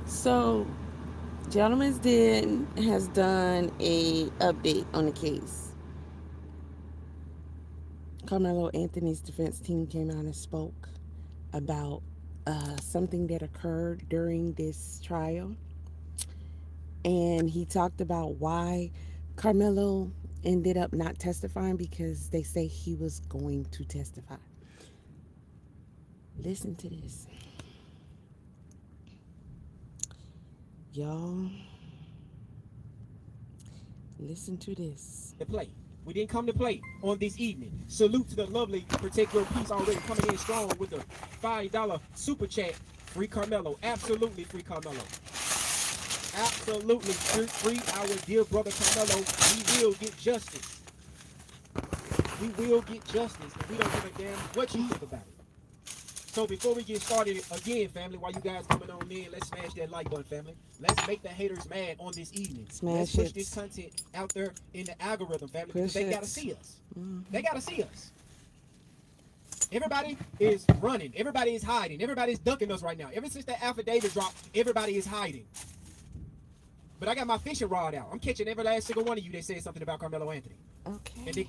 So, Gentleman's Den has done a update on the case. Carmelo Anthony's defense team came out and spoke about something that occurred during this trial, and he talked about why Carmelo ended up not testifying because they say he was going to testify. Listen to this, y'all. Listen to this. To play. We didn't come to play on this evening. Salute to the lovely Protect Your Peace already coming in strong with the $5 super chat. Free Carmelo. Absolutely free Carmelo. Absolutely free our dear brother Carmelo. We will get justice. We will get justice. And we don't give a damn what you think about it. So before we get started again, family, while you guys coming on in, let's smash that like button, family. Let's make the haters mad on this evening. Let's push this content out there in the algorithm, family, because they gotta see us. They gotta see us. Everybody is running. Everybody is hiding. Everybody's ducking us right now. Ever since that affidavit dropped, everybody is hiding. But I got my fishing rod out. I'm catching every last single one of you that said something about Carmelo Anthony. Okay.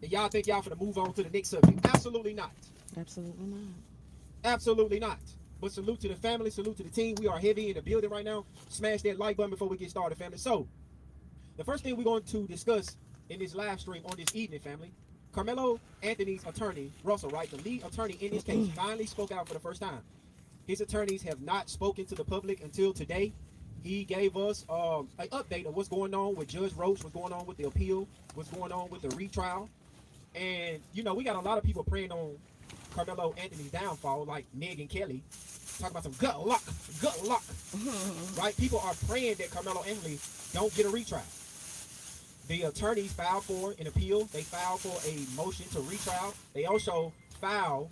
And y'all think y'all finna move on to the next subject? Absolutely not. Absolutely not. Absolutely not. But salute to the family, salute to the team. We are heavy in the building right now. Smash that like button before we get started, family. So, the first thing we're going to discuss in this live stream on this evening, family, Carmelo Anthony's attorney, Russell, right, the lead attorney in this case, finally spoke out for the first time. His attorneys have not spoken to the public until today. He gave us an update of what's going on with Judge Roach, what's going on with the appeal, what's going on with the retrial. And, you know, we got a lot of people praying on Carmelo Anthony's downfall, like Neg and Kelly, talking about some gut luck, right? People are praying that Carmelo Anthony don't get a retrial. The attorneys filed for an appeal. They filed for a motion to retrial. They also filed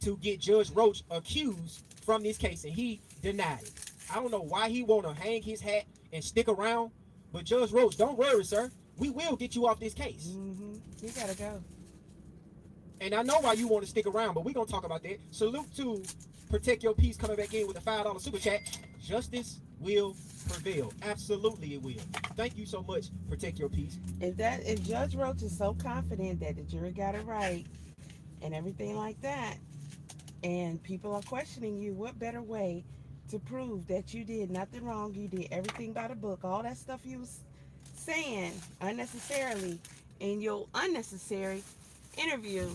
to get Judge Roach accused from this case, and he denied it. I don't know why he want to hang his hat and stick around, but Judge Roach, don't worry, sir. We will get you off this case. You gotta go. And I know why you want to stick around, but we're going to talk about that. Salute to Protect Your Peace coming back in with a $5 super chat. Justice will prevail. Absolutely it will. Thank you so much, Protect Your Peace. If Judge Roach is so confident that the jury got it right and everything like that, and people are questioning you, what better way to prove that you did nothing wrong, you did everything by the book, all that stuff you was saying unnecessarily in your unnecessary interview,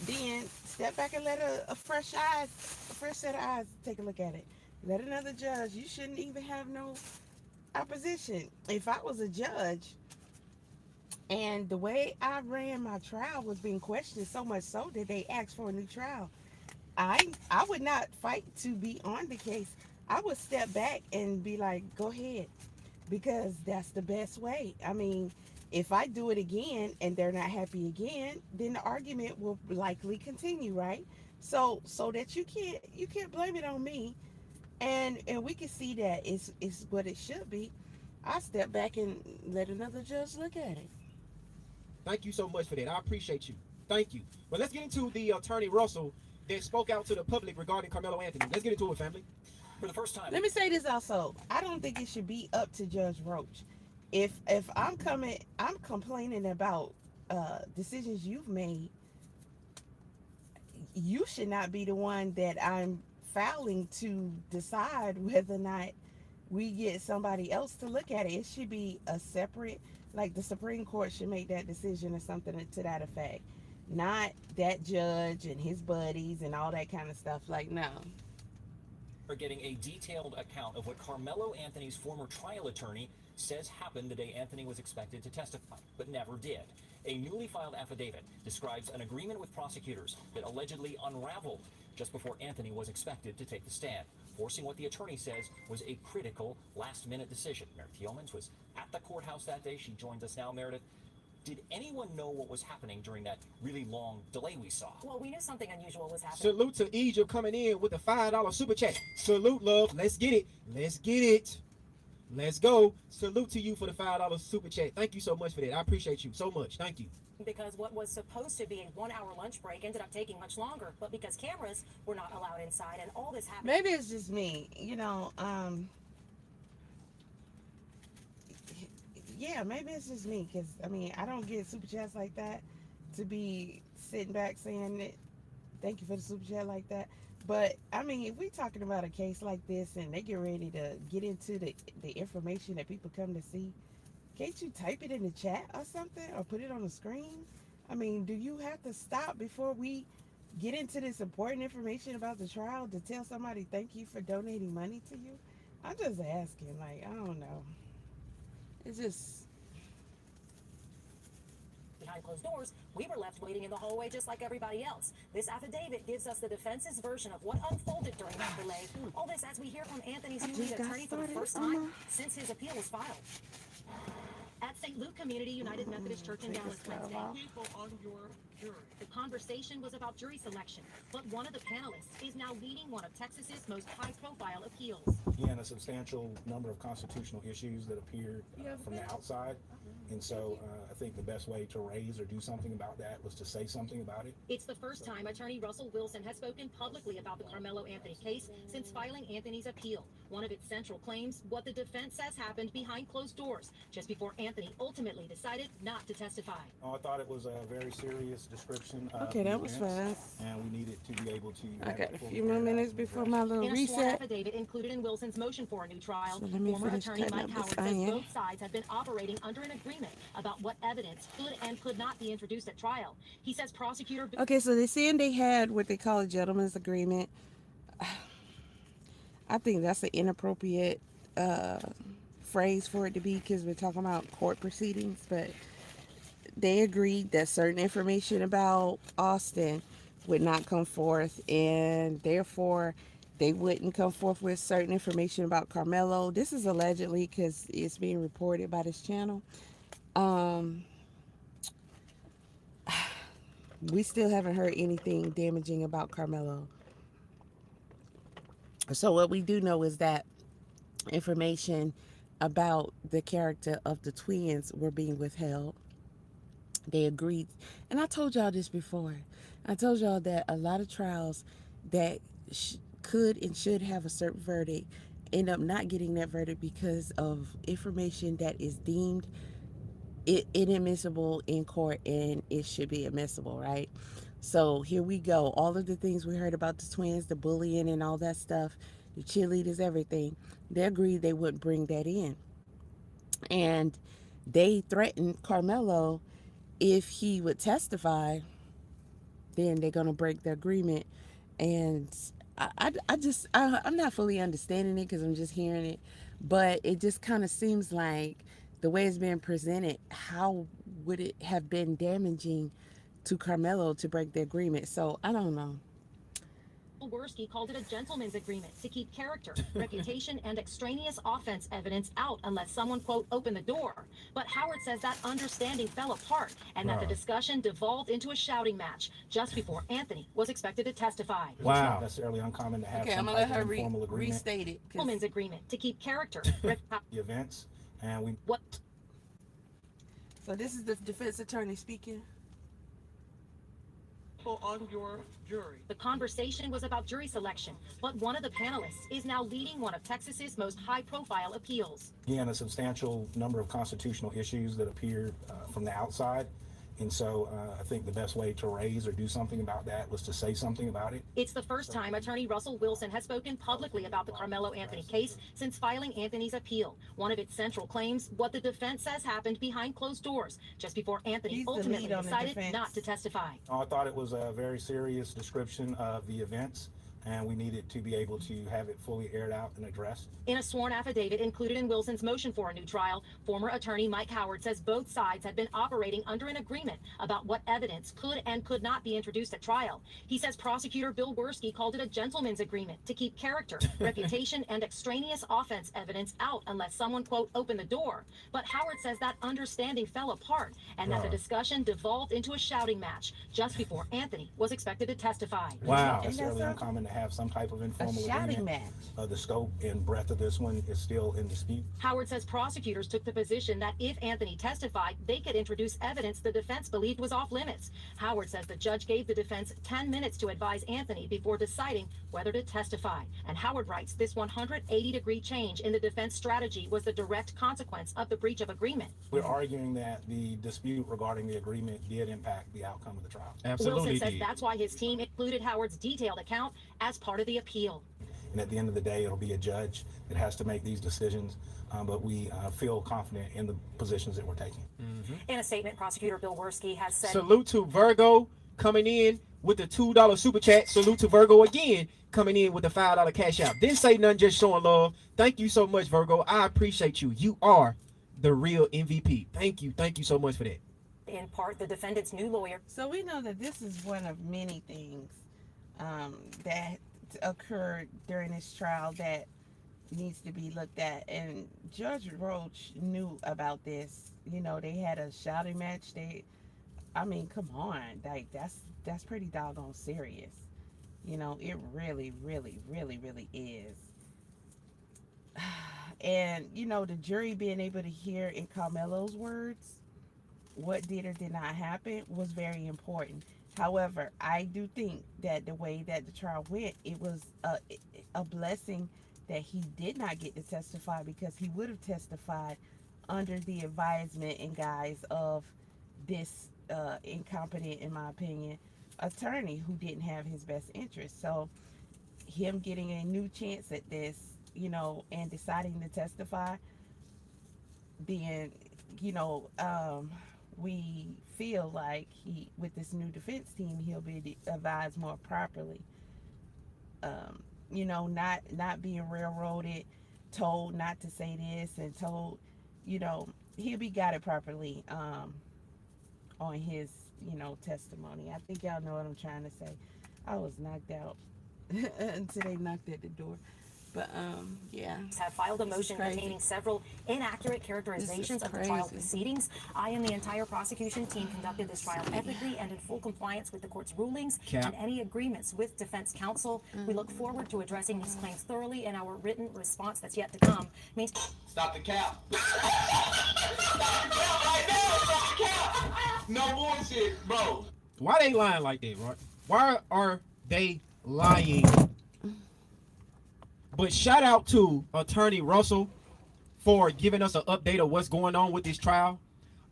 then step back and let a fresh set of eyes take a look at it. Let another judge. You shouldn't even have no opposition. If I was a judge and the way I ran my trial was being questioned so much so that they asked for a new trial, I would not fight to be on the case. I would step back and be like, go ahead, because that's the best way. I mean, if I do it again and they're not happy again, then the argument will likely continue, right? So that you can't blame it on me, and we can see that it's what it should be. I step back and let another judge look at it. Thank you so much for that. I appreciate you. Thank you. But let's get into the attorney Russell that spoke out to the public regarding Carmelo Anthony. Let's get into it, family. For the first time. Let me say this also. I don't think it should be up to Judge Roach. If I'm complaining about decisions you've made, you should not be the one that I'm fouling to decide whether or not we get somebody else to look at it. It should be a separate, like the Supreme Court should make that decision or something to that effect. Not that judge and his buddies and all that kind of stuff. Like, no. Are getting a detailed account of what Carmelo Anthony's former trial attorney says happened the day Anthony was expected to testify, but never did. A newly filed affidavit describes an agreement with prosecutors that allegedly unraveled just before Anthony was expected to take the stand, forcing what the attorney says was a critical last-minute decision. Meredith Yeomans was at the courthouse that day. She joins us now. Meredith, did anyone know what was happening during that really long delay we saw? Well, we knew something unusual was happening. Salute to Egypt coming in with a $5 super chat. Salute, love. Let's get it. Let's get it. Let's go. Salute to you for the $5 super chat. Thank you so much for that. I appreciate you so much. Thank you. Because what was supposed to be a 1 hour lunch break ended up taking much longer, but because cameras were not allowed inside and all this happened. Maybe it's just me, yeah, maybe it's just me because I mean I don't get super chats like that to be sitting back saying that thank you for the super chat like that. But I mean, if we talking about a case like this and they get ready to get into the information that people come to see, can't you type it in the chat or something or put it on the screen? I mean, do you have to stop before we get into this important information about the trial to tell somebody thank you for donating money to you? I'm just asking, like, I don't know. It's just Behind closed doors, we were left waiting in the hallway just like everybody else. This affidavit gives us the defense's version of what unfolded during that delay. All this as we hear from Anthony's new lead attorney for the first time since his appeal was filed. At St. Luke Community United Methodist Church in Dallas Wednesday, people on your jury. The conversation was about jury selection, but one of the panelists is now leading one of Texas's most high-profile appeals. Yeah, and a substantial number of constitutional issues that appeared from the outside. And so I think the best way to raise or do something about that was to say something about it. It's the first time attorney Russell Wilson has spoken publicly about the Karmelo Anthony case since filing Anthony's appeal. One of its central claims, what the defense says happened behind closed doors, just before Anthony ultimately decided not to testify. Oh, I thought it was a very serious description of okay. the That was events, fast. and we needed to be able to. I have got it a fully few more carried out minutes and before addressed. my little In a sworn reset. affidavit included in Wilson's motion for a new trial, So let me former finish attorney cutting Mike up Howard this says onion. both sides have been operating under an agreement about what evidence could and could not be introduced at trial. He says prosecutor... Okay, so they're saying they had what they call a gentleman's agreement. I think that's an inappropriate phrase for it to be because we're talking about court proceedings, but they agreed that certain information about Austin would not come forth, and therefore they wouldn't come forth with certain information about Karmelo. This is allegedly because it's being reported by this channel. We still haven't heard anything damaging about Karmelo. So what we do know is that information about the character of the twins were being withheld. They agreed, and I told y'all this before. I told y'all that a lot of trials that could and should have a certain verdict end up not getting that verdict because of information that is deemed inadmissible in court, and it should be admissible, right? So here we go. All of the things we heard about the twins, the bullying and all that stuff, the cheerleaders, everything, they agreed they wouldn't bring that in. And they threatened Karmelo if he would testify, then they're going to break the agreement. And I'm not fully understanding it because I'm just hearing it. But it just kind of seems like the way it's being presented, how would it have been damaging to Karmelo to break the agreement? So I don't know. Worski called it a gentleman's agreement to keep character, reputation, and extraneous offense evidence out unless someone, quote, opened the door. But Howard says that understanding fell apart and that the discussion devolved into a shouting match just before Anthony was expected to testify. It's not necessarily uncommon to have Okay, I'm some going to let type her of informal agreement. restate it. Gentleman's agreement to keep character. The events, and we. What? So this is the defense attorney speaking. On your jury. The conversation was about jury selection, but one of the panelists is now leading one of Texas's most high-profile appeals. Again, a substantial number of constitutional issues that appeared from the outside. And so I think the best way to raise or do something about that was to say something about it. It's the first time attorney Russell Wilson has spoken publicly about the Karmelo Anthony case since filing Anthony's appeal. One of its central claims, what the defense says happened behind closed doors, just before Anthony ultimately decided not to testify. Oh, I thought it was a very serious description of the events, and we needed to be able to have it fully aired out and addressed. In a sworn affidavit included in Wilson's motion for a new trial, former attorney Mike Howard says both sides had been operating under an agreement about what evidence could and could not be introduced at trial. He says prosecutor Bill Worski called it a gentleman's agreement to keep character, reputation, and extraneous offense evidence out unless someone, quote, opened the door. But Howard says that understanding fell apart and that the discussion devolved into a shouting match just before Anthony was expected to testify. Wow. It's necessarily uncommon to have have some type of A informal shouting agreement. match. The scope and breadth of this one is still in dispute. Howard says prosecutors took the position that if Anthony testified, they could introduce evidence the defense believed was off limits. Howard says the judge gave the defense 10 minutes to advise Anthony before deciding whether to testify. And Howard writes this 180-degree change in the defense strategy was the direct consequence of the breach of agreement. We're arguing that the dispute regarding the agreement did impact the outcome of the trial. Absolutely Wilson says did. that's why his team included Howard's detailed account as part of the appeal. And at the end of the day, it'll be a judge that has to make these decisions. But we feel confident in the positions that we're taking. In a statement, prosecutor Bill Worski has said, Salute to Virgo coming in with the $2 super chat. Salute to Virgo again coming in with the $5 cash out. Didn't say nothing, just showing love. Thank you so much, Virgo. I appreciate you. You are the real MVP. Thank you. Thank you so much for that. in part, the defendant's new lawyer. So we know that this is one of many things that occurred during this trial that needs to be looked at. And Judge Roach knew about this. You know, they had a shouting match. I mean, come on, like that's pretty doggone serious. You know, it really, really, really, really is. And, you know, the jury being able to hear in Karmelo's words what did or did not happen was very important. However, I do think that the way that the trial went, it was a blessing that he did not get to testify, because he would have testified under the advisement and guise of this incompetent, in my opinion, attorney who didn't have his best interest. So him getting a new chance at this, you know, and deciding to testify, being, you know, we feel like he, with this new defense team, he'll be advised more properly. You know, not being railroaded, told not to say this and told, you know, he'll be guided properly on his, you know, testimony. I think y'all know what I'm trying to say. I was knocked out until they knocked at the door. But yeah. Have filed a motion containing several inaccurate characterizations of the trial proceedings. I and the entire prosecution team conducted this trial ethically and in full compliance with the court's rulings and any agreements with defense counsel. We look forward to addressing these claims thoroughly in our written response that's yet to come. Stop the cap. Stop the cap right now. Stop the cap. No bullshit, bro. Why they lying like that, right? Why are they lying? But shout out to Attorney Russell for giving us an update of what's going on with this trial.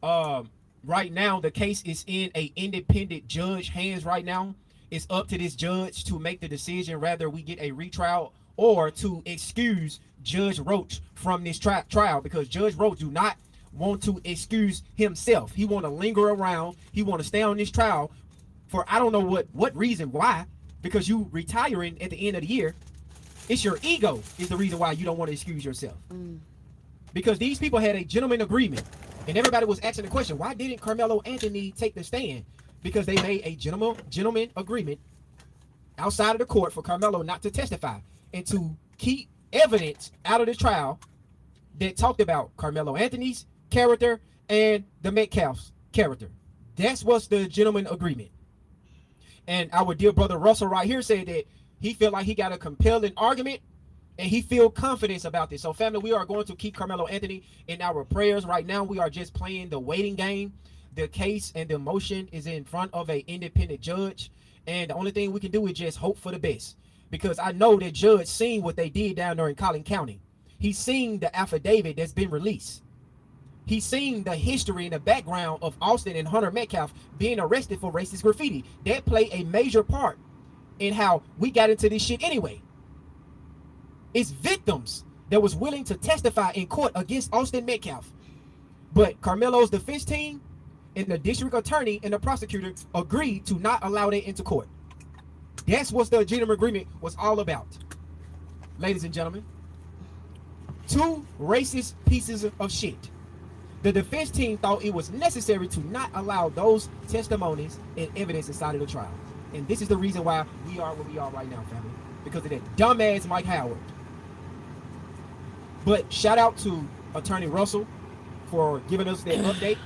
Right now, the case is in a independent judge hands right now. It's up to this judge to make the decision whether we get a retrial or to excuse Judge Roach from this trial, because Judge Roach do not want to excuse himself. He want to linger around. He want to stay on this trial for I don't know what reason. Why? Because you retiring at the end of the year. It's your ego is the reason why you don't want to excuse yourself. Because these people had a gentleman agreement, and everybody was asking the question, why didn't Karmelo Anthony take the stand? Because they made a gentleman agreement outside of the court for Karmelo not to testify and to keep evidence out of the trial that talked about Karmelo Anthony's character and the Metcalf's character. That's what's the gentleman agreement. And our dear brother Russell right here said that he felt like he got a compelling argument and he feel confidence about this. So family, we are going to keep Karmelo Anthony in our prayers. Right now, we are just playing the waiting game. The case and the motion is in front of an independent judge. And the only thing we can do is just hope for the best. Because I know the judge seen what they did down there in Collin County. He's seen the affidavit that's been released. He's seen the history and the background of Austin and Hunter Metcalf being arrested for racist graffiti. That played a major part in how we got into this shit anyway. It's victims that was willing to testify in court against Austin Metcalf. But Karmelo's defense team and the district attorney and the prosecutor agreed to not allow that into court. That's what the gentleman agreement was all about. Ladies and gentlemen, two racist pieces of shit. The defense team thought it was necessary to not allow those testimonies and evidence inside of the trial. And this is the reason why we are where we are right now, family. Because of that dumbass Mike Howard. But shout out to Attorney Russell for giving us that update.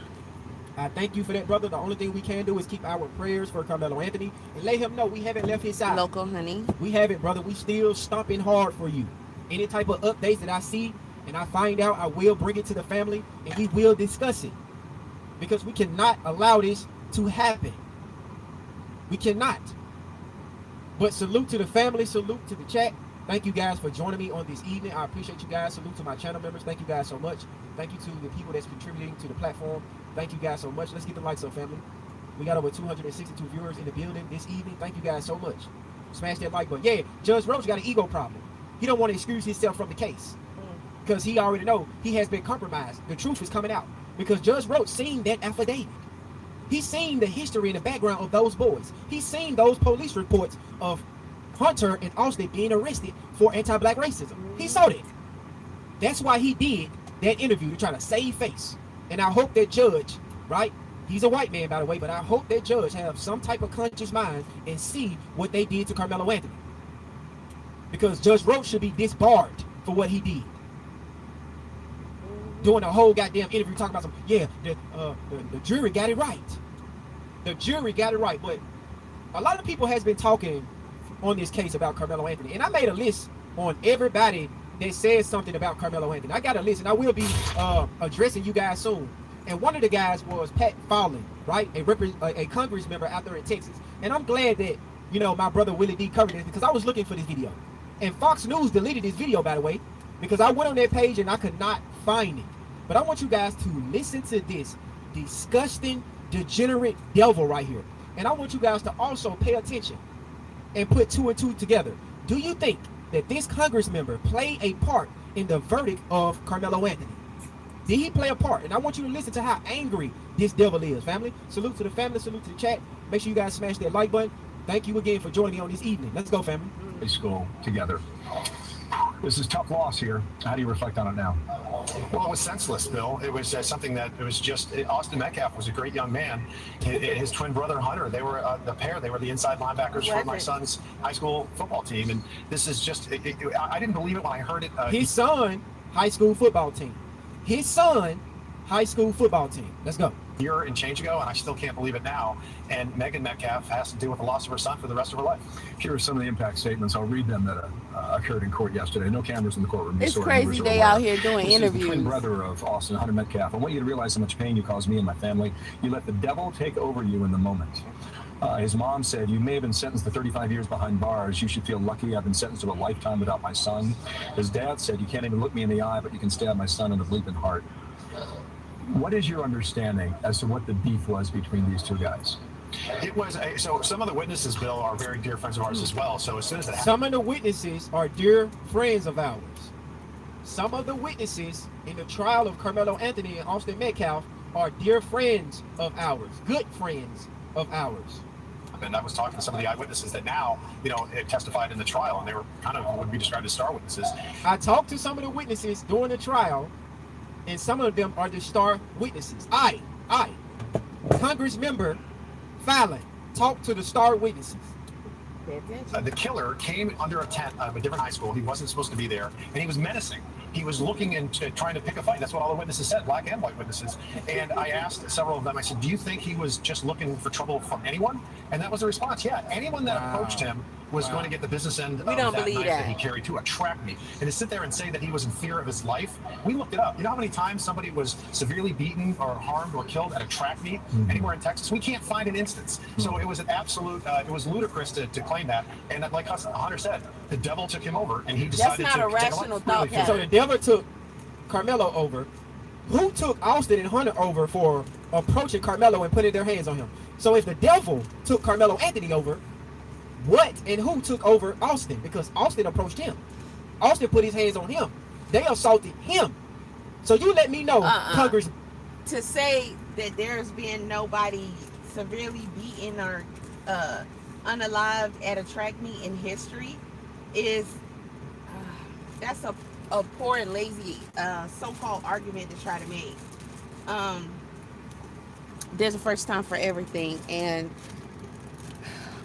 I thank you for that, brother. The only thing we can do is keep our prayers for Karmelo Anthony and let him know we haven't left his side. Local honey. We haven't, brother. We still stomping hard for you. Any type of updates that I see and I find out, I will bring it to the family and we will discuss it. Because we cannot allow this to happen. We cannot. But salute to the family, salute to the chat. Thank you guys for joining me on this evening. I appreciate you guys. Salute to my channel members. Thank you guys so much. Thank you to the people that's contributing to the platform. Thank you guys so much. Let's get the lights up, family. We got over 262 viewers in the building this evening. Thank you guys so much. Smash that like button. Yeah, Judge Roach got an ego problem. He don't want to excuse himself from the case because he already know he has been compromised. The truth is coming out because Judge Roach seen that affidavit. He's seen the history and the background of those boys. He's seen those police reports of Hunter and Austin being arrested for anti-black racism. He saw that. That's why he did that interview to try to save face. And I hope that judge, right? He's a white man, by the way, but I hope that judge have some type of conscious mind and see what they did to Karmelo Anthony. Because Judge Roach should be disbarred for what he did. Doing a whole goddamn interview talking about the jury got it right. The jury got it right. But a lot of people has been talking on this case about Karmelo Anthony. And I made a list on everybody that says something about Karmelo Anthony. I got a list and I will be addressing you guys soon. And one of the guys was Pat Fowling, right? A Congress member out there in Texas. And I'm glad that, you know, my brother Willie D covered this because I was looking for this video. And Fox News deleted this video, by the way, because I went on their page and I could not find it. But I want you guys to listen to this disgusting, degenerate devil right here. And I want you guys to also pay attention and put two and two together. Do you think that this Congress member played a part in the verdict of Karmelo Anthony? Did he play a part? And I want you to listen to how angry this devil is, family. Salute to the family, salute to the chat. Make sure you guys smash that like button. Thank you again for joining me on this evening. Let's go, family. High school together. This is a tough loss here. How do you reflect on it now? Well, it was senseless, Bill. It was something that it was just. Austin Metcalf was a great young man. His twin brother Hunter, they were the pair. They were the inside linebackers for my son's high school football team. And this is just. I didn't believe it when I heard it. His son, high school football team. His son, high school football team. Let's go. Year and change ago, and I still can't believe it now. And Megan Metcalf has to deal with the loss of her son for the rest of her life. Here are some of the impact statements. I'll read them that occurred in court yesterday. No cameras in the courtroom. It's crazy they out here doing this interviews. Is the twin brother of Austin, Hunter Metcalf. I want you to realize how much pain you caused me and my family. You let the devil take over you in the moment. His mom said, you may have been sentenced to 35 years behind bars. You should feel lucky. I've been sentenced to a lifetime without my son. His dad said, you can't even look me in the eye, but you can stab my son in the bleeping heart. What is your understanding as to what the beef was between these two guys? It was so. Some of the witnesses, Bill, are very dear friends of ours as well. So as soon as that happened, some of the witnesses are dear friends of ours. Some of the witnesses in the trial of Karmelo Anthony and Austin Metcalf are dear friends of ours, good friends of ours. and I was talking to some of the eyewitnesses that now, testified in the trial, and they were kind of what would be described as star witnesses. I talked to some of the witnesses during the trial, and some of them are the star witnesses. I, Congress member Fallon, talked to the star witnesses. The killer came under a tent of a different high school. He wasn't supposed to be there, and he was menacing. He was looking and trying to pick a fight. That's what all the witnesses said, black and white witnesses. And I asked several of them, I said, do you think he was just looking for trouble from anyone? And that was the response. Yeah, anyone that approached him was going to get the business end of that knife that he carried to attract me. And to sit there and say that he was in fear of his life, we looked it up. You know how many times somebody was severely beaten or harmed or killed at a track meet anywhere in Texas? We can't find an instance. So it was an absolute, it was ludicrous to claim that. And like Hunter said, the devil took him over, and he decided That's not to a rational thought. So the devil took Karmelo over. Who took Austin and Hunter over for approaching Karmelo and putting their hands on him? So if the devil took Karmelo Anthony over, what and who took over Austin? Because Austin approached him. Austin put his hands on him. They assaulted him. So you let me know, Congress. To say that there's been nobody severely beaten or unalived at a track meet in history is that's a poor and lazy so-called argument to try to make. There's a first time for everything, and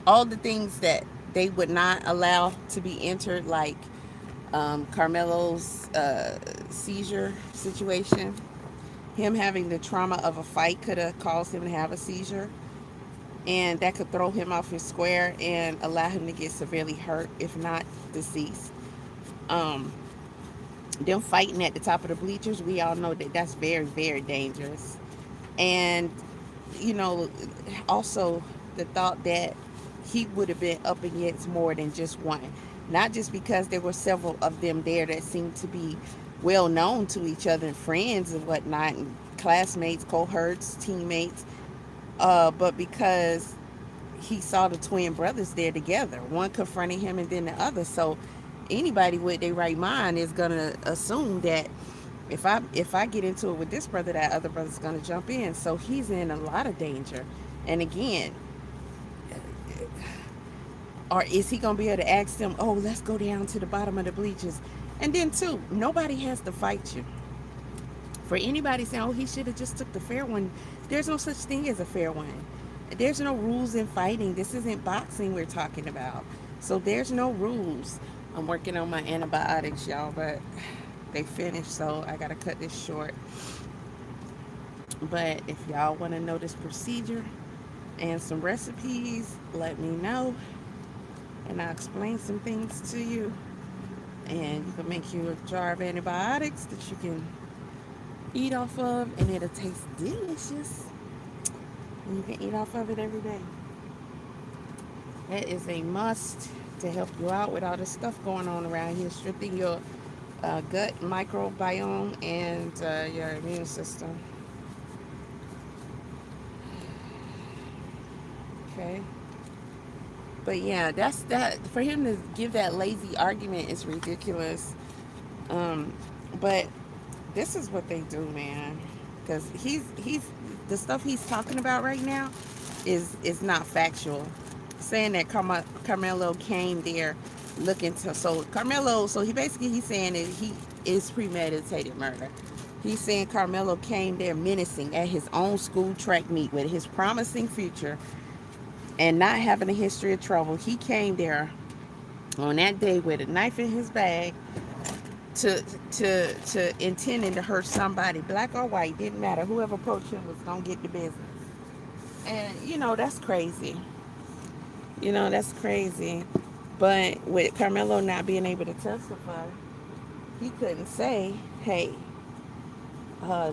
all the things that they would not allow to be entered, like Karmelo's seizure situation, him having the trauma of a fight could have caused him to have a seizure, and that could throw him off his square and allow him to get severely hurt, if not deceased. Um, them fighting at the top of the bleachers, we all know that that's very, very dangerous. And you know, also the thought that he would have been up against more than just one, not just because there were several of them there that seemed to be well known to each other and friends and whatnot, and classmates, cohorts, teammates, but because he saw the twin brothers there together, one confronting him and then the other. So anybody with their right mind is gonna assume that if I get into it with this brother, that other brother's gonna jump in. So he's in a lot of danger. And again, or is he gonna be able to ask them, oh, let's go down to the bottom of the bleachers? And then too, nobody has to fight you. For anybody saying, oh, he should have just took the fair one, there's no such thing as a fair one. There's no rules in fighting. This isn't boxing we're talking about. So there's no rules. I'm working on my antibiotics, y'all, but they finished, so I gotta cut this short. But if y'all want to know this procedure and some recipes, let me know, and I'll explain some things to you. And you can make you a jar of antibiotics that you can eat off of, and it'll taste delicious. And you can eat off of it every day. That is a must to help you out with all the stuff going on around here, strengthening your gut microbiome and your immune system. Okay. But yeah, that's that. For him to give that lazy argument is ridiculous. But this is what they do, man. Because he's the stuff he's talking about right now is not factual. Saying that Karmelo came there looking to, so Karmelo, so he's saying that he is premeditated murder. He's saying Karmelo came there menacing at his own school track meet with his promising future and not having a history of trouble. He came there on that day with a knife in his bag to intending to hurt somebody, black or white, didn't matter. Whoever approached him was gonna get the business. And that's crazy. That's crazy. But with Karmelo not being able to testify, he couldn't say, hey,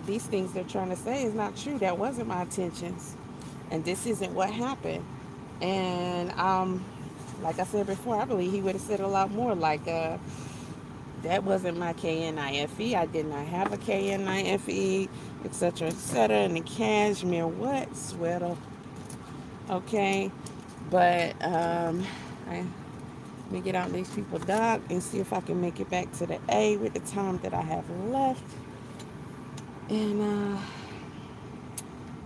these things they're trying to say is not true. That wasn't my intentions. And this isn't what happened. And like I said before, I believe he would have said a lot more like, that wasn't my KNIFE. I did not have a KNIFE, etc., etc. And the cashmere what? Sweater. Okay. But let me get out these people dock and see if I can make it back to the A with the time that I have left. And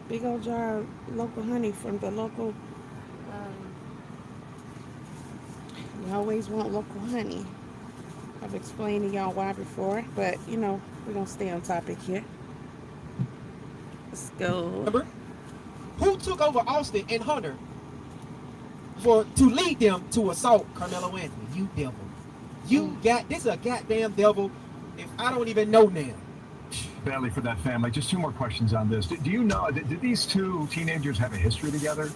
big old jar of local honey from the local. You always want local honey. I've explained to y'all why before, but we're gonna stay on topic here. Let's go. Remember? Who took over Austin and Hunter to lead them to assault Karmelo Anthony? You devil. This is a goddamn devil. If I don't even know now. Badly for that family. Just two more questions on this. Do you know, did these two teenagers have a history together?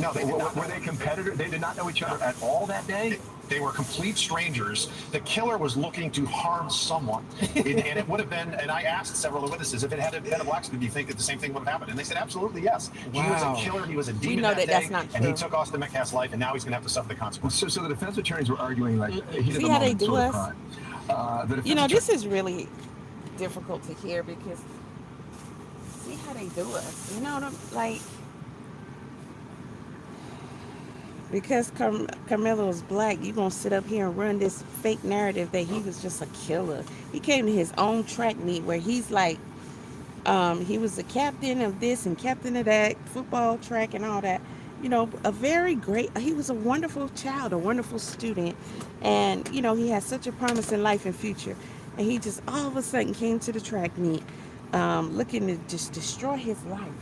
No, they did not. Were they competitors? They did not know each other at all that day? They were complete strangers. The killer was looking to harm someone. And it would have been, and I asked several of the witnesses, if it had been a black student, do you think that the same thing would have happened? And they said, absolutely, yes. Wow. He was a killer. He was a demon that day, that's not true. And he took Austin Metcalf's life, and now he's going to have to suffer the consequences. So the defense attorneys were arguing like he did See how they do us? This is really difficult to hear because see how they do us. Because Karmelo is black, you're going to sit up here and run this fake narrative that he was just a killer. He came to his own track meet where he's like, he was the captain of this and captain of that, football, track, and all that. He was a wonderful child, a wonderful student. And, he had such a promising life and future. And he just all of a sudden came to the track meet looking to just destroy his life.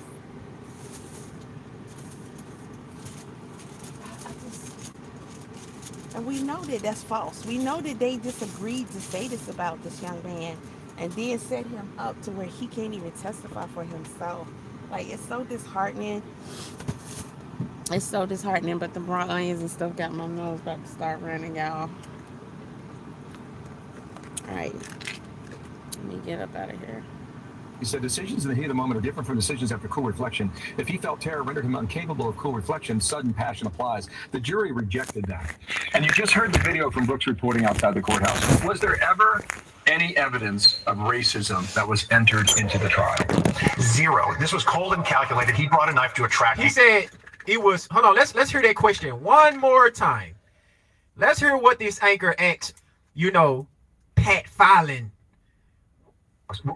And we know that that's false. We know that they just agreed to say this about this young man and then set him up to where he can't even testify for himself. Like, it's so disheartening. It's so disheartening, but the raw onions and stuff got my nose about to start running, y'all. All right, let me get up out of here. He said decisions in the heat of the moment are different from decisions after cool reflection. If he felt terror rendered him incapable of cool reflection, sudden passion applies. The jury rejected that. And you just heard the video from Brooks reporting outside the courthouse. Was there ever any evidence of racism that was entered into the trial? Zero. This was cold and calculated. He brought a knife to a track. He said it was. Hold on. Let's hear that question one more time. Let's hear what this anchor asked. Pat Filing.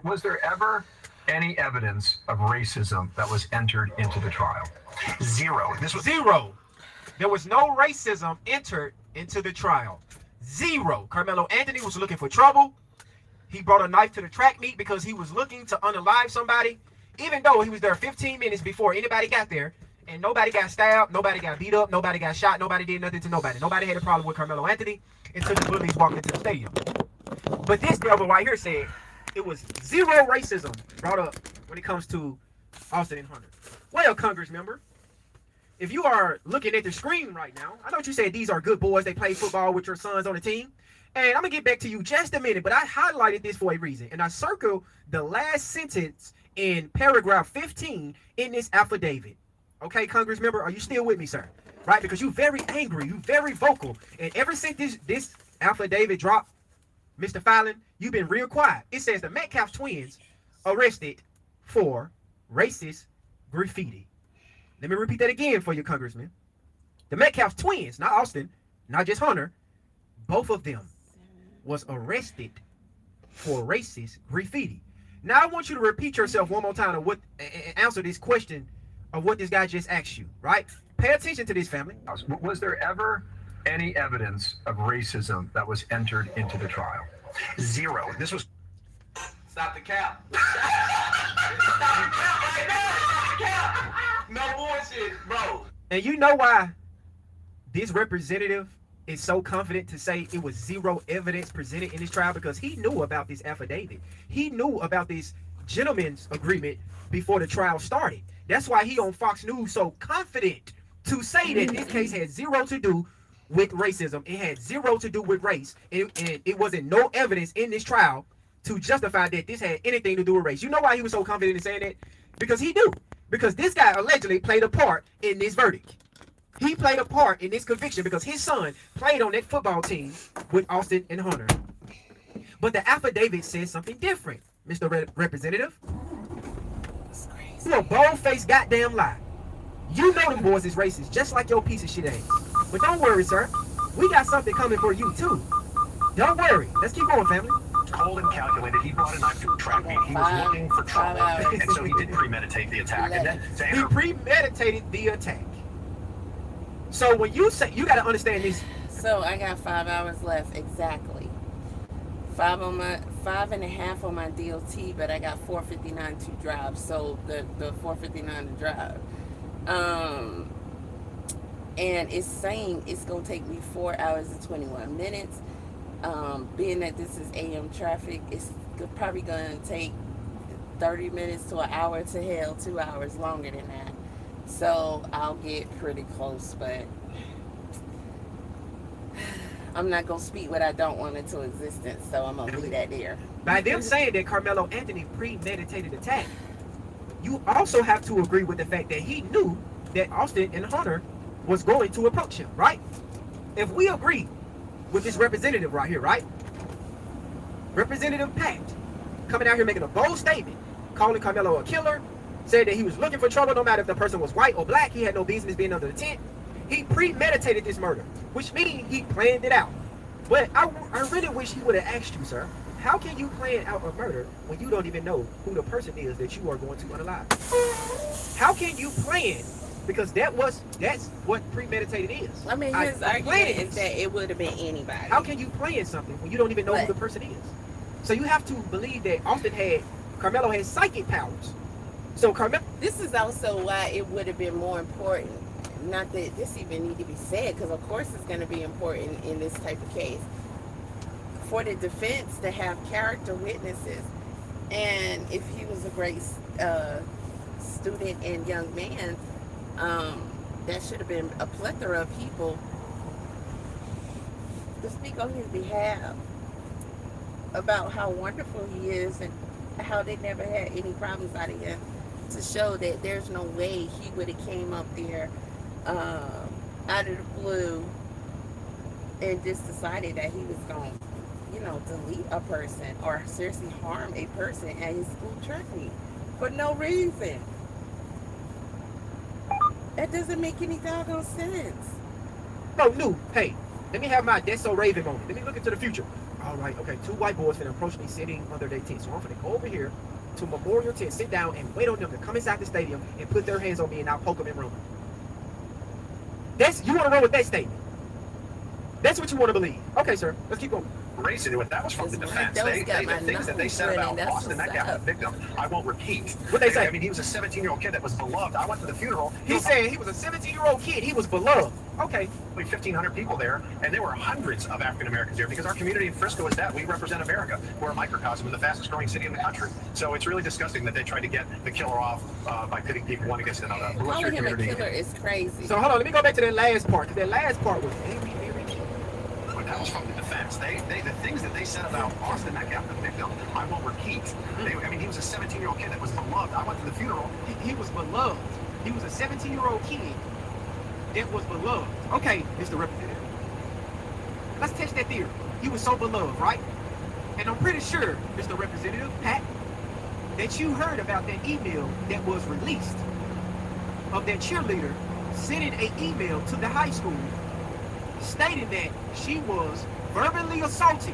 Was there ever any evidence of racism that was entered into the trial? Zero. This was Zero. There was no racism entered into the trial. Zero. Karmelo Anthony was looking for trouble. He brought a knife to the track meet because he was looking to unalive somebody, even though he was there 15 minutes before anybody got there, and nobody got stabbed, nobody got beat up, nobody got shot, nobody did nothing to nobody. Nobody had a problem with Karmelo Anthony until the bullies walked into the stadium. But this devil right here said it was zero racism brought up when it comes to Austin and Hunter. Well, Congress member, if you are looking at the screen right now, I know what you said these are good boys. They play football with your sons on the team. And I'm going to get back to you just a minute, but I highlighted this for a reason. And I circled the last sentence in paragraph 15 in this affidavit. Okay, Congress member, are you still with me, sir? Right? Because you're very angry. You're very vocal. And ever since this affidavit dropped, Mr. Filing, you've been real quiet. It says the Metcalf twins arrested for racist graffiti. Let me repeat that again for you, Congressman. The Metcalf twins, not Austin, not just Hunter, both of them was arrested for racist graffiti. Now I want you to repeat yourself one more time and answer this question of what this guy just asked you, right? Pay attention to this, family. Was there ever any evidence of racism that was entered into the trial? zero. This was. Stop the cap. Stop the cap right now. Stop the cap. No bullshit, bro. And you know why this representative is so confident to say it was zero evidence presented in this trial? Because he knew about this affidavit. He knew about this gentleman's agreement before the trial started. That's why he on Fox News so confident to say that this case had zero to do with racism. It had zero to do with race. And it wasn't no evidence in this trial to justify that this had anything to do with race. You know why he was so confident in saying that? Because he knew. Because this guy allegedly played a part in this verdict. He played a part in this conviction because his son played on that football team with Austin and Hunter. But the affidavit says something different, Mr. Representative. You're a bold-faced goddamn lie. You know them boys is racist, just like your piece of shit ass. But don't worry, sir. We got something coming for you, too. Don't worry. Let's keep going, family. Cold and calculated. He brought a knife to a track meet. He was looking for trouble, and so he did premeditate the attack. And then he premeditated the attack. So when you say, you got to understand this. So I got 5 hours left exactly. 5.5 on my DOT, but I got 4:59 to drive. So the 4:59 to drive. And it's saying it's gonna take me 4 hours and 21 minutes. Being that this is AM traffic, it's probably gonna take 30 minutes to an hour to hell, 2 hours longer than that. So I'll get pretty close, but I'm not gonna speak what I don't want into existence, so I'm gonna leave that there. By them saying that Karmelo Anthony premeditated attack, you also have to agree with the fact that he knew that Austin and Hunter was going to approach him, right? If we agree with this representative right here, right? Representative Pat coming out here making a bold statement, calling Karmelo a killer, said that he was looking for trouble no matter if the person was white or black. He had no business being under the tent. He premeditated this murder, which means he planned it out. But I really wish he would have asked you, sir, how can you plan out a murder when you don't even know who the person is that you are going to unalive? How can you plan? Because that's what premeditated is. I mean, his argument is that it would have been anybody. How can you plan something when you don't even know who the person is? So you have to believe that Karmelo had psychic powers. So Karmelo. This is also why it would have been more important. Not that this even need to be said, because of course it's going to be important in this type of case. for the defense to have character witnesses. And if he was a great student and young man, that should have been a plethora of people to speak on his behalf about how wonderful he is and how they never had any problems out of him, to show that there's no way he would have came up there out of the blue and just decided that he was going to, you know, delete a person or seriously harm a person at his school track meet for no reason. That doesn't make any doggone sense. No, new. Hey, let me have my That's So Raven moment. Let me look into the future. All right, okay. 2 white boys finna approach me sitting under their tent. So I'm finna go over here to Memorial Tent, sit down, and wait on them to come inside the stadium and put their hands on me, and I'll poke them and run. You want to run with that statement? That's what you want to believe. Okay, sir. Let's keep going. Racing it. That was from the defense. The things that they said about Austin Metcalf, the victim, I won't repeat. What they say? I mean, he was a 17-year-old kid that was beloved. I went to the funeral. He said he was a 17-year-old kid. He was beloved. Okay. 1,500 people there, and there were hundreds of African Americans there because our community in Frisco is that. We represent America. We're a microcosm in the fastest growing city in the country. So it's really disgusting that they tried to get the killer off by pitting people one against another. Calling him a killer is crazy. So hold on, let me go back to that last part, because that last part was that was from the defense. The things that they said about Austin Metcalf, the victim, I won't repeat. I mean, he was a 17-year-old kid that was beloved. I went to the funeral. He was beloved. He was a 17-year-old kid that was beloved. Okay, Mr. Representative. Let's test that theory. He was so beloved, right? And I'm pretty sure, Mr. Representative Pat, that you heard about that email that was released of that cheerleader sending an email to the high school stating that she was verbally assaulted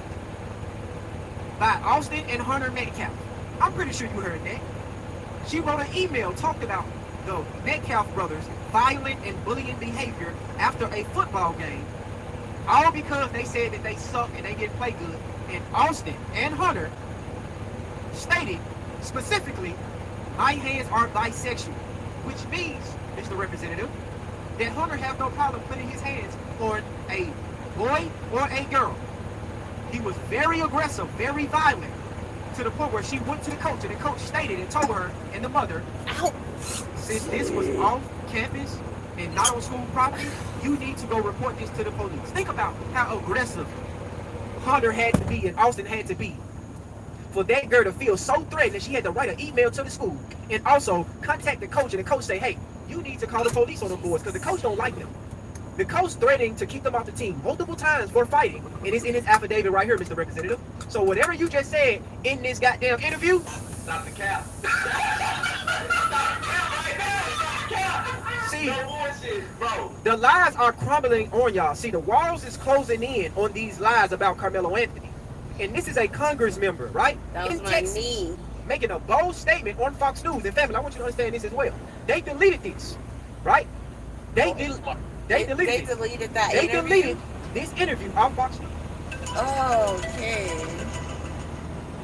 by Austin and Hunter Metcalf. I'm pretty sure you heard that. She wrote an email talking about the Metcalf brothers' violent and bullying behavior after a football game, all because they said that they suck and they didn't play good. And Austin and Hunter stated specifically, my hands are bisexual, which means, Mr. Representative, that Hunter have no problem putting his hands on a boy or a girl. He was very aggressive, very violent, to the point where she went to the coach, and the coach stated and told her and the mother, since this was off campus and not on school property, you need to go report this to the police. Think about how aggressive Hunter had to be and Austin had to be for that girl to feel so threatened that she had to write an email to the school and also contact the coach, and the coach say, hey, you need to call the police on the boys because the coach don't like them. The coach threatening to keep them off the team multiple times for fighting. It is in his affidavit right here, Mr. Representative. So whatever you just said in this goddamn interview, Stop the cap. see, No voices, bro. the lies are crumbling on y'all. See, the walls is closing in on these lies about Karmelo Anthony. And this is a Congress member, right? That was in my Texas, knee. making a bold statement on Fox News. And family, I want you to understand this as well. They deleted this, right? They deleted They this. deleted that They interview. deleted this interview on Fox News. Okay.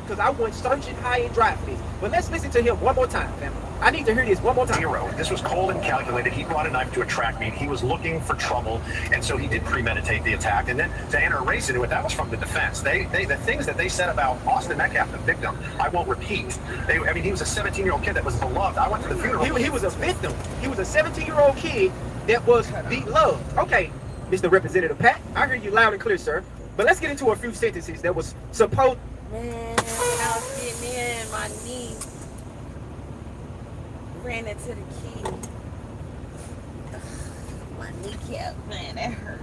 Because I went searching high and dry for this. But let's listen to him one more time, family. I need to hear this one more time. Zero. This was cold and calculated. He brought a knife to a track meet. He was looking for trouble, and so he did premeditate the attack. And then to enter a race into it, that was from the defense. The things that they said about Austin Metcalf, the victim, I won't repeat. I mean, he was a 17-year-old kid that was beloved. I went to the funeral. He was a victim. He was a 17-year-old kid that was beloved. Okay, Mr. Representative Pat, I hear you loud and clear, sir. But let's get into a few sentences that was supposed. Man, when I was getting in, my knee ran into the key. Ugh, my kneecap, man, that hurt.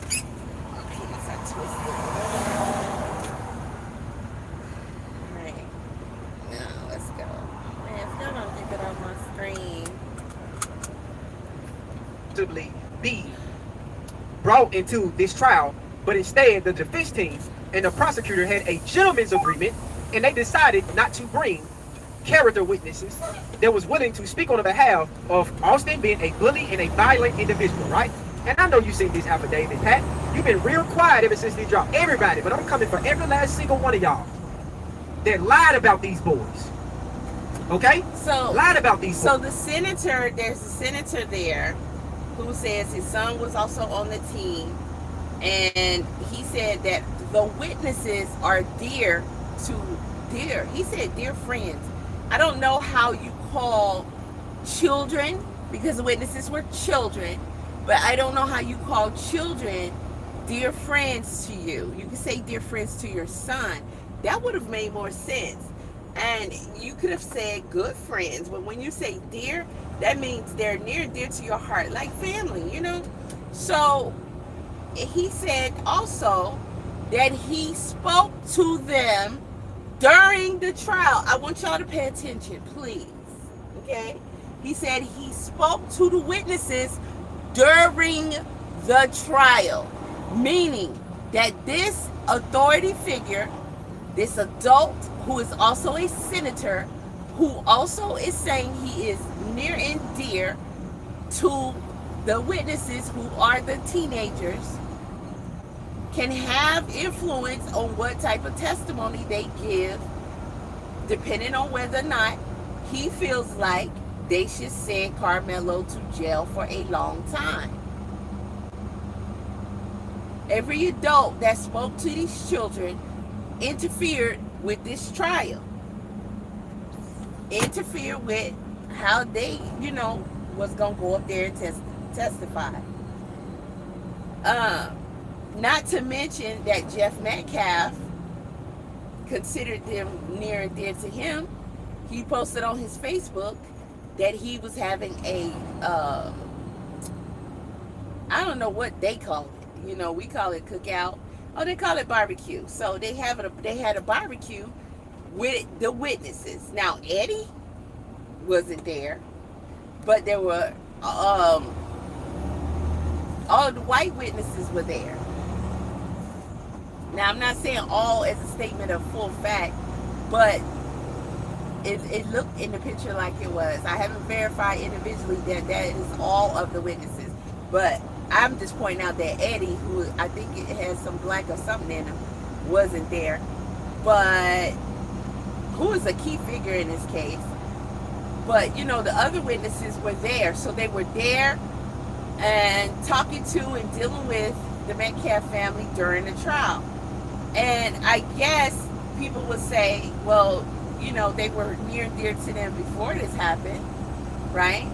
Okay, guess I twisted. Alright. Now, let's go. Man, if y'all don't get that on my screen. Be brought into this trial, but instead the defense team and the prosecutor had a gentleman's agreement, and they decided not to bring character witnesses that was willing to speak on the behalf of Austin being a bully and a violent individual, right? And I know you've seen this affidavit, Pat. You've been real quiet ever since they dropped. Everybody, but I'm coming for every last single one of y'all that lied about these boys. Okay? So lied about these boys. So the senator, there's a senator there who says his son was also on the team, And he said that the witnesses are dear. He said dear friends. I don't know how you call children, because the witnesses were children, but I don't know how you call children dear friends to you. You could say dear friends to your son. That would have made more sense. And you could have said good friends, but when you say dear, that means they're near and dear to your heart, like family, you know? So he said also that he spoke to them during the trial. I want y'all to pay attention, please. Okay? He said he spoke to the witnesses during the trial, meaning that this authority figure, this adult who is also a senator, who also is saying he is near and dear to the witnesses who are the teenagers, can have influence on what type of testimony they give, depending on whether or not he feels like they should send Karmelo to jail for a long time. Every adult that spoke to these children interfered with this trial, interfered with how they, was going to go up there and testify. Not to mention that Jeff Metcalf considered them near and dear to him. He posted on his Facebook that he was having a, I don't know what they call it. We call it cookout. Oh, they call it barbecue. So they had a barbecue with the witnesses. Now, Eddie wasn't there, but there were, all the white witnesses were there. Now, I'm not saying all as a statement of full fact, but it looked in the picture like it was. I haven't verified individually that is all of the witnesses, but I'm just pointing out that Eddie, who I think it has some black or something in him, wasn't there, but who is a key figure in this case. But, the other witnesses were there, so they were there and talking to and dealing with the Metcalf family during the trial. And I guess people would say, well, they were near and dear to them before this happened, right?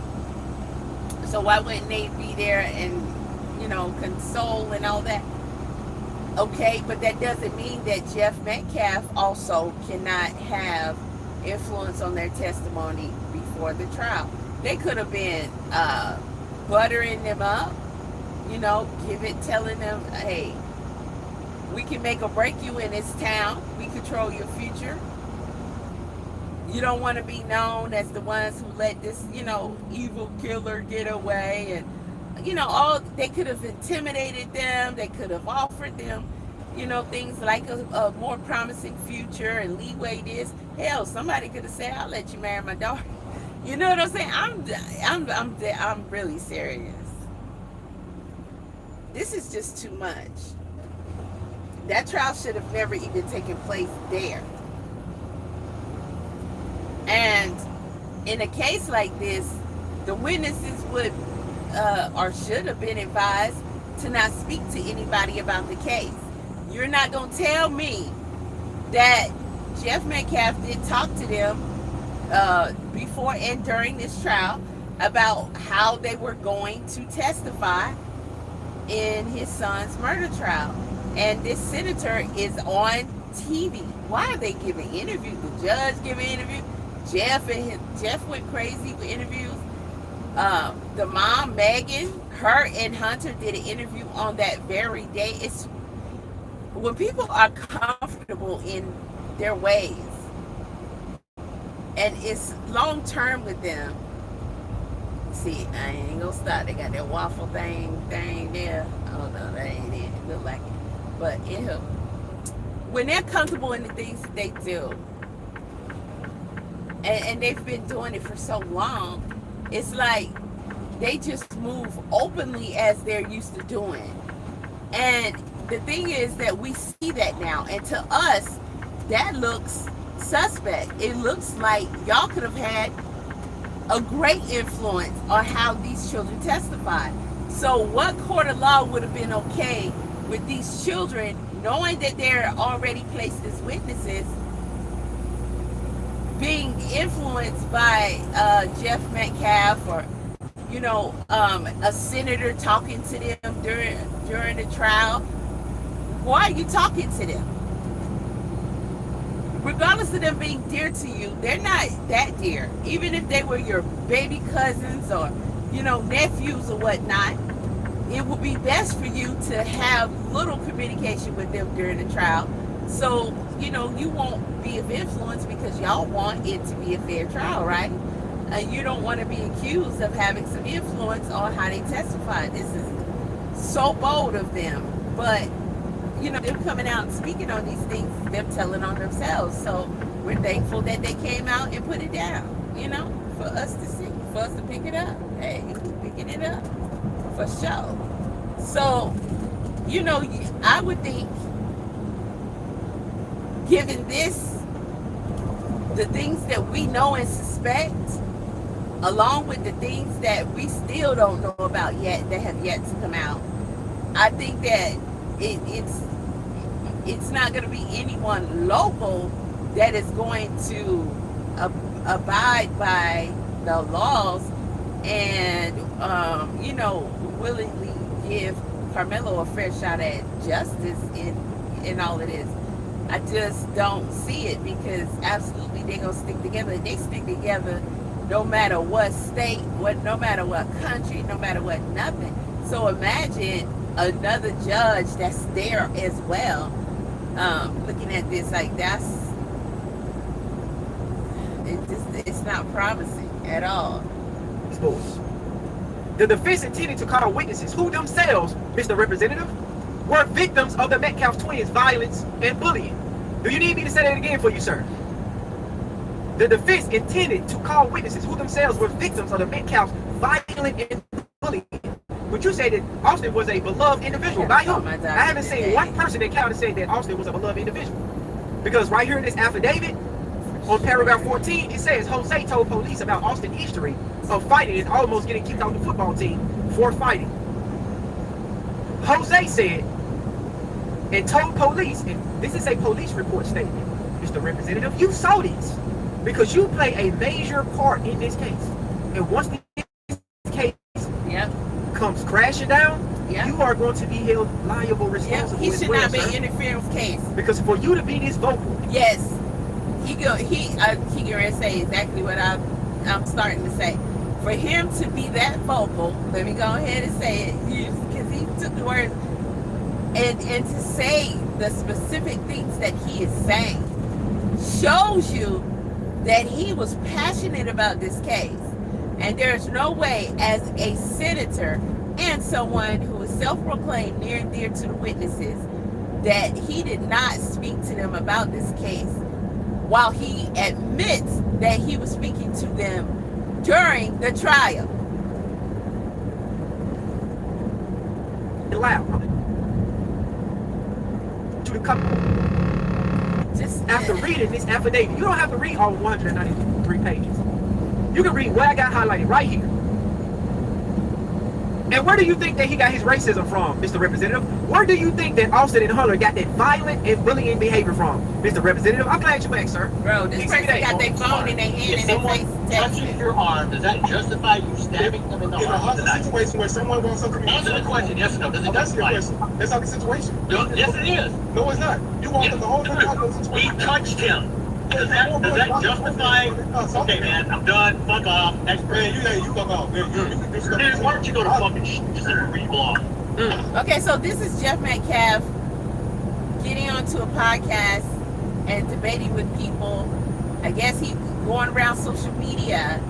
So why wouldn't they be there and, console and all that? Okay, but that doesn't mean that Jeff Metcalf also cannot have influence on their testimony before the trial. They could have been buttering them up, telling them, hey, we can make or break you in this town. We control your future. You don't want to be known as the ones who let this, evil killer get away. And, they could have intimidated them. They could have offered them, things like a more promising future and leeway this. Hell, somebody could have said, I'll let you marry my daughter. You know what I'm saying? I'm really serious. This is just too much. That trial should have never even taken place there. And in a case like this, the witnesses would or should have been advised to not speak to anybody about the case. You're not going to tell me that Jeff Metcalf did talk to them before and during this trial about how they were going to testify in his son's murder trial. And this senator is on TV. Why are they giving interviews? The judge giving interviews. Jeff went crazy with interviews. The mom, Megan, her and Hunter did an interview on that very day. It's when people are comfortable in their ways and it's long term with them. See, I ain't gonna stop. They got that waffle thing there. Oh no, that ain't it. It look like it. But when they're comfortable in the things that they do, and they've been doing it for so long, it's like they just move openly as they're used to doing. And the thing is that we see that now, and to us, that looks suspect. It looks like y'all could have had a great influence on how these children testified. So what court of law would have been okay with these children, knowing that they're already placed as witnesses, being influenced by Jeff Metcalf or a senator talking to them during the trial. Why are you talking to them? Regardless of them being dear to you, they're not that dear. Even if they were your baby cousins or nephews or whatnot, it would be best for you to have little communication with them during the trial, so you won't be of influence, because y'all want it to be a fair trial, right? And you don't want to be accused of having some influence on how they testify. This is so bold of them, but them coming out and speaking on these things, them telling on themselves. So we're thankful that they came out and put it down, for us to see, for us to pick it up. Hey, we're picking it up for sure. So, I would think, given the things that we know and suspect, along with the things that we still don't know about yet, that have yet to come out, I think that it's not going to be anyone local that is going to abide by the laws and willingly give Karmelo a fair shot at justice in all of this. I just don't see it, because absolutely they're gonna stick together. They stick together no matter what state, no matter what country, no matter what nothing. So imagine another judge that's there as well, looking at this like it's not promising at all. The defense intended to call witnesses who themselves, Mr. Representative, were victims of the Metcalf twins' violence and bullying. Do you need me to say that again for you, sir? The defense intended to call witnesses who themselves were victims of the Metcalf's violence and bullying. Would you say that Austin was a beloved individual? By whom? I haven't seen one person that counted say that Austin was a beloved individual. Because right here in this affidavit, on paragraph 14, it says Jose told police about Austin's history of fighting and almost getting kicked off the football team for fighting. Jose said and told police, and this is a police report statement, Mr. Representative, you saw this because you play a major part in this case. And once this case comes crashing down, you are going to be held liable, responsible. He should not be interfering with case. Because for you to be this vocal, yes, he gonna say exactly what I'm starting to say. For him to be that vocal, let me go ahead and say it, because he took the words, and to say the specific things that he is saying shows you that he was passionate about this case. And there's no way, as a senator and someone who is self-proclaimed near and dear to the witnesses, that he did not speak to them about this case, while he admits that he was speaking to them during the trial. To come after reading this affidavit, you don't have to read all 193 pages. You can read what I got highlighted right here. And where do you think that he got his racism from, Mr. Representative? Where do you think that Austin and Hunter got that violent and bullying behavior from, Mr. Representative? I'm glad you asked, sir. Bro, this person got their phone in their hand and their face. Touching your arm, does that justify you stabbing them in the arm? In a situation where someone wants something. Answer the question, yes or no. Does it justify it? That's not the situation. Yes, it is. No, it's not. You want them the whole time. He touched him. Does that justify? Okay, man, I'm done. Fuck off. Next person. You fuck off. Dude, why don't you go to fucking just read law? Okay, so this is Jeff Metcalf getting onto a podcast and debating with people. I guess he's going around social media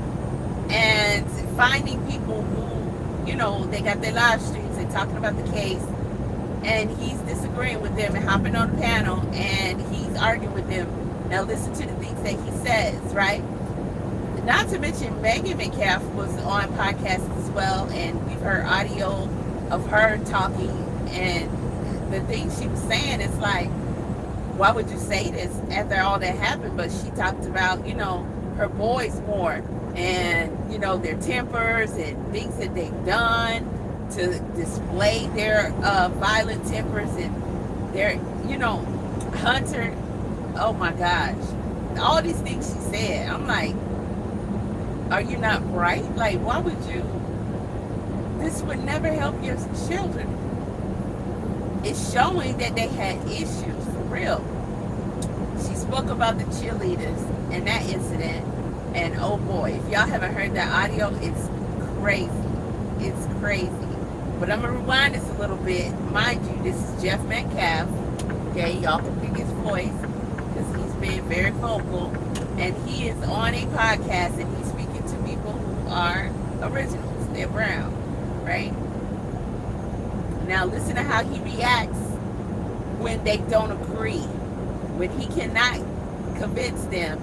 and finding people who, they got their live streams and talking about the case, and he's disagreeing with them and hopping on the panel and he's arguing with them. Now listen to the things that he says, right? Not to mention Megan Metcalf was on podcasts as well, and we've heard audio of her talking, and the things she was saying, it's like, why would you say this after all that happened? But she talked about, her boys more, and, their tempers and things that they've done to display their violent tempers and their, Hunter. Oh my gosh, all these things she said. I'm like, are you not bright? Like, why would you? This would never help your children. It's showing that they had issues for real. She spoke about the cheerleaders and that incident, and oh boy, if y'all haven't heard that audio, it's crazy. It's crazy. But I'm gonna rewind this a little bit. Mind you, this is Jeff Metcalf. Okay, y'all can pick his voice because he's been very vocal, and he is on a podcast and he's speaking to people who are originals. They're brown, right? Now listen to how he reacts when they don't agree, when he cannot convince them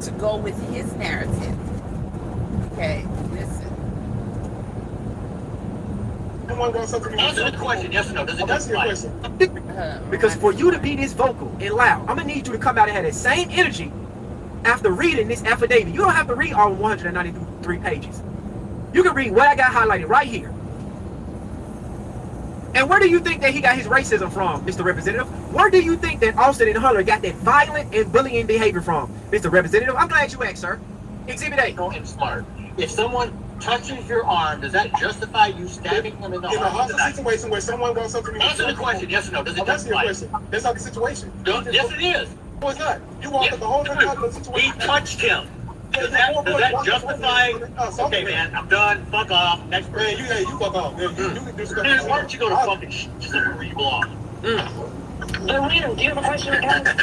to go with his narrative. Okay, listen. Answer the question, yes or no. Does it justify it? Because for you to be this vocal and loud, I'm gonna need you to come out and have that same energy after reading this affidavit. You don't have to read all 193 pages. You can read what I got highlighted right here. And where do you think that he got his racism from, Mr. Representative? Where do you think that Austin and Hunter got that violent and bullying behavior from, Mr. Representative? I'm glad you asked, sir. Exhibit A. And smart. If someone touches your arm, does that justify you stabbing them in the In a arm? hostile situation where someone wants something. Answer the question, yes or no. Does it I'm asking you a justify it? question. That's not the situation. Yes, it is. No, it's not. You walked up the whole time out of the He situation. touched him. Does that justify? Okay, man, I'm done. Fuck off. Next person. Man, you fuck off. Man, you can do stuff. Man, why don't you go to fucking where you belong? Lorena, do you have a question or comment?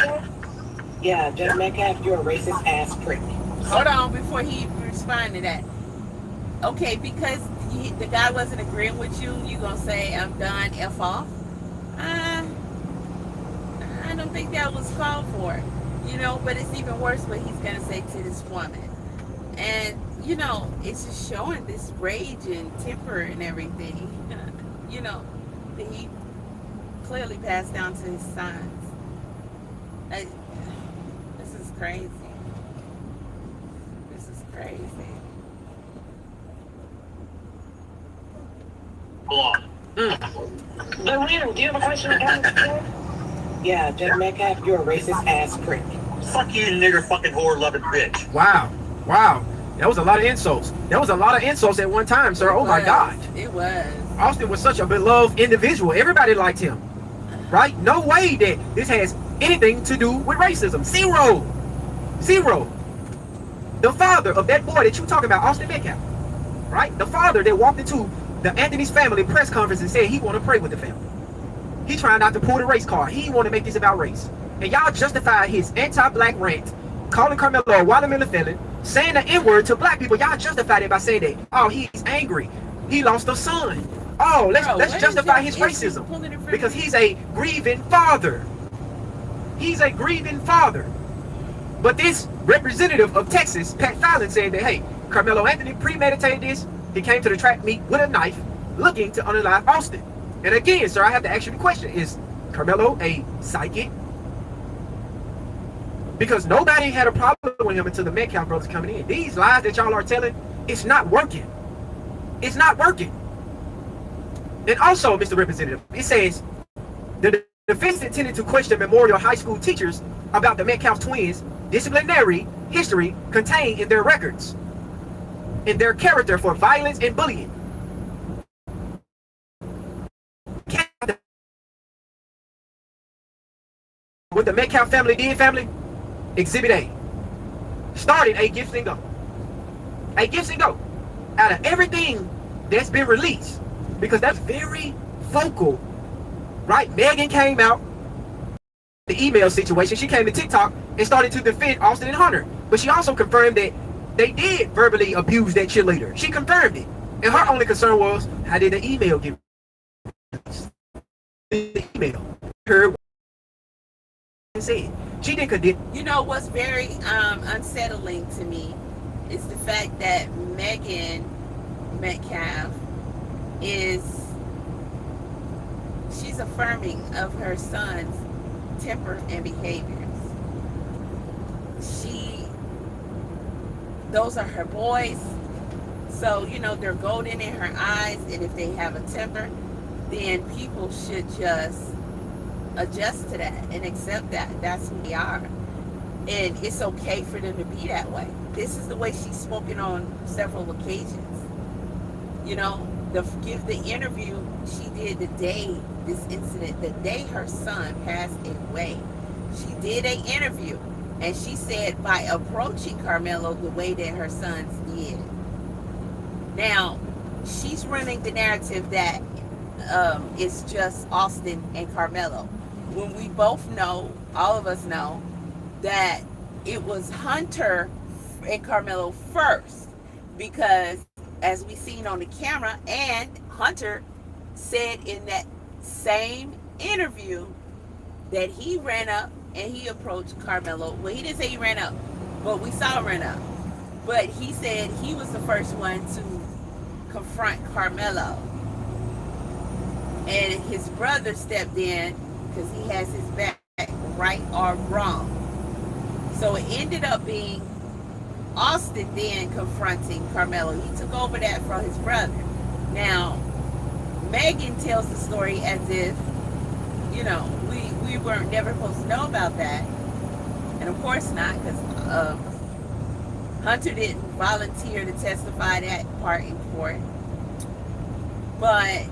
Yeah, Jeff Metcalf, you're a racist ass prick. Hold on before he respond to that. Okay, because the guy wasn't agreeing with you, you gonna say I'm done, F off? I don't think that was called for, but it's even worse what he's gonna say to this woman. And it's just showing this rage and temper and everything, that he clearly passed down to his sons. This is crazy. This is crazy. Lorena, do you have a question or comment? Yeah, Jeff Metcalf, you're a racist ass prick. Fuck you, nigger fucking whore loving bitch. Wow. That was a lot of insults. That was a lot of insults at one time, sir. Oh my God. It was. Austin was such a beloved individual. Everybody liked him. Right? No way that this has anything to do with racism. Zero. The father of that boy that you talking about, Austin Metcalf, right? The father that walked into the Anthony's family press conference and said he want to pray with the family. He trying not to pull the race card. He want to make this about race. And y'all justify his anti-black rant, calling Karmelo a watermelon felon, saying the N-word to black people. Y'all justified it by saying that, oh, he's angry. He lost a son. Oh, let's justify his racism because he's a grieving father. But this representative of Texas, Pat Fallon, said that, hey, Carmelo Anthony premeditated this. He came to the track meet with a knife, looking to unalive Austin. And again, sir, I have to ask you the question: is Carmelo a psychic? Because nobody had a problem with him until the Metcalf brothers coming in. These lies that y'all are telling, it's not working. It's not working. And also, Mr. Representative, it says the defense intended to question Memorial High School teachers about the Metcalf twins' disciplinary history contained in their records, in their character for violence and bullying. What the Metcalf family did, family, Exhibit A, started a gifts and go. A gifts and go. Out of everything that's been released, because that's very vocal, right? Megan came out, the email situation, she came to TikTok and started to defend Austin and Hunter. But she also confirmed that they did verbally abuse that cheerleader. She confirmed it. And her only concern was, how did the email get the email? Her said. She didn't condemn. You know what's very unsettling to me is the fact that Megan Metcalf she's affirming of her son's temper and behaviors. Those are her boys. So, they're golden in her eyes, and if they have a temper, then people should just adjust to that and accept that. That's who they are. And it's okay for them to be that way. This is the way she's spoken on several occasions. Give the interview she did the day this incident, the day her son passed away. She did an interview, and she said by approaching Karmelo the way that her sons did. Now, she's running the narrative that it's just Austin and Karmelo, when we both know, all of us know, that it was Hunter and Karmelo first, because as we seen on the camera, and Hunter said in that same interview that he ran up and he approached Karmelo. Well, he didn't say he ran up, but we saw him run up. But he said he was the first one to confront Karmelo. And his brother stepped in because he has his back, right or wrong. So it ended up being Austin then confronting Karmelo. He took over that from his brother. Now, Megan tells the story as if, we weren't never supposed to know about that. And of course not, because Hunter didn't volunteer to testify that part in court. But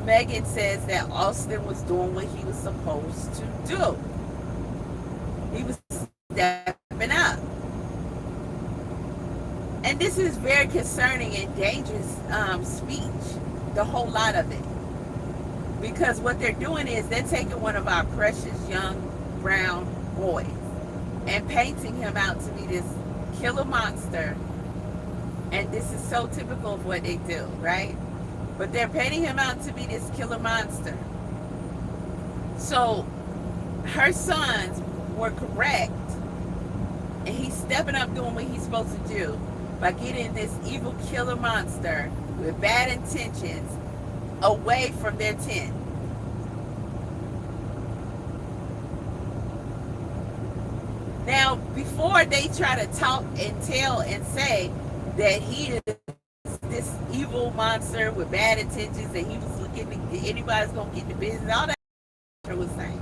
Megan says that Austin was doing what he was supposed to do. He was stepping up. And this is very concerning and dangerous speech, the whole lot of it. Because what they're doing is they're taking one of our precious young brown boys and painting him out to be this killer monster. And this is so typical of what they do, right? But they're painting him out to be this killer monster. So her sons were correct, and he's stepping up doing what he's supposed to do by getting this evil killer monster with bad intentions away from their tent. Now, before they try to talk and tell and say that he is this evil monster with bad intentions, and he was looking to anybody's gonna get the business, all that was saying.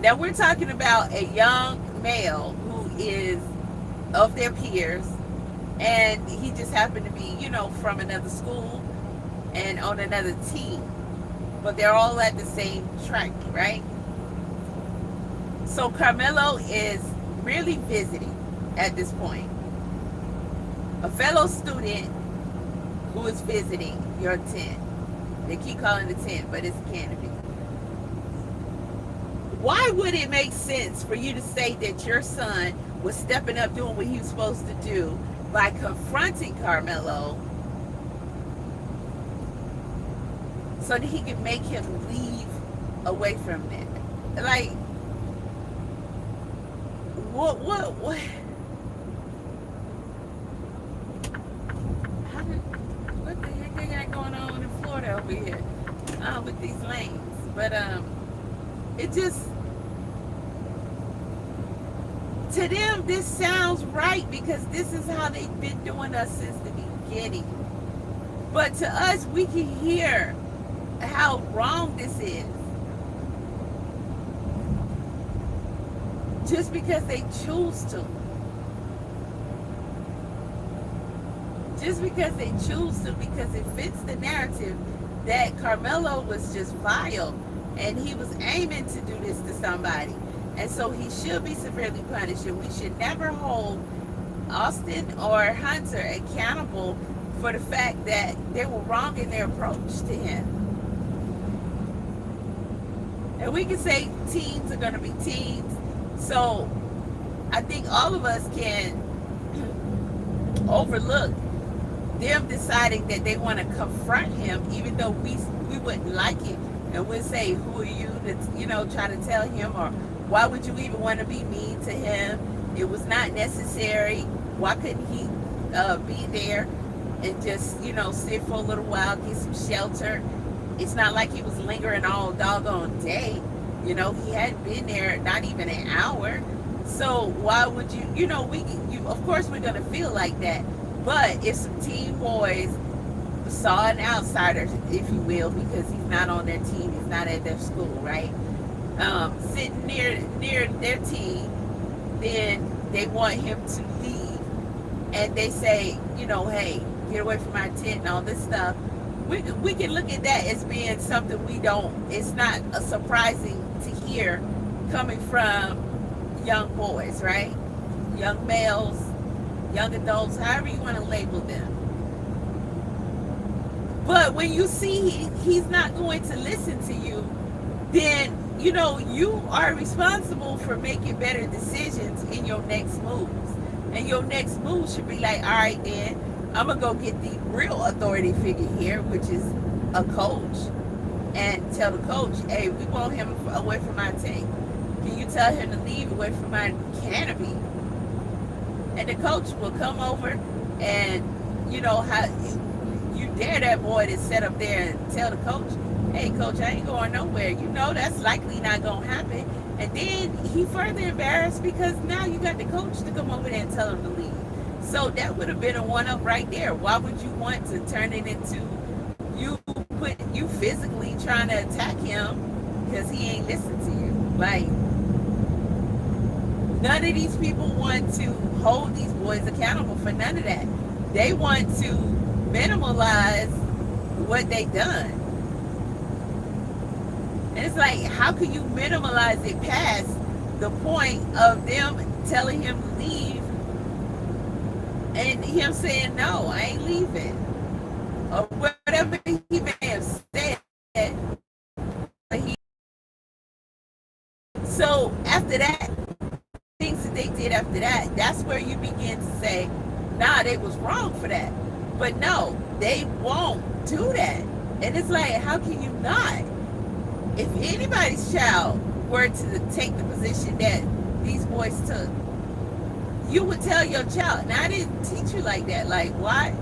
Now we're talking about a young male who is of their peers, and he just happened to be, from another school and on another team, but they're all at the same track, right? So Karmelo is really visiting at this point. A fellow student who is visiting your tent. They keep calling it a tent, but it's a canopy. Why would it make sense for you to say that your son was stepping up doing what he was supposed to do by confronting Karmelo so that he could make him leave away from it? Like, what? What the heck they got going on in Florida over here with these lanes? But it just, to them, this sounds right because this is how they've been doing us since the beginning. But to us, we can hear how wrong this is. Just because they choose to. Just because they choose to, because it fits the narrative that Karmelo was just vile and he was aiming to do this to somebody. And so he should be severely punished, and we should never hold Austin or Hunter accountable for the fact that they were wrong in their approach to him. And we can say teens are going to be teens. So I think all of us can overlook them deciding that they want to confront him, even though we wouldn't like it. And we'll say, who are you to, try to tell him, or why would you even want to be mean to him? It was not necessary. Why couldn't he be there and just, sit for a little while, get some shelter? It's not like he was lingering all doggone day. He hadn't been there not even an hour. So why would you? Of course we're gonna feel like that. But if some teen boys saw an outsider, if you will, because he's not on their team, he's not at their school, right? Sitting near their team, then they want him to leave, and they say, hey, get away from our tent and all this stuff. We can look at that as being something it's not a surprising to hear coming from young boys, right? Young males, young adults, however you want to label them. But when you see he's not going to listen to you, then you are responsible for making better decisions in your next moves. And your next move should be like, all right, then I'm gonna go get the real authority figure here, which is a coach, and tell the coach, hey, we want him away from my tank. Can you tell him to leave away from my canopy? And the coach will come over, and how you dare that boy to sit up there and tell the coach, hey coach, I ain't going nowhere. That's likely not gonna happen. And then he further embarrassed because now you got the coach to come over there and tell him to leave. So that would have been a one-up right there. Why would you want to turn it into you physically trying to attack him because he ain't listening to you? Like, none of these people want to hold these boys accountable for none of that. They want to minimalize what they done. And it's like, how can you minimalize it past the point of them telling him to leave and him saying, no, I ain't leaving? Or whatever he may have said. So after that, things that they did after that, that's where you begin to say, nah, they was wrong for that. But no, they won't do that. And it's like, how can you not? If anybody's child were to take the position that these boys took, you would tell your child, now I didn't teach you like that. Like, why?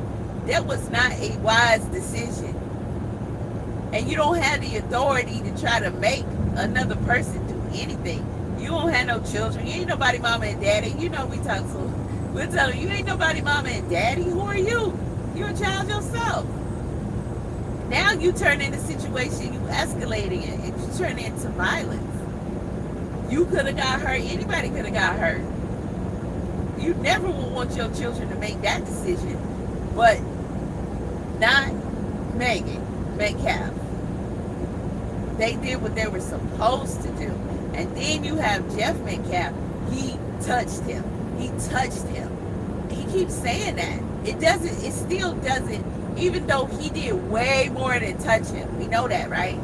That was not a wise decision. And you don't have the authority to try to make another person do anything. You don't have no children. You ain't nobody mama and daddy. We talk to, we'll tell you, you ain't nobody mama and daddy. Who are you? You're a child yourself. Now you turn in a situation, you escalating it, and you turn it into violence. You could have got hurt. Anybody could have got hurt. You never will want your children to make that decision, but not Metcalf. They did what they were supposed to do. And then you have Jeff Metcalf. He touched him. He touched him. He keeps saying that. It still doesn't, even though he did way more than touch him. We know that, right?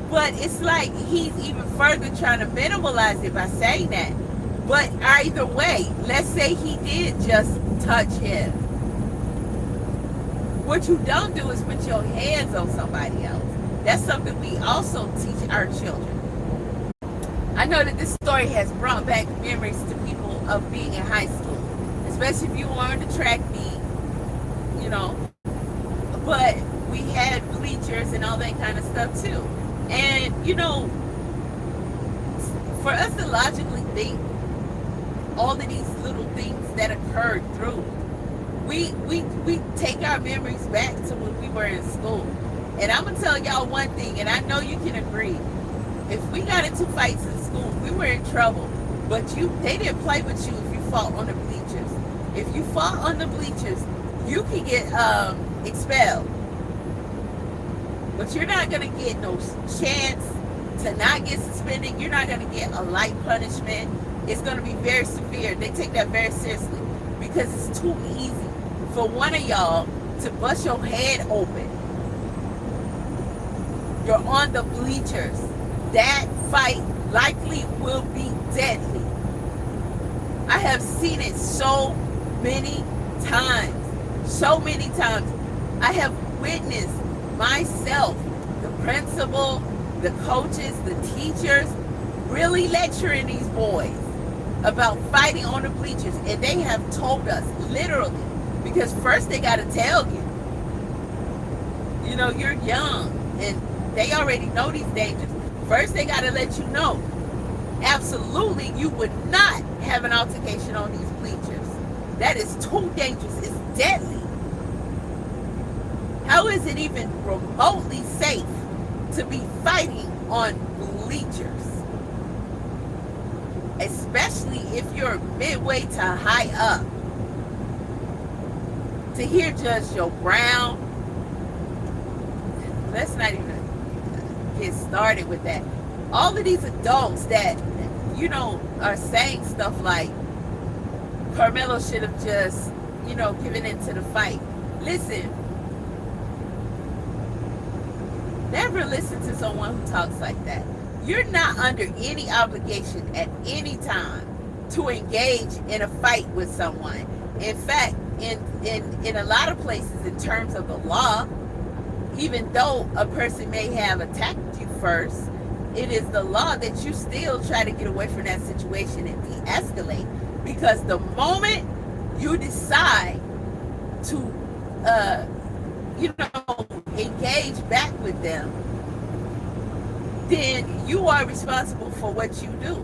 But it's like he's even further trying to minimalize it by saying that. But either way, let's say he did just touch him. What you don't do is put your hands on somebody else. That's something we also teach our children. I know that this story has brought back memories to people of being in high school, especially if you were on the track meet, but we had bleachers and all that kind of stuff too. And, for us to logically think all of these little things that occurred through, we take our memories back to when we were in school. And I'm gonna tell y'all one thing, and I know you can agree. If we got into fights in school, we were in trouble. But they didn't play with you if you fought on the bleachers. If you fought on the bleachers, you can get expelled. But you're not gonna get no chance to not get suspended. You're not gonna get a light punishment. It's gonna be very severe. They take that very seriously because it's too easy for one of y'all to bust your head open. You're on the bleachers. That fight likely will be deadly. I have seen it so many times. So many times. I have witnessed myself, the principal, the coaches, the teachers, really lecturing these boys about fighting on the bleachers. And they have told us, literally, because first they got to tell you, you're young and they already know these dangers. First they got to let you know, Absolutely, you would not have an altercation on these bleachers. That is too dangerous. It's deadly. How is it even remotely safe to be fighting on bleachers? Especially if you're midway to high up. To hear Judge Joe Brown, let's not even get started with that. All of these adults that, you know, are saying stuff like, Karmelo should have just, you know, given into the fight. Listen, never listen to someone who talks like that. You're not under any obligation at any time to engage in a fight with someone. In fact, in a lot of places, in terms of the law, even though a person may have attacked you first, it is the law that you still try to get away from that situation and de-escalate. Because the moment you decide to, you know, engage back with them, then you are responsible for what you do.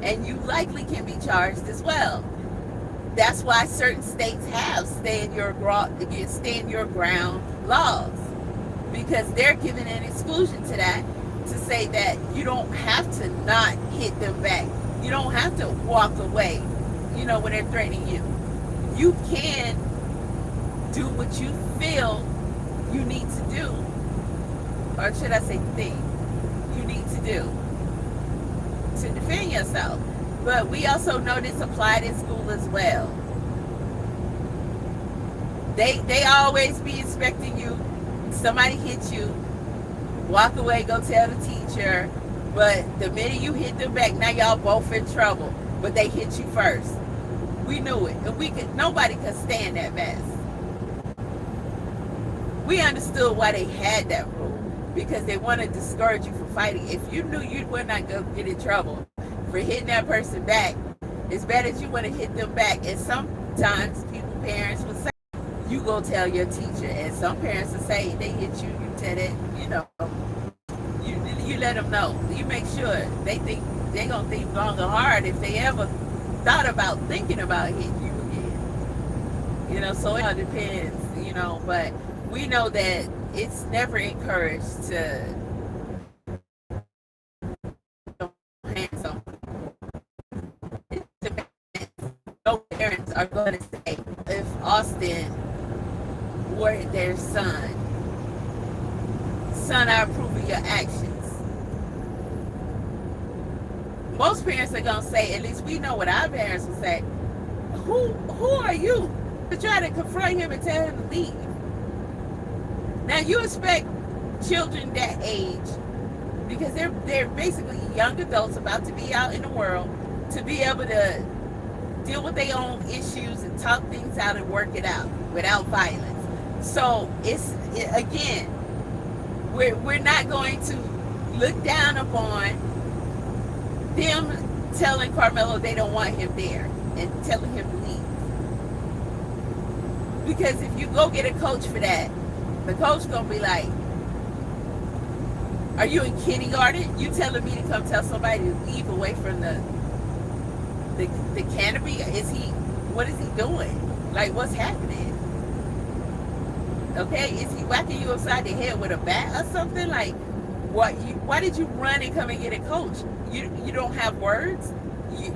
And you likely can be charged as well. That's why certain states have stand your ground laws. Because they're giving an exclusion to that, to say that you don't have to not hit them back. You don't have to walk away, you know, when they're threatening you. You can do what you feel you need to do. Or should I say thing you need to do to defend yourself. But we also know this applied in school as well. They always be expecting you, somebody hit you, walk away, go tell the teacher. But the minute you hit them back, now y'all both in trouble. But they hit you first. We knew it. And nobody could stand that mess. We understood why they had that rule. Because they want to discourage you from fighting. If you knew you were not going to get in trouble for hitting that person back, it's better that you want to hit them back. And sometimes parents will say, you go tell your teacher. And some parents will say, they hit you, you tell it, you know. You let them know. You make sure they're going to think long and hard if they ever thought about thinking about hitting you again. You know, so it all depends, you know. But we know that it's never encouraged to hands on. No parents are going to say, if Austin were their son, I approve of your actions. Most parents are going to say, at least we know what our parents will say, who are you to try to confront him and tell him to leave? Now you expect children that age, because they're basically young adults about to be out in the world, to be able to deal with their own issues and talk things out and work it out without violence. So again, we're not going to look down upon them telling Karmelo they don't want him there and telling him to leave. Because if you go get a coach for that, the coach gonna be like, are you in kindergarten? You telling me to come tell somebody to leave away from the canopy? What is he doing? Like, what's happening? Okay, is he whacking you upside the head with a bat or something? Like, why did you run and come and get a coach? You don't have words?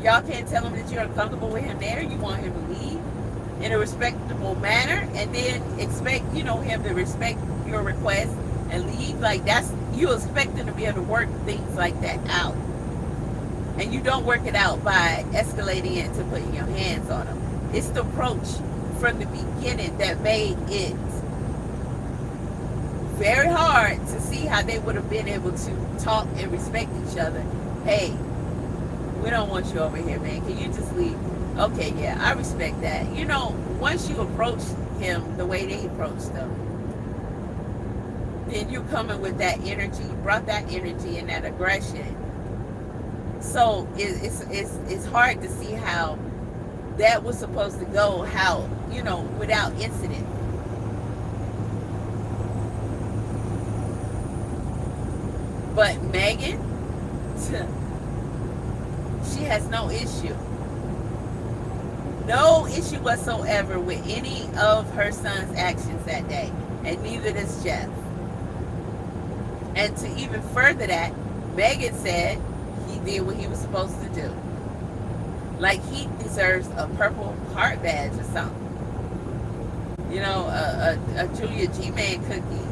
Y'all can't tell him that you're uncomfortable with him there? You want him to leave in a respectable manner, and then expect, you know, him to respect your request and leave? Like, you expect him to be able to work things like that out. And you don't work it out by escalating it to putting your hands on him. It's the approach from the beginning that made it very hard to see how they would have been able to talk and respect each other. Hey, we don't want you over here, man. Can you just leave? Okay, yeah, I respect that. You know, once you approach him the way they approached them, then you're coming with that energy. You brought that energy and that aggression. So it's hard to see how that was supposed to go, how, you know, without incident. But Megan, she has no issue whatsoever with any of her son's actions that day, and neither does Jeff. And to even further that, Megan said he did what he was supposed to do. Like he deserves a Purple Heart badge or something. You know, a Julia G-Man cookie,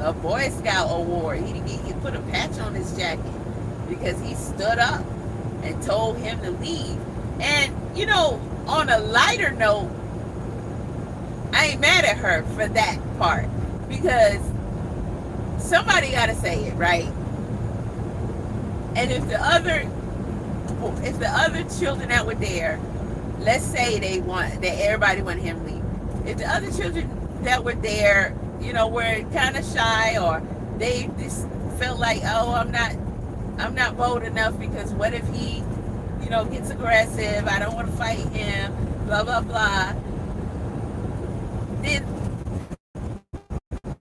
a Boy Scout award. He put a patch on his jacket because he stood up and told him to leave. And, you know, on a lighter note, I ain't mad at her for that part, because somebody got to say it, right? And if the other children that were there, let's say that everybody wanted him to leave. If the other children that were there, you know, were kind of shy, or they just felt like, oh, I'm not bold enough because what if he, you know, gets aggressive, I don't want to fight him, blah, blah, blah. Then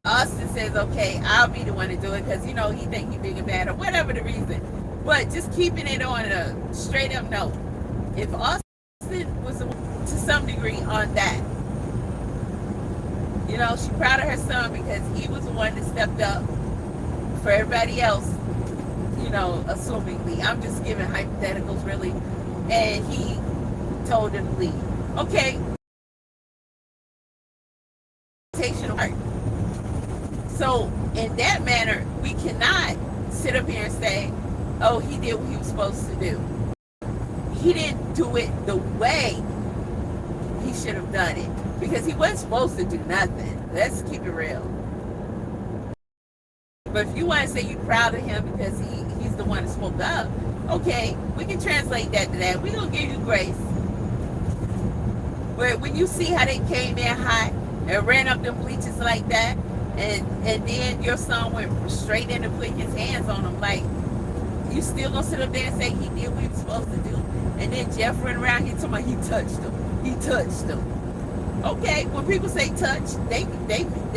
Austin says, okay, I'll be the one to do it because, you know, he think he big and bad or whatever the reason. But just keeping it on a straight up note, if Austin was to some degree on that, you know, she's proud of her son because he was the one that stepped up for everybody else, you know, assumingly. I'm just giving hypotheticals, really. And he told him to leave. Okay. So, in that manner, we cannot sit up here and say, oh, he did what he was supposed to do. He didn't do it the way he should have done it, because he wasn't supposed to do nothing. Let's keep it real. But if you want to say you're proud of him because he's the one that spoke up, okay, we can translate that to that. We're going to give you grace. But when you see how they came in hot and ran up them bleachers like that, and then your son went straight into putting his hands on him, like, you still going to sit up there and say he did what he was supposed to do? And then Jeff ran around here talking about he touched him. He touched him. Okay, when people say touch, they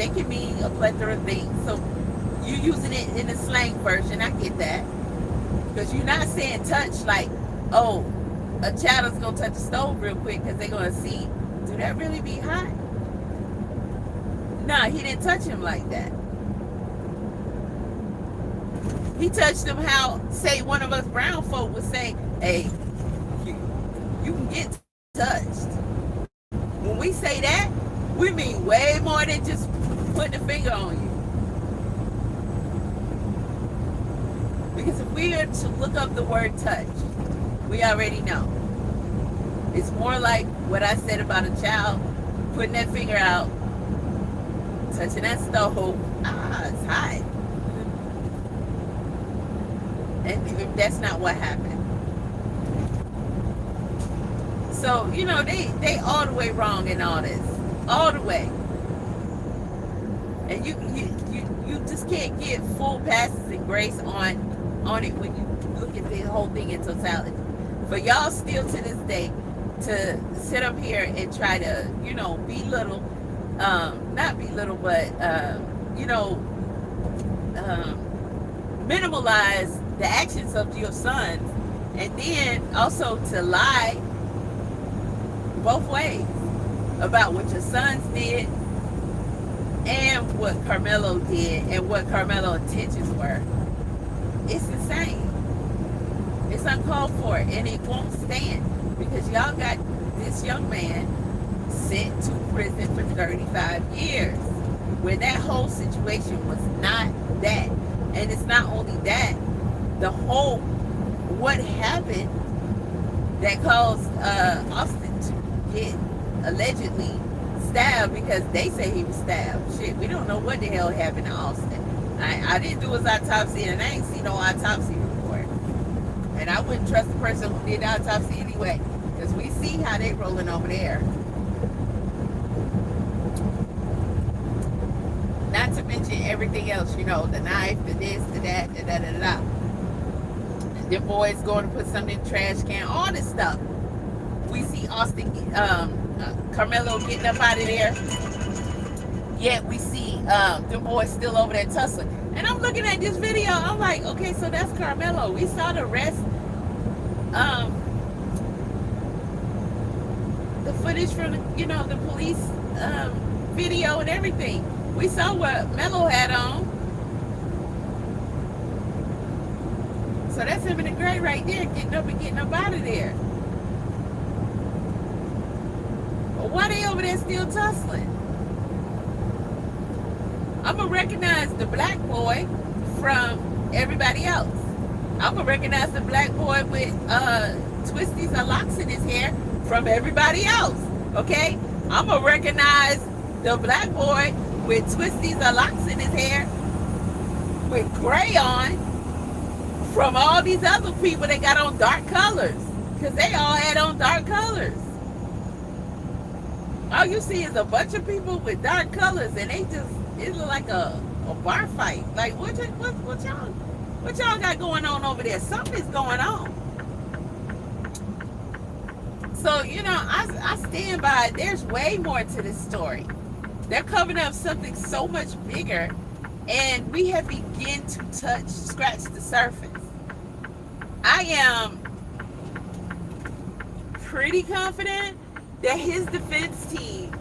can mean a plethora of things. So you using it in the slang version, I get that. Because you're not saying touch like, oh, a child is going to touch the stove real quick because they're going to see, do that really be hot? Nah, he didn't touch him like that. He touched him how, say, one of us brown folk would say, hey, you can get touched. When we say that, we mean way more than just putting a finger on you. Because if we were to look up the word touch, we already know. It's more like what I said about a child putting that finger out, touching that stove. It's hot. And that's not what happened. So, you know, they all the way wrong in all this. All the way. And you just can't get full passes and grace on it when you look at the whole thing in totality. But y'all still to this day to sit up here and try to, you know, belittle, not belittle, but, you know, minimalize the actions of your sons, and then also to lie both ways about what your sons did and what Karmelo did and what Karmelo's intentions were. It's insane. It's uncalled for, and it won't stand because y'all got this young man sent to prison for 35 years where that whole situation was not that. And it's not only that, the whole what happened that caused Austin to get allegedly stabbed, because they say he was stabbed. Shit, we don't know what the hell happened to Austin. I didn't do his autopsy, and I ain't seen no autopsy report. And I wouldn't trust the person who did the autopsy anyway, because we see how they rolling over there. Not to mention everything else, you know, the knife, the this, the that, the da-da-da-da. The boys going to put something in the trash can, all this stuff. We see Austin, Karmelo getting up out of there. Yet we see the boys still over there tussling. And I'm looking at this video, I'm like, okay, so that's Karmelo. We saw the rest um, the footage from the police video and everything. We saw what Melo had on. So that's him in the gray right there, getting up and getting up out of there. But why they over there still tussling? I'm going to recognize the black boy from everybody else. I'm going to recognize the black boy with twisties or locks in his hair from everybody else. Okay? I'm going to recognize the black boy with twisties or locks in his hair with gray on from all these other people that got on dark colors, because they all had on dark colors. All you see is a bunch of people with dark colors, and it look like a bar fight. Like what y'all got going on over there? Something's going on. So I stand by it. There's way more to this story. They're covering up something so much bigger, and we have begun to scratch the surface. I am pretty confident that his defense team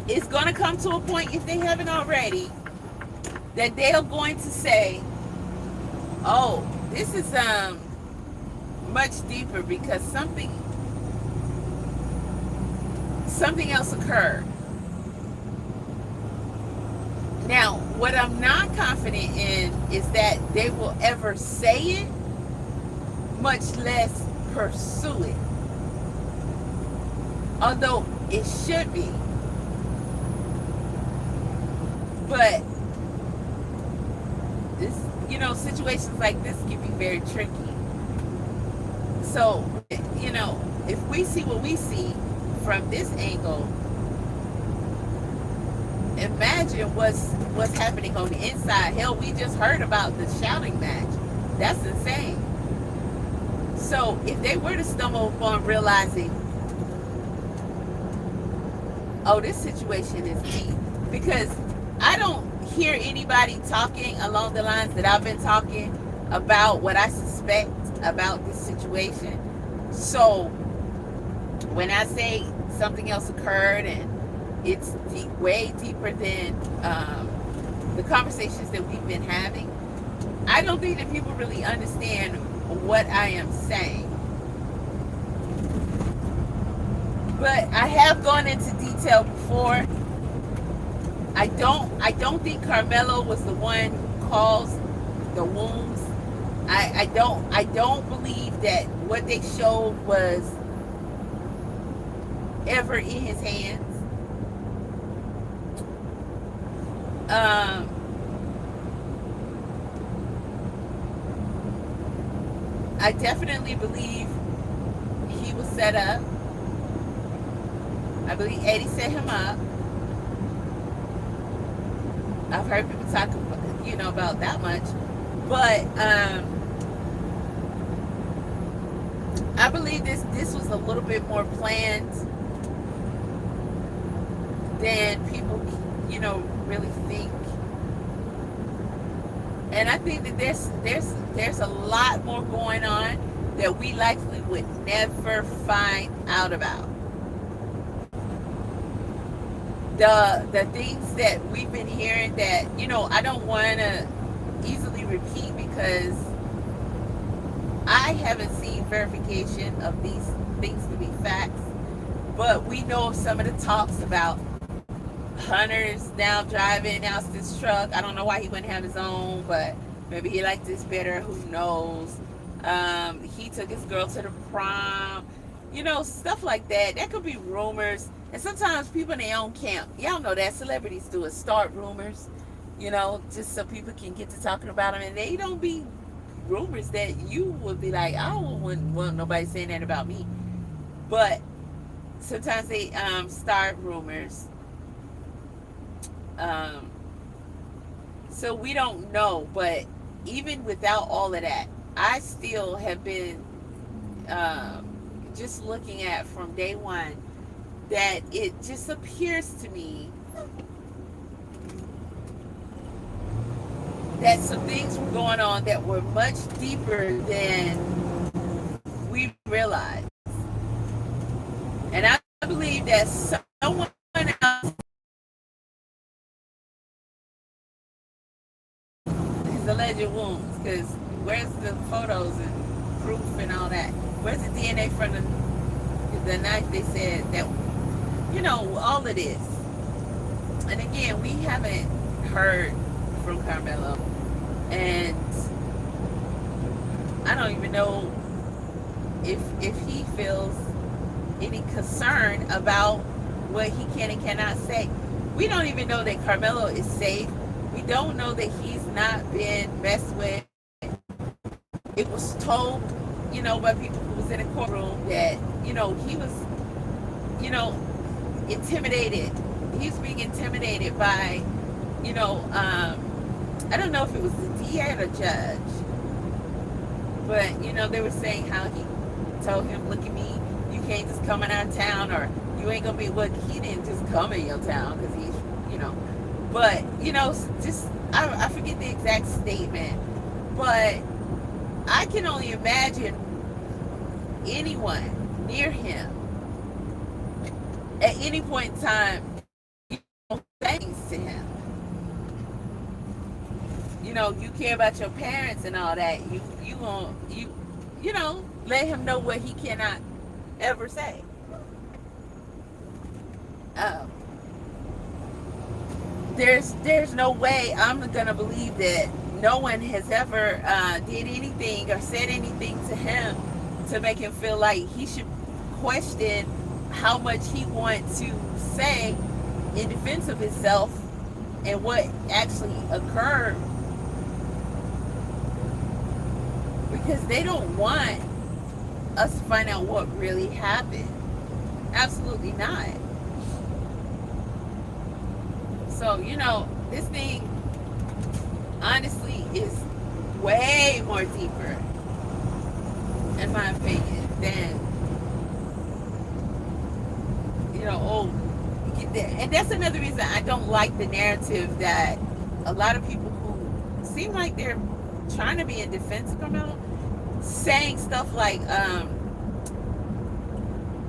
is going to come to a point, if they haven't already, that they're going to say, oh, this is much deeper because something else occurred. Now, what I'm not confident in is that they will ever say it, much less pursue it. Although it should be. But this, situations like this can be very tricky. So, if we see what we see from this angle, imagine what's happening on the inside. Hell, we just heard about the shouting match. That's insane. So if they were to stumble upon realizing, oh, this situation is deep, because I don't hear anybody talking along the lines that I've been talking about what I suspect about this situation. So when I say something else occurred and it's deep, way deeper than the conversations that we've been having, I don't think that people really understand what I am saying. But I have gone into detail before. I don't think Karmelo was the one who caused the wounds. I don't believe that what they showed was ever in his hands. I definitely believe he was set up. I believe Eddie set him up. I've heard people talk about that much, but I believe this was a little bit more planned than people really think. And I think that there's a lot more going on that we likely would never find out about. The things that we've been hearing that, I don't want to easily repeat because I haven't seen verification of these things to be facts. But we know some of the talks about Hunter's now driving out this truck. I don't know why he wouldn't have his own, but maybe he liked this better. Who knows? He took his girl to the prom. Stuff like that. That could be rumors. And sometimes people in their own camp, y'all know that celebrities do it, start rumors, just so people can get to talking about them. And they don't be rumors that you would be like, I wouldn't want nobody saying that about me. But sometimes they start rumors. So we don't know. But even without all of that, I still have been just looking at from day one that it just appears to me that some things were going on that were much deeper than we realized. And I believe that someone else, his alleged wounds, because where's the photos and proof and all that? Where's the DNA from the night they said that, all of this? And again, we haven't heard from Karmelo, and I don't even know if he feels any concern about what he can and cannot say. We don't even know that Karmelo is safe. We don't know that he's not been messed with. It was told, by people who was in the courtroom that, he was, intimidated. He was being intimidated by, I don't know if it was the DA or the judge, but, they were saying how he told him, look at me, you can't just come in our town, or you ain't gonna be, well, he didn't just come in your town, because he's, but, just, I forget the exact statement, but I can only imagine anyone near him at any point in time, things to him. You care about your parents and all that. You let him know what he cannot ever say. There's no way I'm gonna believe that no one has ever did anything or said anything to him to make him feel like he should question how much he wants to say in defense of himself and what actually occurred, because they don't want us to find out what really happened. Absolutely not. So, this thing honestly is way more deeper, in my opinion, than, and that's another reason I don't like the narrative that a lot of people who seem like they're trying to be in defense of Karmelo, saying stuff like,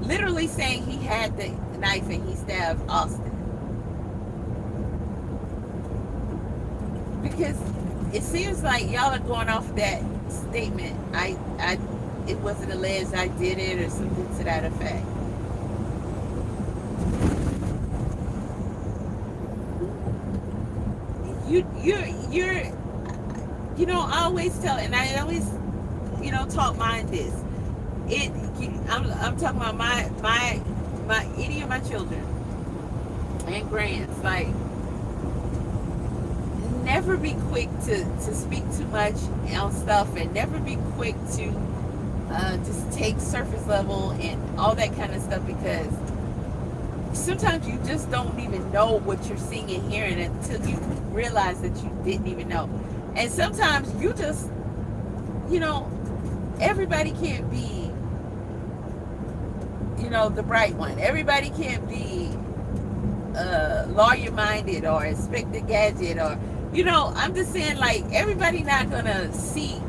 literally saying he had the knife and he stabbed Austin. Because it seems like y'all are going off that statement. It wasn't alleged I did it or something to that effect. I always tell, and I always, talk mind this. I'm talking about my any of my children and grands, like, never be quick to speak too much on stuff, and never be quick to just take surface level and all that kind of stuff, because sometimes you just don't even know what you're seeing and hearing until you realize that you didn't even know. And sometimes you just, everybody can't be, the bright one. Everybody can't be lawyer minded or Inspector Gadget, or, I'm just saying, like, everybody not gonna see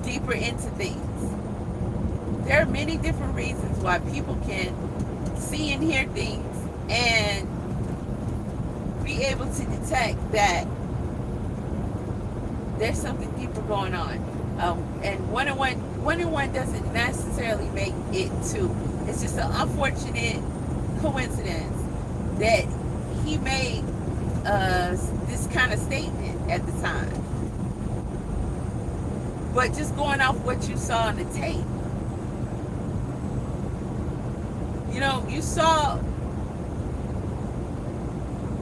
deeper into things. There are many different reasons why people can see and hear things and be able to detect that there's something deeper going on. And one on one doesn't necessarily make it two. It's just an unfortunate coincidence that he made this kind of statement at the time. But just going off what you saw on the tape, you saw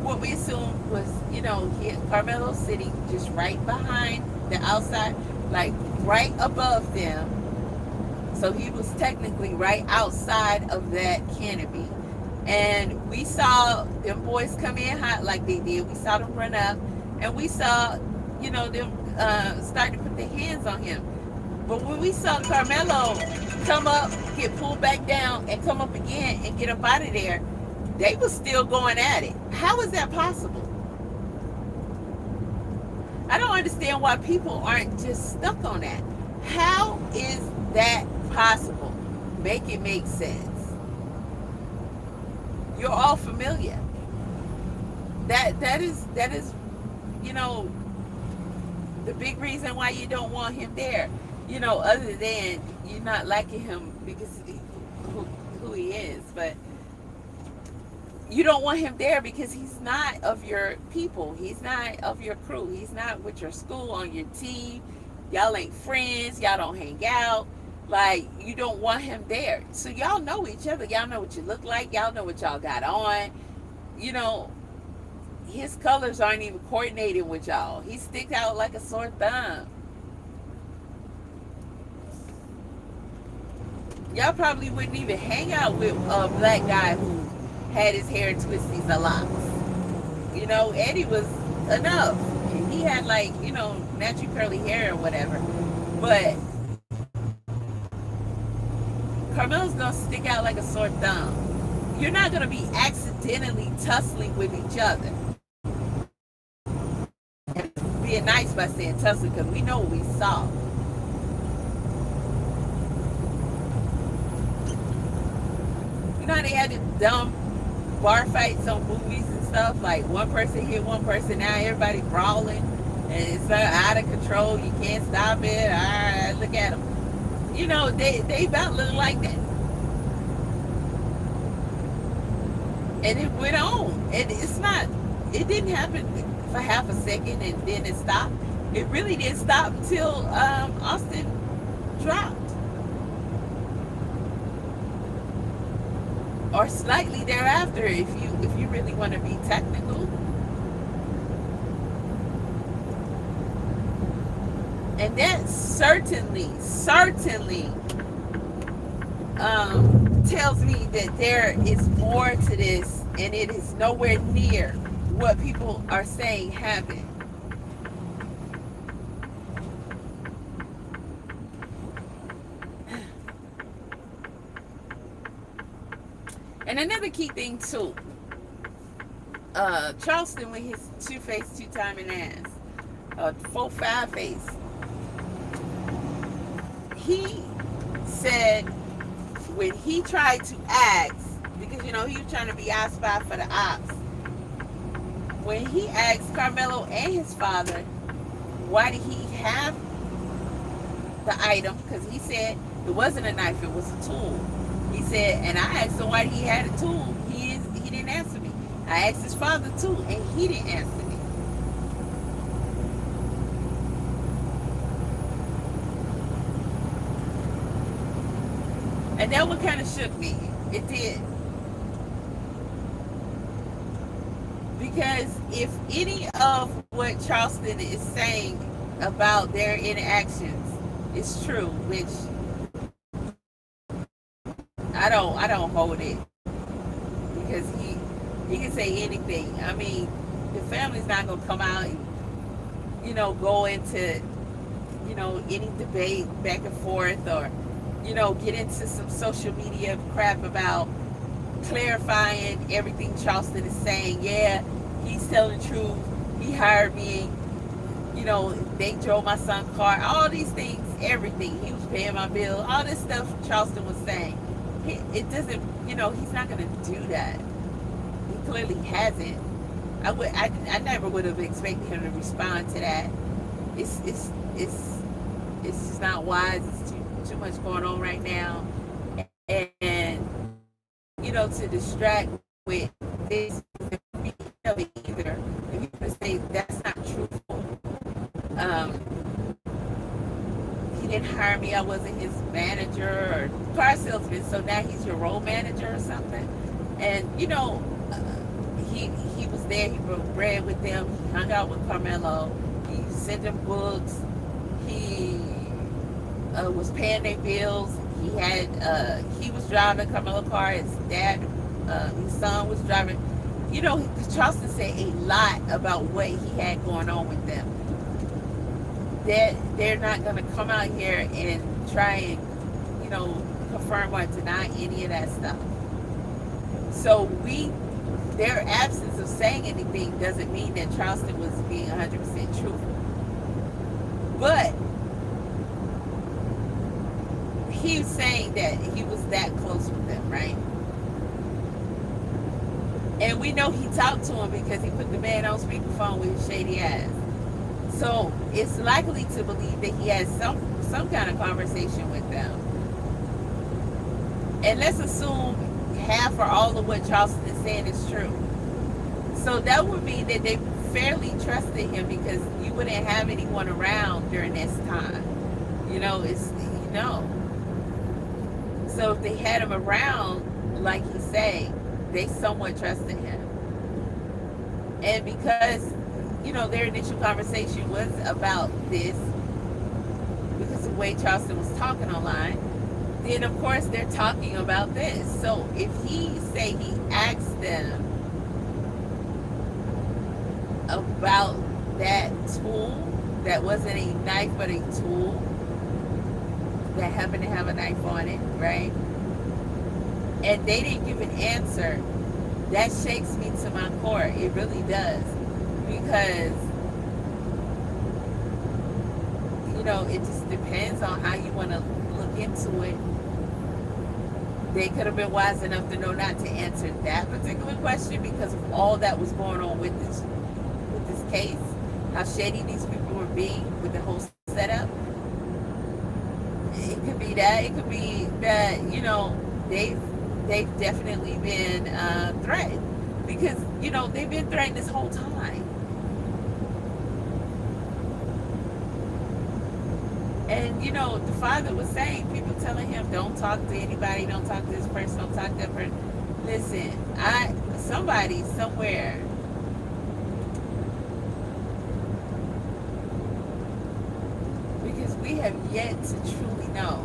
what we assumed was, Karmelo sitting just right behind the outside, like right above them. So he was technically right outside of that canopy. And we saw them boys come in hot like they did. We saw them run up, and we saw, them start to put their hands on him. But when we saw Karmelo come up, get pulled back down, and come up again and get up out of there, they were still going at it. How is that possible? I don't understand why people aren't just stuck on that. How is that possible? Make it make sense. You're all familiar. That is you know, the big reason why you don't want him there. You know, other than you're not liking him because who he is, but you don't want him there because he's not of your people. He's not of your crew. He's not with your school, on your team. Y'all ain't friends. Y'all don't hang out. Like, you don't want him there. So y'all know each other. Y'all know what you look like. Y'all know what y'all got on. You know, his colors aren't even coordinated with y'all. He sticks out like a sore thumb. Y'all probably wouldn't even hang out with a black guy who had his hair twisties a lot. You know, Eddie was enough. He had, like, you know, natural curly hair or whatever. But Carmelo's gonna stick out like a sore thumb. You're not gonna be accidentally tussling with each other. Being nice by saying tussling, because we know what we saw. You know how they had this dumb bar fights on movies and stuff? Like, one person hit one person, now everybody brawling, and it's out of control. You can't stop it. Look at them. You know, they about look like that. And it went on. And it didn't happen for half a second and then it stopped. It really didn't stop until Austin dropped. Or slightly thereafter, if you really want to be technical. And that certainly tells me that there is more to this, and it is nowhere near what people are saying happened. And another key thing too, Charleston with his two-face, two-timing ass, 4-5 face. He said when he tried to ask, because you know he was trying to be I Spy for the ops, when he asked Karmelo and his father why did he have the item, because he said it wasn't a knife, it was a tool. He said, and I asked him why he had a tool. He didn't answer me. I asked his father too, and he didn't answer me. And that one kind of shook me. It did. Because if any of what Charleston is saying about their interactions is true, which I don't hold it, because he can say anything. I mean, the family's not gonna come out and, you know, go into, you know, any debate back and forth, or, you know, get into some social media crap about clarifying everything Charleston is saying. Yeah, he's telling the truth. He hired me. You know, they drove my son's car. All these things, everything. He was paying my bill. All this stuff Charleston was saying. It doesn't, you know, he's not going to do that. He clearly hasn't. I never would have expected him to respond to that. It's just not wise. It's too much going on right now, and you know, to distract with this, either. If you can say that's not truthful. He didn't hire me. I wasn't his manager or car salesman. So now he's your role manager or something. And you know, he was there. He broke bread with them. He hung out with Karmelo. He sent them books. He was paying their bills. He was driving Karmelo's car. His dad, his son was driving. You know, Charleston said a lot about what he had going on with them. They're not going to come out here and try and, you know, confirm or deny any of that stuff. So their absence of saying anything doesn't mean that Charleston was being 100% truthful. But he was saying that he was that close with them, right? And we know he talked to him because he put the man on speakerphone with his shady ass. So it's likely to believe that he has some kind of conversation with them. And let's assume half or all of what Charleston is saying is true. So that would mean that they fairly trusted him because you wouldn't have anyone around during this time. So if they had him around, like he said, they somewhat trusted him. And because, their initial conversation was about this, because of the way Charleston was talking online, then of course they're talking about this. So if he asked them about that tool that wasn't a knife but a tool that happened to have a knife on it, right? And they didn't give an answer, that shakes me to my core. It really does. Because, it just depends on how you want to look into it. They could have been wise enough to know not to answer that particular question because of all that was going on with this case, how shady these people were being with the whole setup. It could be that. It could be that, they've definitely been threatened because, they've been threatened this whole time. And, the father was saying, people telling him, don't talk to anybody, don't talk to this person, don't talk to that person. Listen, somebody somewhere because we have yet to truly know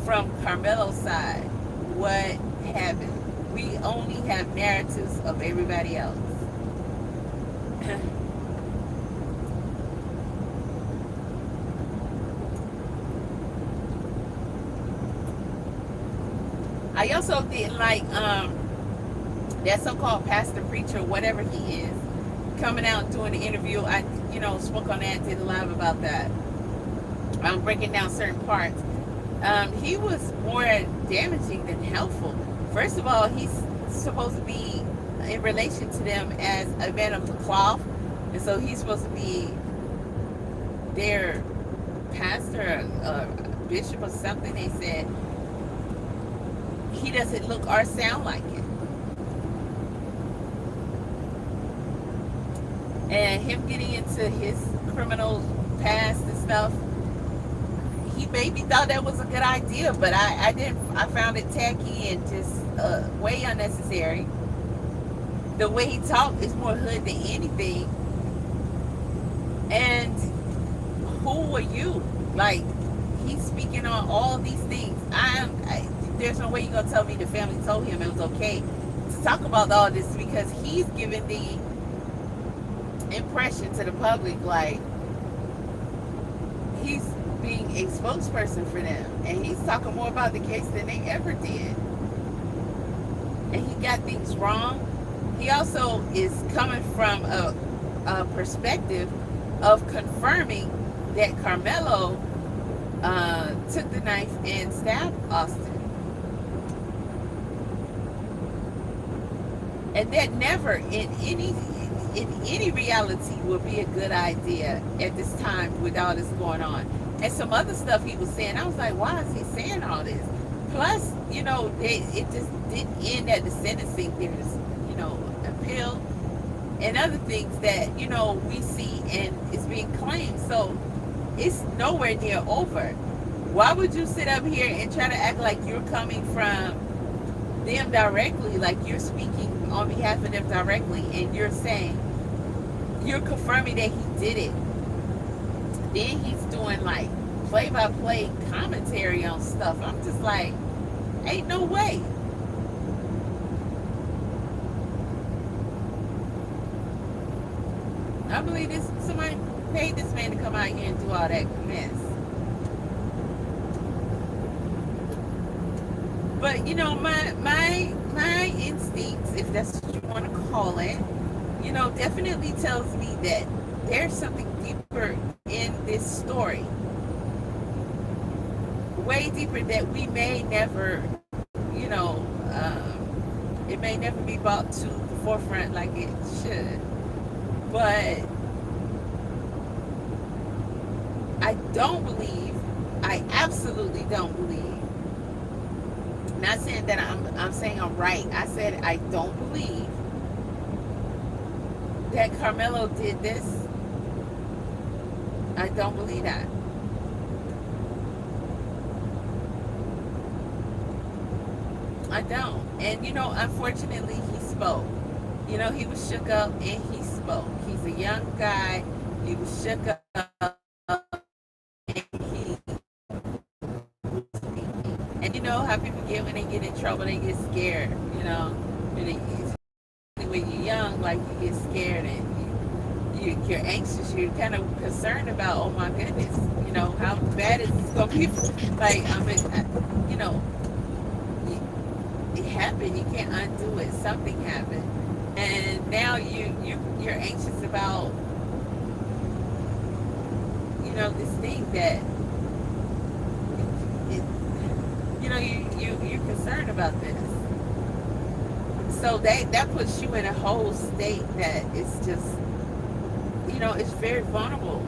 from Karmelo's side what happened. We only have narratives of everybody else. I also didn't like that so-called pastor, preacher, whatever he is, coming out and doing the interview. I, spoke on that, did a live about that. I'm breaking down certain parts. He was more damaging than helpful. First of all, he's supposed to be in relation to them as a man of the cloth, and so he's supposed to be their pastor, bishop or something. They said he doesn't look or sound like it. And him getting into his criminal past and stuff, he maybe thought that was a good idea, but I didn't. I found it tacky and just way unnecessary. The way he talked is more hood than anything. And who are you? Like, he's speaking on all these things. There's no way you're gonna tell me the family told him it was okay to talk about all this because he's giving the impression to the public like he's being a spokesperson for them, and he's talking more about the case than they ever did. And he got things wrong. He also is coming from a perspective of confirming that Karmelo took the knife and stabbed Austin. And that never in any reality would be a good idea at this time with all this going on. And some other stuff he was saying, I was like, why is he saying all this? Plus, it just didn't end at the sentencing. There's, appeal and other things that, we see and is being claimed. So it's nowhere near over. Why would you sit up here and try to act like you're coming from them directly, like you're speaking on behalf of them directly, and you're saying, you're confirming that he did it. Then he's doing like play-by-play commentary on stuff. I'm just like, ain't no way. I believe somebody paid this man to come out here and do all that mess. But my instincts, if that's what you want to call it, definitely tells me that there's something deeper in this his story way deeper that we may never, it may never be brought to the forefront like it should. But I absolutely don't believe, not saying that I'm saying I'm right. I said I don't believe that Karmelo did this. I don't believe that. I don't. And unfortunately he spoke. He was shook up and he spoke. He's a young guy. He was shook up and he was speaking. And you know how people get when they get in trouble, they get scared, when you're young, like you get scared and you're anxious, you're kind of concerned about, oh my goodness, how bad is this going to be? Like, it happened, you can't undo it, something happened. And now you're anxious about, this thing that, you're concerned about this. So that puts you in a whole state that is just, it's very vulnerable.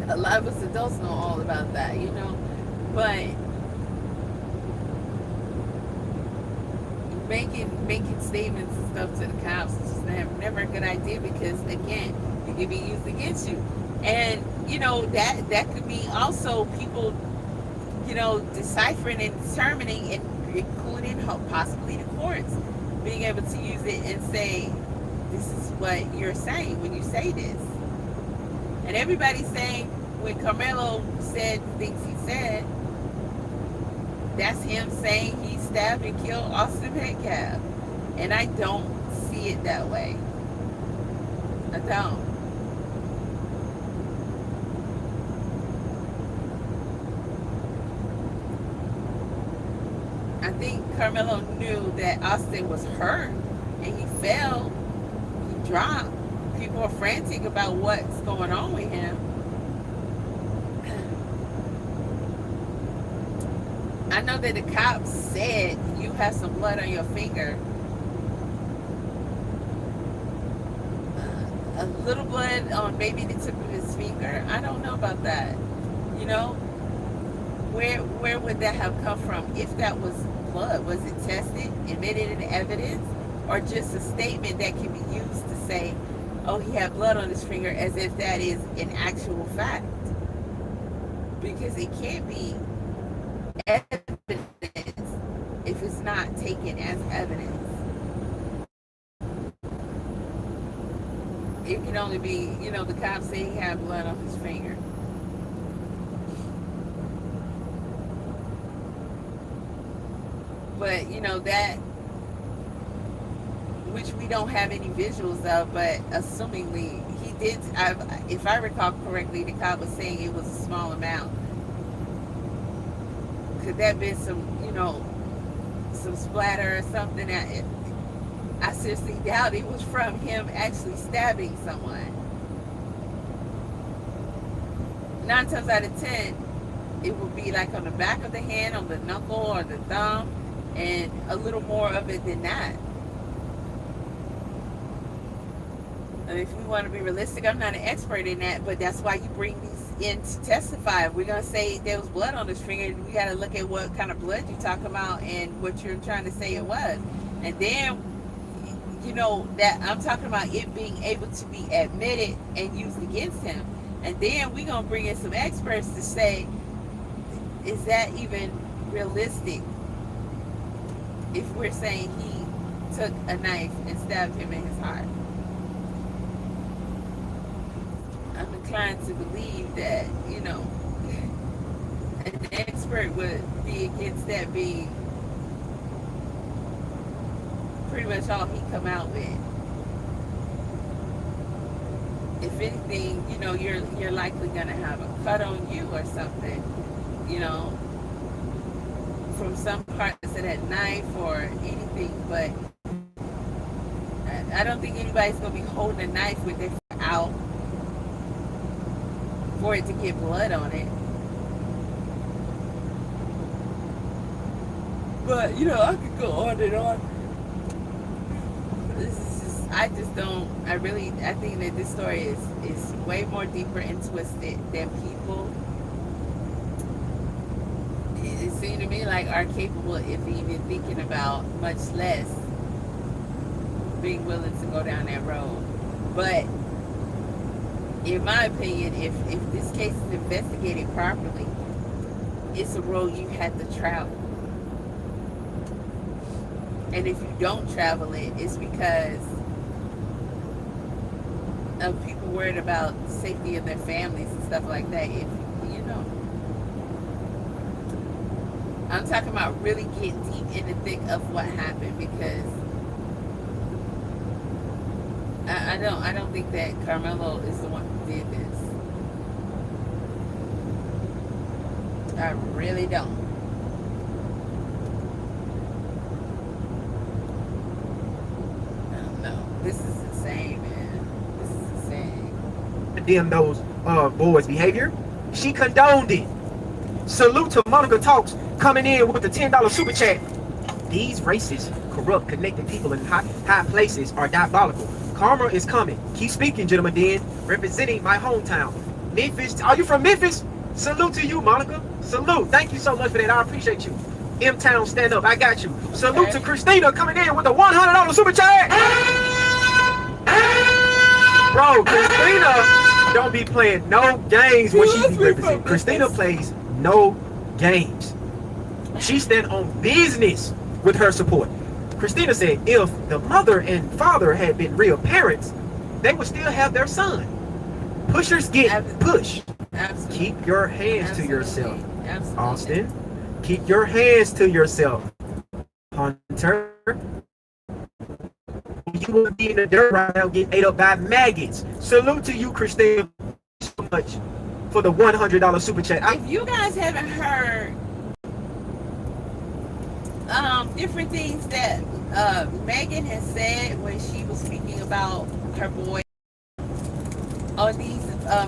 A lot of us adults know all about that, but making statements and stuff to the cops is just never a good idea, because again, it can be used against you. And that could be also people deciphering and determining, and including possibly the courts being able to use it and say, this is what you're saying when you say this. And everybody's saying when Karmelo said the things he said, that's him saying he stabbed and killed Austin Metcalf. And I don't see it that way. I don't. I think Karmelo knew that Austin was hurt and he fell, he dropped. People are frantic about what's going on with him. I know that the cops said you have some blood on your finger. A little blood on maybe the tip of his finger. I don't know about that. Where would that have come from? If that was blood, was it tested, admitted in evidence, or just a statement that can be used to say, oh, he had blood on his finger, as if that is an actual fact? Because it can't be evidence if it's not taken as evidence. It can only be, the cops say he had blood on his finger. But, that, which we don't have any visuals of, but assumingly he did, if I recall correctly, the cop was saying it was a small amount. Could that have been some, some splatter or something? I seriously doubt it was from him actually stabbing someone. 9 times out of 10, it would be like on the back of the hand, on the knuckle or the thumb, and a little more of it than that. And if we want to be realistic, I'm not an expert in that, but that's why you bring these in to testify. If we're going to say there was blood on his finger, we got to look at what kind of blood you're talking about and what you're trying to say it was. And then, that I'm talking about it being able to be admitted and used against him. And then we're going to bring in some experts to say, is that even realistic? If we're saying he took a knife and stabbed him in his heart. I'm inclined to believe that, an expert would be against that being pretty much all he come out with. If anything, you're likely gonna have a cut on you or something, from some parts of that knife or anything, but I don't think anybody's gonna be holding a knife with their foot out for it to get blood on it. But you know, I could go on and on. This is just, I think that this story is way more deeper and twisted than people, it seemed to me like, are capable of even thinking about, much less being willing to go down that road. But in my opinion, if this case is investigated properly, it's a road you have to travel. And if you don't travel it, it's because of people worried about the safety of their families and stuff like that. If you know, I'm talking about really getting deep in the thick of what happened, because I don't think that Karmelo is the one who did this. I really don't. This is insane, man. This is insane. Condemn those boys' behavior. She condoned it. Salute to Monica Talks coming in with the $10 super chat. These racist, corrupt, connecting people in high places are diabolical. Karma is coming. Keep speaking, gentlemen. Then representing my hometown, Memphis. Are you from Memphis? Salute to you, Monica. Salute. Thank you so much for that. I appreciate you. M-Town, stand up. I got you. Salute to Christina coming in with a $100 super chat. Bro, Christina don't be playing no games when she be representing. Christina plays no games. She stand on business with her support. Christina said if the mother and father had been real parents, they would still have their son. Pushers get pushed. Absolutely. Keep your hands to yourself. Absolutely. Austin, keep your hands to yourself. Hunter, you will be in the dirt right now getting ate up by maggots. Salute to you, Christina, so much for the $100 super chat. If you guys haven't heard different things that Megan has said when she was speaking about her boy on these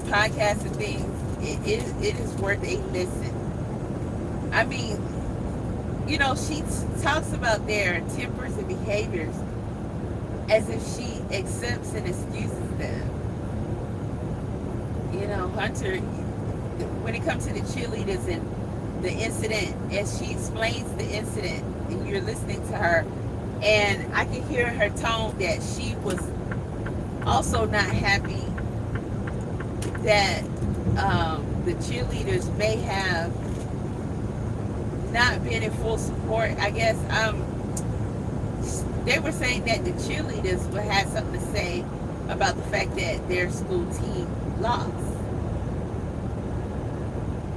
podcasts and things, it is worth a listen. I mean, you know, she talks about their tempers and behaviors as if she accepts and excuses them. You know, Hunter, when it comes to the cheerleaders and the incident, as she explains the incident, and you're listening to her, and I can hear her tone that she was also not happy that the cheerleaders may have not been in full support. I guess they were saying that the cheerleaders would have something to say about the fact that their school team lost.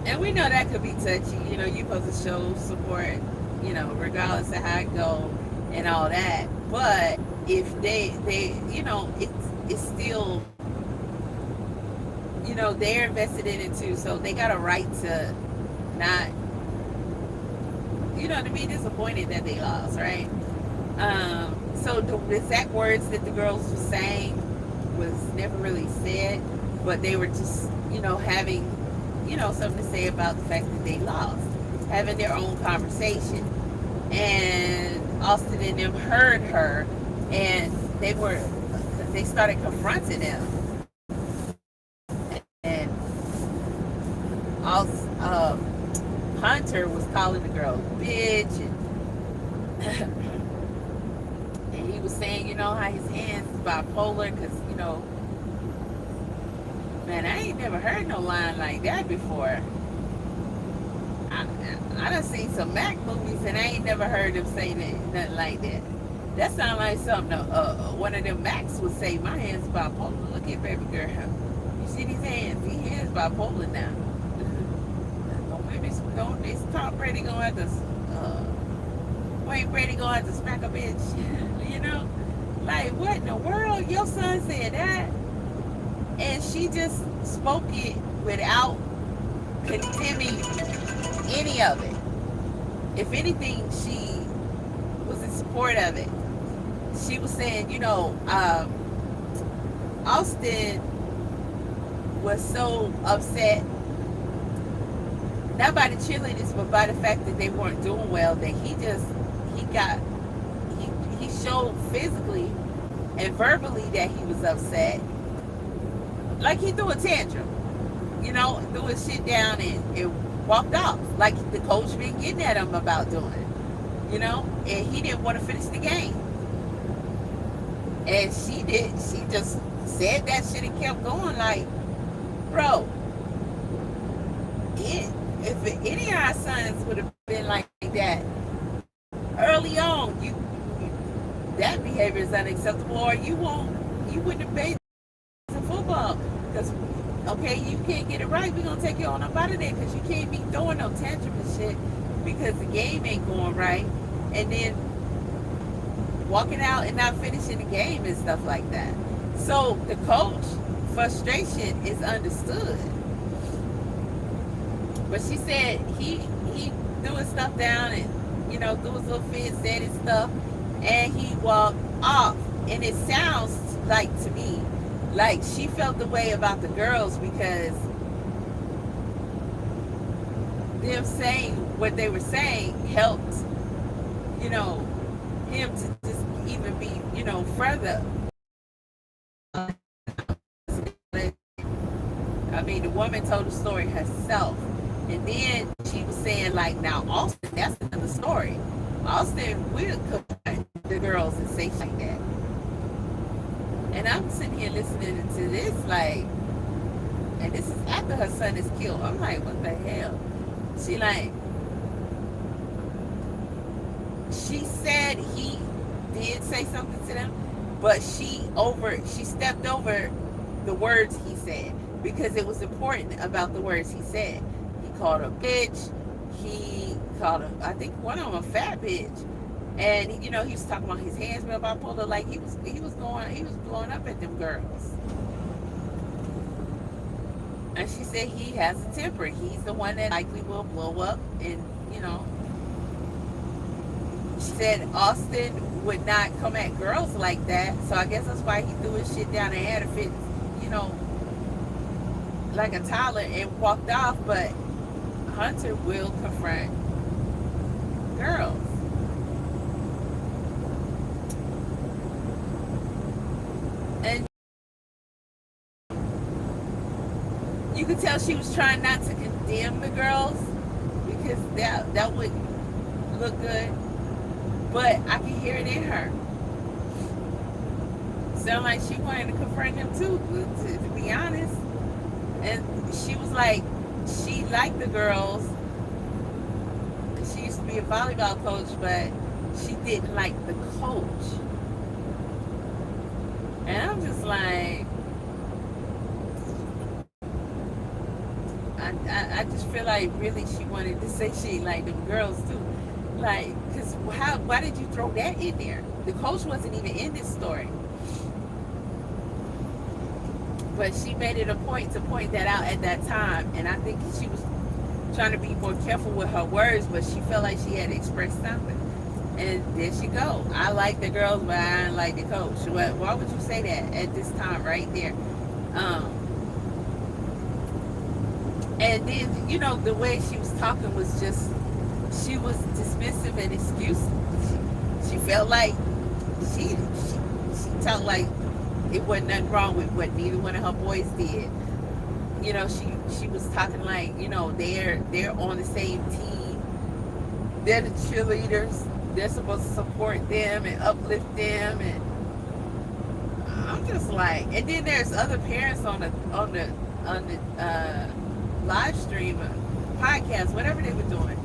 And we know that could be touchy. You know, you're supposed to show support, you know, regardless of how it goes and all that. But if they you know, it's still, you know, they're invested in it too. So they got a right to not, you know, to be disappointed that they lost, right? So the exact words that the girls were saying was never really said, but they were just, you know, having, you know, something to say about the fact that they lost, having their own conversation. And Austin and them heard her, and they started confronting them. And also, Hunter was calling the girl bitch, and he was saying, you know, how his hands is bipolar, because, you know, man, I ain't never heard no line like that before. I done seen some Mac movies, and I ain't never heard them say nothing like that. That sounds like something one of them Macs would say. My hands bipolar. Look at baby girl. You see these hands? These hands bipolar now. Don't this Tom Brady gonna have to Wayne Brady gonna have to smack a bitch? You know? Like, what in the world? Your son said that? And she just spoke it without condemning any of it. If anything, she was in support of it. She was saying, you know, Austin was so upset, not by the cheerleaders, but by the fact that they weren't doing well, that he showed physically and verbally that he was upset. Like he threw a tantrum, threw his shit down and walked off. Like the coach been getting at him about doing it, and he didn't want to finish the game. And she just said that shit and kept going like, bro, if any of our sons would have been like that early on, that behavior is unacceptable, or you wouldn't have played football. Because, okay, you can't get it right, we're going to take you on up out of there, because you can't be throwing no tantrum and shit because the game ain't going right, and then walking out and not finishing the game and stuff like that. So the coach frustration is understood. But she said he threw his stuff down and, threw his little fit, said his stuff, and he walked off. And it sounds like to me like she felt the way about the girls because them saying what they were saying helped, him to just even be, further. I mean, the woman told the story herself. And then she was saying, like, now Austin, that's another story. Austin will confront the girls and say shit like that. And I'm sitting here listening to this, like, and this is after her son is killed. I'm like, what the hell? She said he did say something to them, but she stepped over the words he said because it was important about the words he said. He called her a bitch. He called her, I think one of them a fat bitch. And he was talking about his hands being bipolar, like he was blowing up at them girls. And she said he has a temper. He's the one that likely will blow up, and she said Austin would not come at girls like that. So I guess that's why he threw his shit down and had a fit, like a toddler and walked off. But Hunter will confront girls. And you could tell she was trying not to condemn the girls because that wouldn't look good. But I can hear it in her. Sound like she wanted to confront him too, to be honest. And she was like, she liked the girls. She used to be a volleyball coach, but she didn't like the coach. And I'm just like, I just feel like really she wanted to say she liked them girls too. Like, because why did you throw that in there? The coach wasn't even in this story. But she made it a point to point that out at that time. And I think she was trying to be more careful with her words, but she felt like she had expressed something. And there she go. I like the girls, but I didn't like the coach. Why would you say that at this time right there? And then, the way she was talking was just, she was dismissive and exclusive. She felt like she talked like it wasn't nothing wrong with what neither one of her boys did. She was talking like, they're on the same team. They're the cheerleaders. They're supposed to support them and uplift them, and I'm just like, and then there's other parents on the live stream, podcast, whatever they were doing,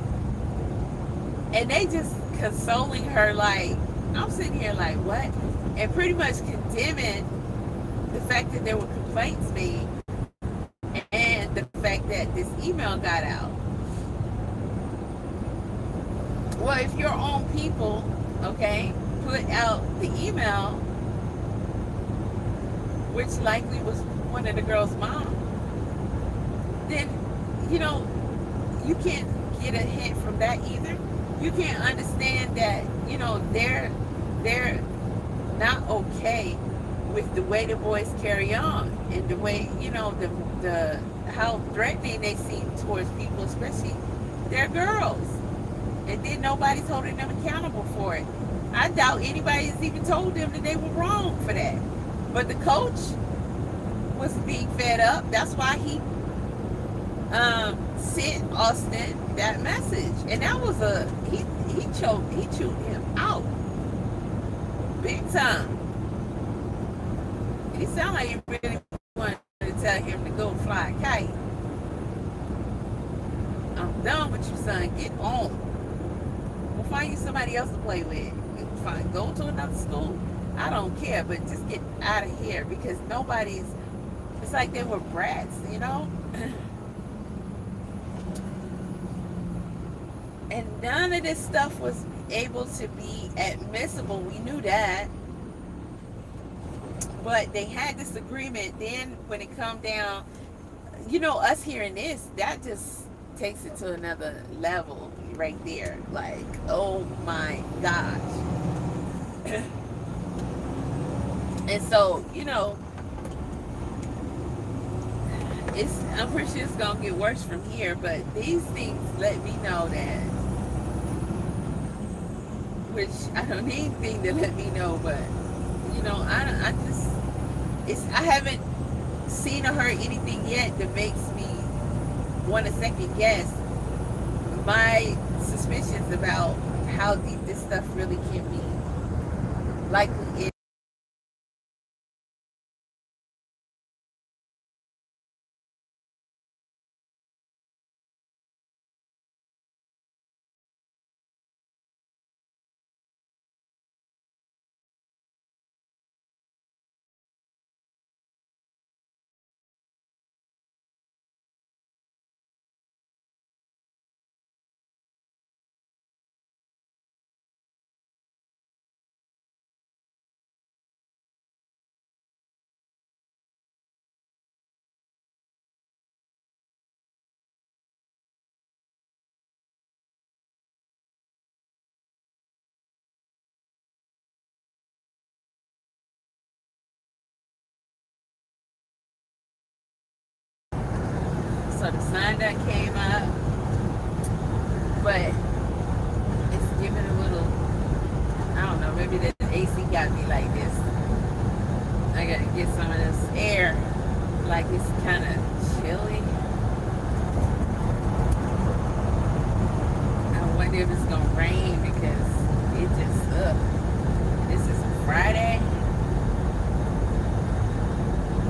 and they just consoling her. Like, I'm sitting here like, what? And pretty much condemning the fact that there were complaints made and the fact that this email got out. Well, if your own people, okay, put out the email, which likely was one of the girls' mom, then, you can't get a hint from that either. You can't understand that, they're not okay with the way the boys carry on and the way, the how threatening they seem towards people, especially their girls. And then nobody's holding them accountable for it. I doubt anybody has even told them that they were wrong for that. But the coach was being fed up. That's why he sent Austin that message. And that was he chewed him out. Big time. He sounded like he really wanted to tell him to go fly a kite. I'm done with you, son. Get on. We'll find you somebody else to play with. Fine, go to another school. I don't care, but just get out of here, because nobody's. It's like they were brats, you know. And none of this stuff was able to be admissible. We knew that. But they had this agreement. Then when it come down, you know, us hearing this, that just takes it to another level right there. Like, oh my gosh. And so, you know, I'm pretty sure it's gonna get worse from here, but these things let me know that, which I don't need anything to let me know, but you know, I haven't seen or heard anything yet that makes me want to second guess my suspicions about how deep this stuff really can be. Likely it. So the sign that came up, but it's giving a little, I don't know, maybe the AC got me like this. I gotta get some of this air, like it's kind of chilly. I wonder if it's gonna rain, because it just, this is a Friday.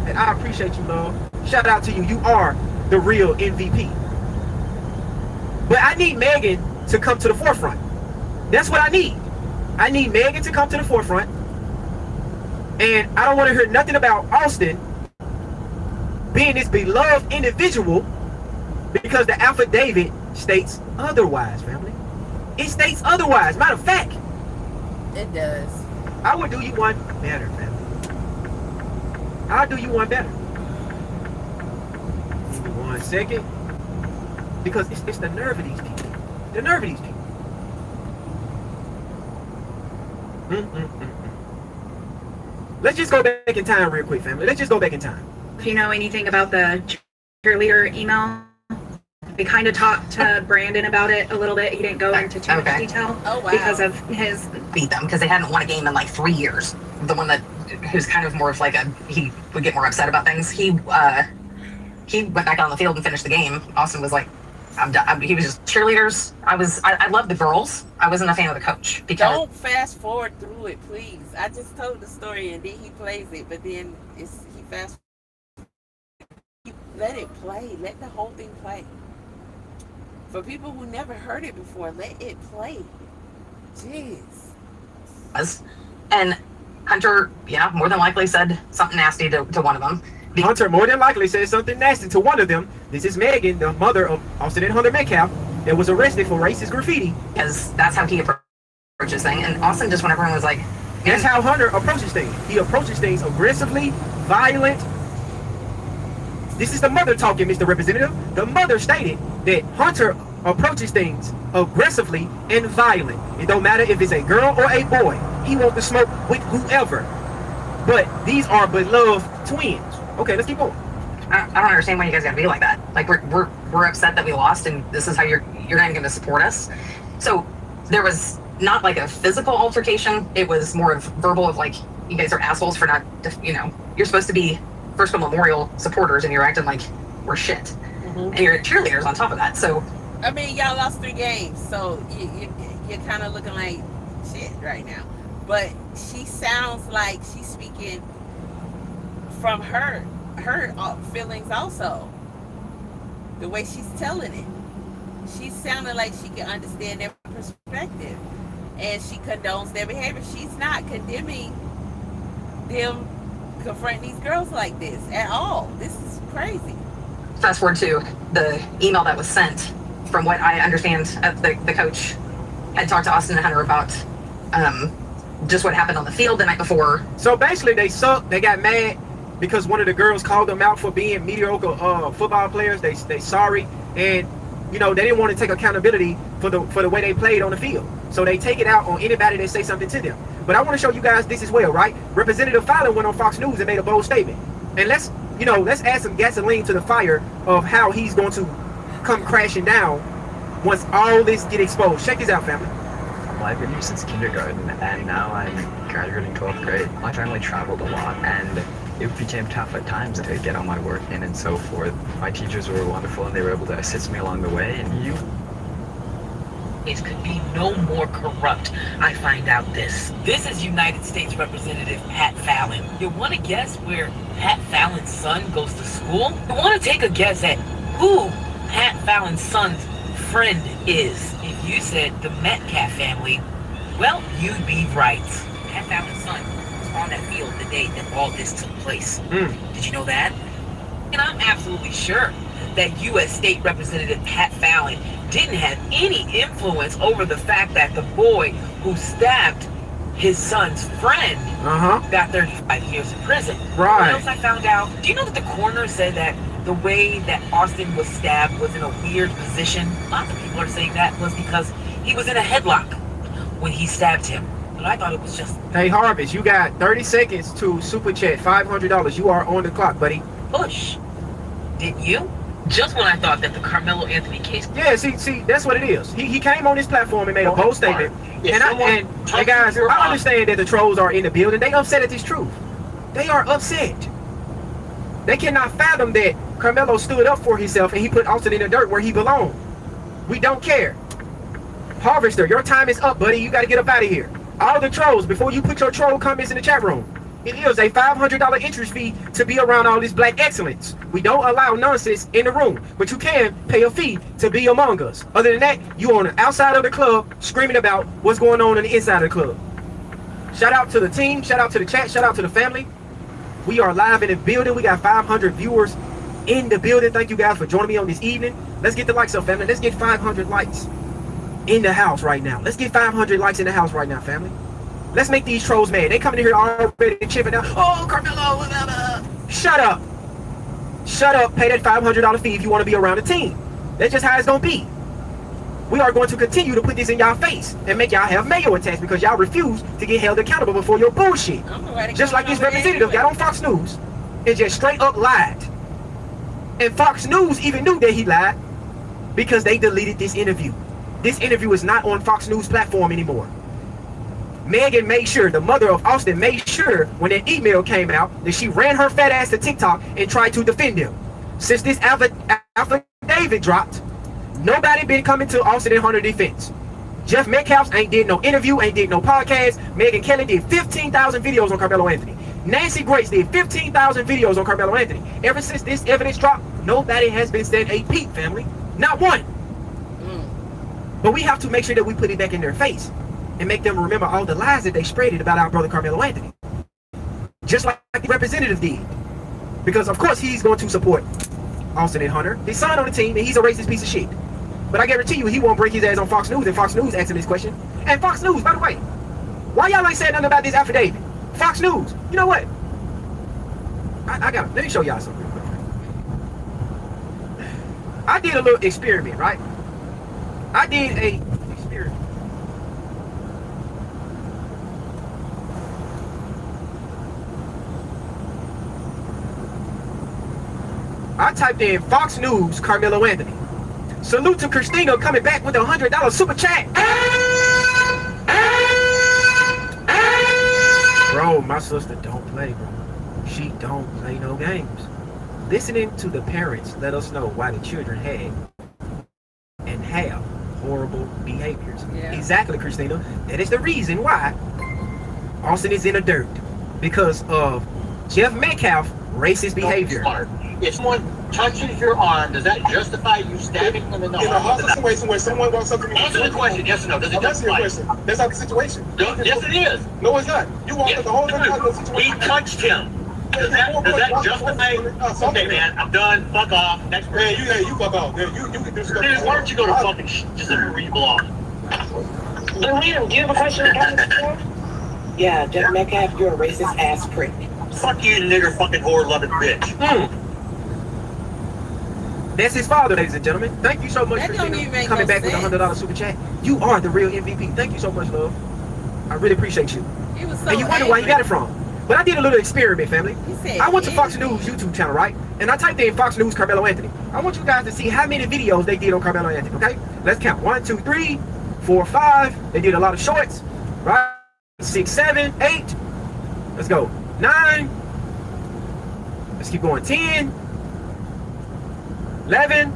And I appreciate you, love. Shout out to you. You are the real MVP. But I need Megan to come to the forefront. That's what I need. I need Megan to come to the forefront. And I don't want to hear nothing about Austin being this beloved individual, because the affidavit states otherwise, family. It states otherwise. Matter of fact, it does. I would do you one better, family. I'll do you one better. Give me 1 second. Because it's the nerve of these people. The nerve of these people. Let's just go back in time real quick, family. Let's just go back in time. If you know anything about the cheerleader email, we kind of talked to Brandon about it a little bit. He didn't go into too much detail because of his beat them, because they hadn't won a game in like 3 years. The one that who's kind of more of like he would get more upset about things. He went back on the field and finished the game. Austin was like, I'm done. He was just cheerleaders. I loved the girls. I wasn't a fan of the coach. Because don't fast forward through it, please. I just told the story and then he plays it, but then he fast. Let it play. Let the whole thing play. For people who never heard it before, let it play. Jeez. And Hunter, more than likely said something nasty to one of them. Hunter more than likely said something nasty to one of them. This is Megan, the mother of Austin and Hunter Metcalf, that was arrested for racist graffiti. Because that's how he approaches things. And Austin just went over and was like... That's how Hunter approaches things. He approaches things aggressively, violent. This is the mother talking, Mr. Representative. The mother stated that Hunter approaches things aggressively and violent. It don't matter if it's a girl or a boy. He wants to smoke with whoever. But these are beloved twins. Okay, let's keep going. I don't understand why you guys gotta be like that. Like we're upset that we lost, and this is how you're not even gonna support us. So there was not like a physical altercation. It was more of verbal, of like, you guys are assholes for not, you're supposed to be First Memorial supporters, and you're acting like we're shit, and you're cheerleaders on top of that. So I mean, y'all lost 3 games, so you're kind of looking like shit right now. But she sounds like she's speaking from her feelings also. The way she's telling it, she's sounding like she can understand their perspective, and she condones their behavior. She's not condemning them confronting these girls like this at all. This is crazy. fast forward to the email that was sent. From what I understand, the coach had talked to Austin and Hunter about just what happened on the field the night before. So basically, they sucked. They got mad because one of the girls called them out for being mediocre football players. They sorry, and they didn't want to take accountability for the way they played on the field. So they take it out on anybody that say something to them. But I want to show you guys this as well, right? Representative Fallon went on Fox News and made a bold statement. And let's add some gasoline to the fire of how he's going to come crashing down once all this get exposed. Check this out, family. Well, I've been here since kindergarten, and now I'm graduating 12th grade. My family traveled a lot, and it became tough at times to get all my work in and so forth. My teachers were wonderful, and they were able to assist me along the way, and you... It could be no more corrupt. I find out this. This is United States Representative Pat Fallon. You want to guess where Pat Fallon's son goes to school? You want to take a guess at who Pat Fallon's son's friend is? If you said the Metcalf family, well, you'd be right. Pat Fallon's son was on that field the day that all this took place. Did you know that? And I'm absolutely sure that U.S. State Representative Pat Fallon didn't have any influence over the fact that the boy who stabbed his son's friend got 35 years in prison. Right. What else I found out? Do you know that the coroner said that the way that Austin was stabbed was in a weird position? Lots of people are saying that was because he was in a headlock when he stabbed him. But I thought it was just... Hey, Harvest, you got 30 seconds to super chat $500. You are on the clock, buddy. Push. Didn't you? Just when I thought that the Karmelo Anthony case... Yeah, see, that's what it is. He came on this platform and made a bold statement. And guys, I understand that the trolls are in the building. They upset at this truth. They are upset. They cannot fathom that Karmelo stood up for himself and he put Austin in the dirt where he belonged. We don't care. Harvester, your time is up, buddy. You got to get up out of here. All the trolls, before you put your troll comments in the chat room, it is a $500 interest fee to be around all this black excellence. We don't allow nonsense in the room, but you can pay a fee to be among us. Other than that, you on the outside of the club screaming about what's going on the inside of the club. Shout out to the team, shout out to the chat, shout out to the family. We are live in the building. We got 500 viewers in the building. Thank you guys for joining me on this evening. Let's get the likes up, family. Let's get 500 likes in the house right now. Let's get 500 likes in the house right now, family. Let's make these trolls mad. They coming in here already chipping out. Oh, Karmelo, whatever. Shut up. Shut up. Pay that $500 fee if you want to be around the team. That's just how it's going to be. We are going to continue to put this in y'all face and make y'all have mayo attacks because y'all refuse to get held accountable before your bullshit. Just like this representative got on Fox News and just straight up lied. And Fox News even knew that he lied because they deleted this interview. This interview is not on Fox News platform anymore. Megan made sure, the mother of Austin made sure when that email came out that she ran her fat ass to TikTok and tried to defend him. Since this affidavit dropped, nobody been coming to Austin and Hunter defense. Jeff Metcalf ain't did no interview, ain't did no podcast. Megan Kelly did 15,000 videos on Karmelo Anthony. Nancy Grace did 15,000 videos on Karmelo Anthony. Ever since this evidence dropped, nobody has been said a peep, family. Not one. But we have to make sure that we put it back in their face and make them remember all the lies that they spread about our brother Karmelo Anthony. Just like the representative did. Because of course he's going to support Austin and Hunter. His son on the team, and he's a racist piece of shit. But I guarantee you he won't break his ass on Fox News and Fox News asking this question. And Fox News, by the way, why y'all ain't saying nothing about this affidavit? Fox News, you know what? Let me show y'all something real quick. I did a little experiment, right? I did a experiment. I typed in Fox News, Carmelo Anthony. Salute to Christina coming back with a $100 super chat. Bro, my sister don't play, bro. She don't play no games. Listening to the parents let us know why the children had and have horrible behaviors. Yeah. Exactly, Christina. That is the reason why Austin is in the dirt. Because of Jeff Metcalf racist behavior. If someone touches your arm, does that justify you stabbing them in the In a arm? hostile situation where someone walks up to me. Answer the question, yes or no. Does it I'm answering your justify question. That's not the situation. Yes, it is. No, it's not. You walked up the whole time out of the He situation. touched him. Does that justify? Okay, man, I'm done. Fuck off. Next person. Hey, you fuck off. You can do stuff. Dude, why don't you go to fucking just where you belong? Liam, do you have a question about this? Yeah, Jeff Metcalf, you're a racist ass prick. Fuck you, nigger fucking whore loving bitch. That's his father, ladies and gentlemen. Thank you so much, Christina, coming back with a $100 super chat. You are the real MVP. Thank you so much, love. I really appreciate you. He was so And you wonder where you got it from. But I did a little experiment, family. said I went to Fox News YouTube channel, right? And I typed in Fox News Carmelo Anthony. I want you guys to see how many videos they did on Carmelo Anthony, okay? Let's count. 1, 2, 3, 4, 5. They did a lot of shorts, right? 6, 7, 8. Let's go. 9. Let's keep going. 10. 11.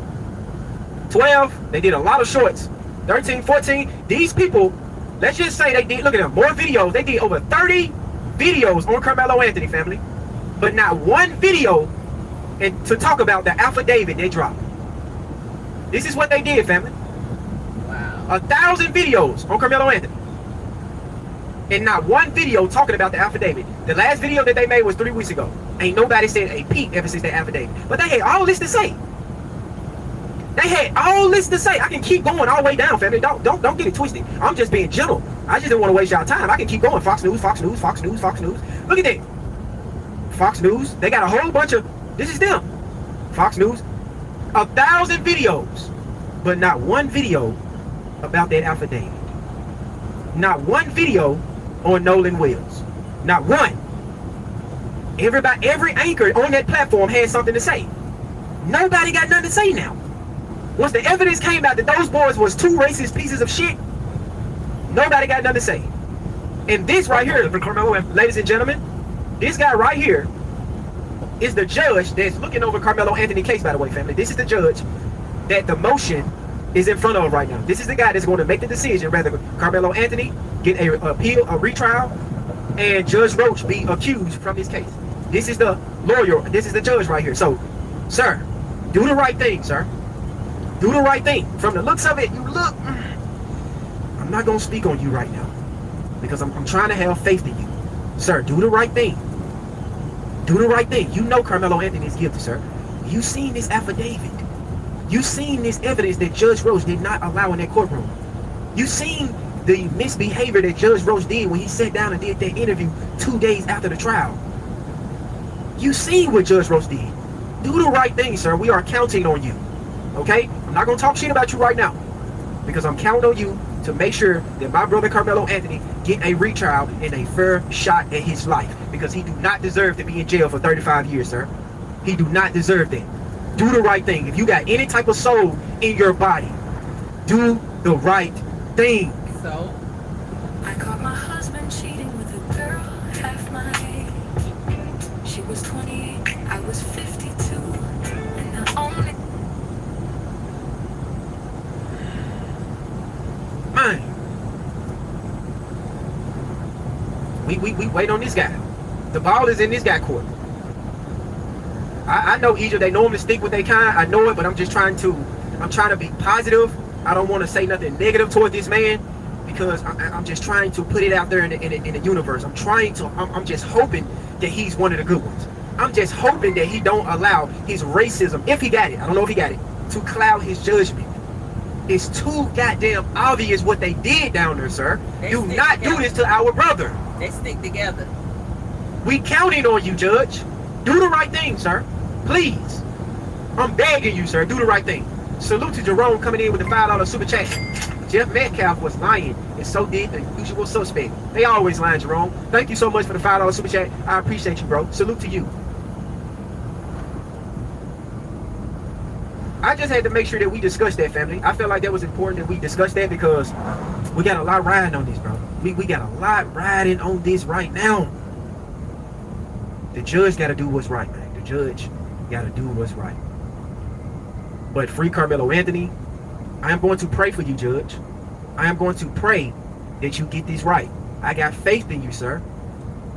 12. They did a lot of shorts. 13, 14. These people, let's just say they did, look at them, more videos. They did over 30 videos on Carmelo Anthony, family, but not one video and to talk about the affidavit they dropped. This is what they did, family. Wow. 1,000 videos on Carmelo Anthony and not one video talking about the affidavit. The last video that they made was 3 weeks ago. Ain't nobody said a peep ever since that affidavit, but they had all this to say. They had all this to say. I can keep going all the way down, family. Don't get it twisted. I'm just being gentle. I just didn't want to waste y'all time. I can keep going. Fox News, Fox News, Fox News, Fox News. Look at that. Fox News. They got a whole bunch of, this is them. Fox News. 1,000 videos, but not one video about that affidavit. Not one video on Nolan Wills. Not one. Every anchor on that platform had something to say. Nobody got nothing to say now. Once the evidence came out that those boys was 2 racist pieces of shit, nobody got nothing to say. And this right here, ladies and gentlemen, this guy right here is the judge that's looking over Carmelo Anthony case, by the way, family. This is the judge that the motion is in front of right now. This is the guy that's going to make the decision whether Carmelo Anthony get a appeal, a retrial, and Judge Roach be accused from his case. This is the lawyer. This is the judge right here. So, sir, do the right thing, sir. Do the right thing. From the looks of it, you look... I'm not going to speak on you right now because I'm trying to have faith in you. Sir, do the right thing. Do the right thing. You know Carmelo Anthony is guilty, sir. You seen this affidavit. You seen this evidence that Judge Roach did not allow in that courtroom. You seen the misbehavior that Judge Roach did when he sat down and did that interview 2 days after the trial. You seen what Judge Roach did. Do the right thing, sir. We are counting on you. Okay? I'm not going to talk shit about you right now because I'm counting on you to make sure that my brother Carmelo Anthony get a retrial and a fair shot at his life because he do not deserve to be in jail for 35 years, sir. He do not deserve that. Do the right thing. If you got any type of soul in your body, do the right thing. So? I caught my husband cheating with a girl half my age. She was 28, I was 52, and the only... Man, we wait on this guy. The ball is in this guy court. I know Egypt, they normally stick with their kind. I know it, but I'm trying to be positive. I don't want to say nothing negative toward this man because I'm just trying to put it out there in the universe. I'm just hoping that he's one of the good ones. I'm just hoping that he don't allow his racism, if he got it, I don't know if he got it, to cloud his judgment. It's too goddamn obvious what they did down there, sir. Do not do this to our brother. They stick together. We counting on you, Judge. Do the right thing, sir. Please. I'm begging you, sir. Do the right thing. Salute to Jerome coming in with the $5 super chat. Jeff Metcalf was lying, and so did the usual suspect. They always lying, Jerome. Thank you so much for the $5 super chat. I appreciate you, bro. Salute to you. I just had to make sure that we discussed that, family. I felt like that was important that we discuss that because we got a lot riding on this, bro. We got a lot riding on this right now. The judge got to do what's right, man. The judge got to do what's right. But free Karmelo Anthony. I am going to pray for you, Judge. I am going to pray that you get this right. I got faith in you, sir.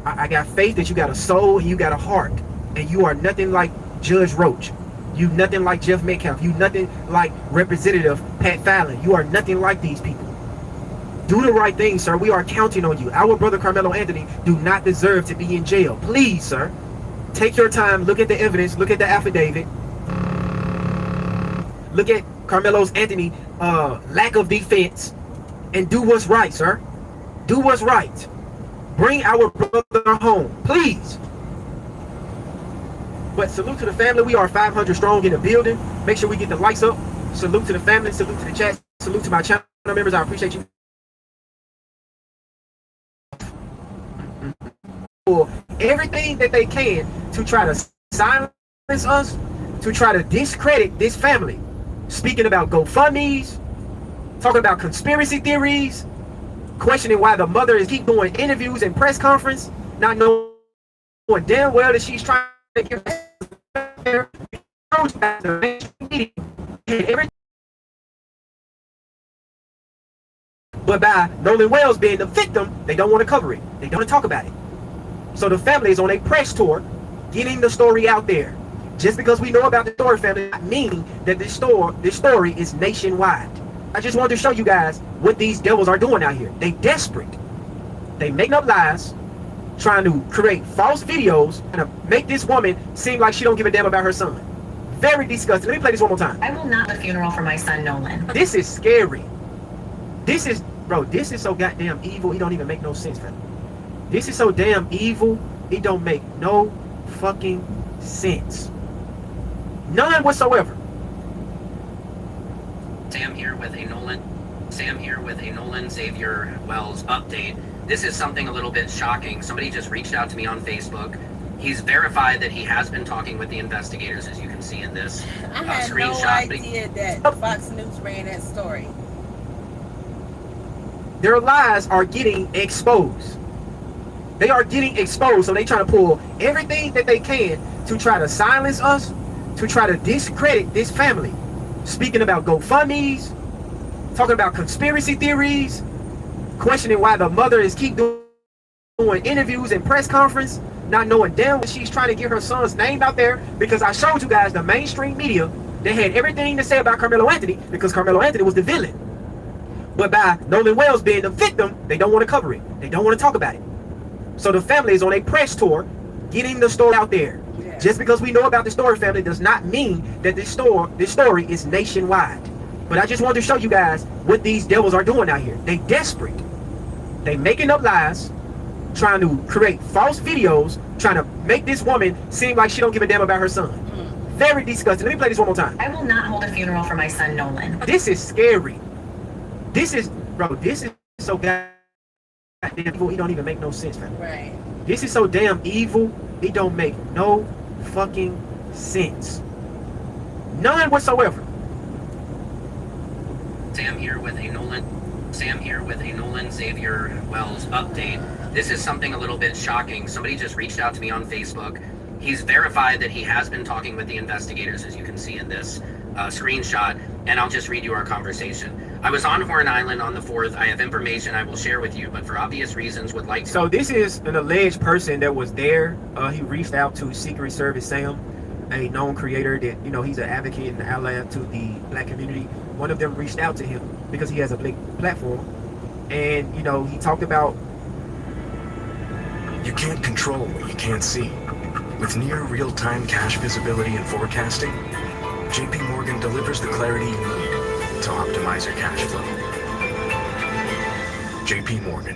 I got faith that you got a soul and you got a heart. And you are nothing like Judge Roach. You nothing like Jeff Metcalf. You nothing like Representative Pat Fallon. You are nothing like these people. Do the right thing, sir. We are counting on you. Our brother Karmelo Anthony do not deserve to be in jail. Please, sir. Take your time. Look at the evidence. Look at the affidavit. Look at Karmelo Anthony lack of defense. And do what's right, sir. Do what's right. Bring our brother home. Please. But salute to the family. We are 500 strong in the building. Make sure we get the lights up. Salute to the family. Salute to the chat. Salute to my channel members. I appreciate you. For everything that they can to try to silence us, to try to discredit this family. Speaking about GoFundMes, talking about conspiracy theories, questioning why the mother is keep doing interviews and press conference, not knowing damn well that she's trying to give but by Nolan Wells being the victim, they don't want to cover it. They don't want to talk about it. So the family is on a press tour, getting the story out there. Just because we know about the story, family, does not mean that this story is nationwide. I just wanted to show you guys what these devils are doing out here. They desperate. They making up lies, trying to create false videos, and to make this woman seem like she don't give a damn about her son. Very disgusting. Let me play this one more time. I will not have a funeral for my son, Nolan. This is scary. This is, bro, this is so goddamn evil, it don't even make no sense, family. This is so damn evil, it don't make no fucking sense. None whatsoever. Sam here with a Nolan Xavier Wells update. This is something a little bit shocking. Somebody just reached out to me on Facebook. He's verified that he has been talking with the investigators, as you can see in this I had screenshot. no idea that Fox News ran that story. Their lies are getting exposed. They are getting exposed, so they try to pull everything that they can to try to silence us, to try to discredit this family. Speaking about GoFundMes, talking about conspiracy theories, questioning why the mother is keep doing interviews and press conference, not knowing damn what she's trying to get her son's name out there, because I showed you guys the mainstream media, they had everything to say about Karmelo Anthony because Karmelo Anthony was the villain. But by Nolan Wells being the victim, they don't want to cover it. They don't want to talk about it. So the family is on a press tour, getting the story out there. Yeah. Just because we know about the story, family, does not mean that this story is nationwide. But I just wanted to show you guys what these devils are doing out here. They desperate. They making up lies, trying to create false videos, trying to make this woman seem like she don't give a damn about her son. Very disgusting. Let me play this one more time. I will not hold a funeral for my son, Nolan. This is scary. This is, bro, this is so goddamn evil, it don't even make no sense, man. Right. This is so damn evil, it don't make no fucking sense. None whatsoever. Sam here with a Nolan Xavier Wells update. This is something a little bit shocking. Somebody just reached out to me on Facebook. He's verified that he has been talking with the investigators, as you can see in this screenshot, and I'll just read you our conversation. I was on Horn Island on the 4th. I have information I will share with you, but for obvious reasons would like to... So this is an alleged person that was there. He reached out to Secret Service Sam, a known creator that, you know, he's an advocate and ally to the black community. One of them reached out to him because he has a big platform. And, you know, he talked about... You can't control what you can't see. With near real-time cash visibility and forecasting, JP Morgan delivers the clarity you need to optimize your cash flow. JP Morgan.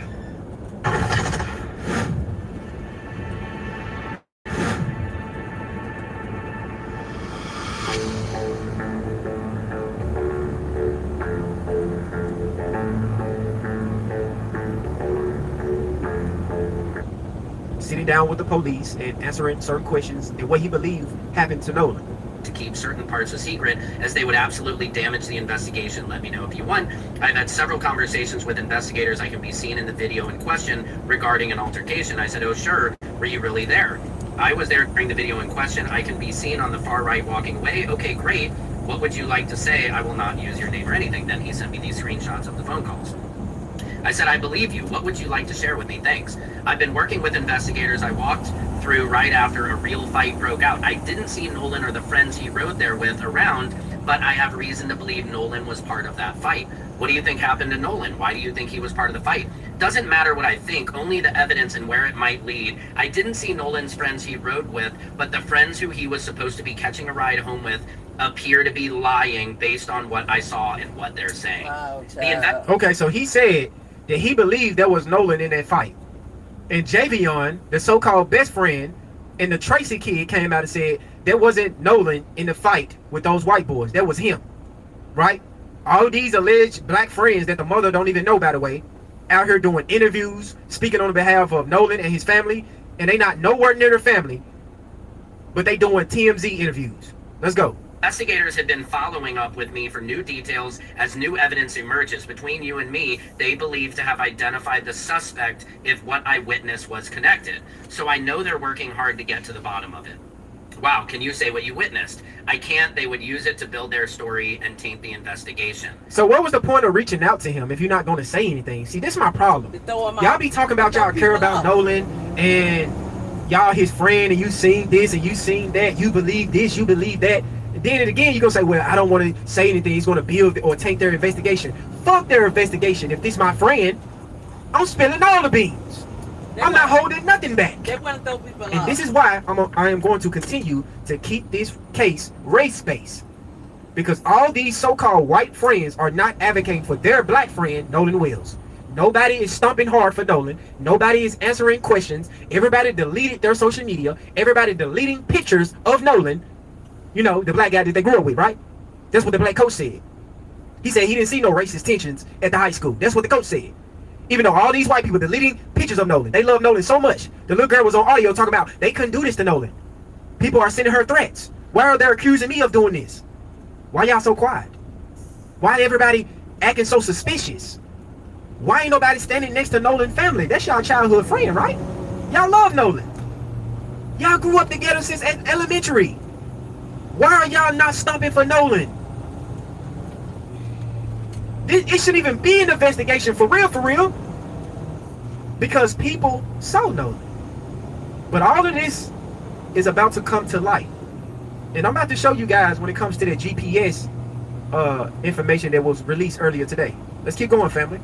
Sitting down with the police and answering certain questions and what he believed happened to Nolan. to keep certain parts a secret, as they would absolutely damage the investigation. Let me know if you want. I've had several conversations with investigators. I can be seen in the video in question regarding an altercation. I said, oh sure, were you really there? I was there during the video in question. I can be seen on the far right walking away. Okay, great. What would you like to say? I will not use your name or anything. Then he sent me these screenshots of the phone calls. I said, I believe you. What would you like to share with me? Thanks. I've been working with investigators. I walked through right after a real fight broke out. I didn't see Nolan or the friends he rode there with around, but I have reason to believe Nolan was part of that fight. What do you think happened to Nolan? Why do you think he was part of the fight? Doesn't matter what I think, only the evidence and where it might lead. I didn't see Nolan's friends he rode with, but the friends who he was supposed to be catching a ride home with appear to be lying based on what I saw and what they're saying. Okay, so he said that he believed there was Nolan in that fight. And Javion, the so-called best friend, and the Tracy kid came out and said there wasn't Nolan in the fight with those white boys. That was him, right? All these alleged black friends that the mother don't even know, by the way, out here doing interviews, speaking on behalf of Nolan and his family, and they not nowhere near their family, but they doing TMZ interviews. Let's go. Investigators have been following up with me for new details as new evidence emerges. Between you and me, they believe to have identified the suspect if what I witnessed was connected. So I know they're working hard to get to the bottom of it. Wow, can you say what you witnessed? I can't. They would use it to build their story and taint the investigation. So what was the point of reaching out to him if you're not going to say anything? See, this is my problem. Y'all be talking about y'all care about Nolan and y'all his friend, and you seen this and you seen that. You believe this, you believe that. Then and again, you're going to say, well, I don't want to say anything. He's going to build or taint their investigation. Fuck their investigation. If this my friend, I'm spilling all the beans. I'm not holding nothing back. They want to throw people And off. this is why I am going to continue to keep this case race-based. Because all these so-called white friends are not advocating for their black friend, Nolan Wills. Nobody is stomping hard for Nolan. Nobody is answering questions. Everybody deleted their social media. Everybody deleting pictures of Nolan. You know, the black guy that they grew up with, right? That's what the black coach said. He said he didn't see no racist tensions at the high school. That's what the coach said. Even though all these white people deleting pictures of Nolan. They love Nolan so much. The little girl was on audio talking about they couldn't do this to Nolan. People are sending her threats. Why are they accusing me of doing this? Why y'all so quiet? Why everybody acting so suspicious? Why ain't nobody standing next to Nolan family? That's y'all childhood friend, right? Y'all love Nolan. Y'all grew up together since elementary. Why are y'all not stomping for Nolan? It shouldn't even be an investigation for real. Because people saw Nolan. But all of this is about to come to light. And I'm about to show you guys when it comes to the GPS information that was released earlier today. Let's keep going, family.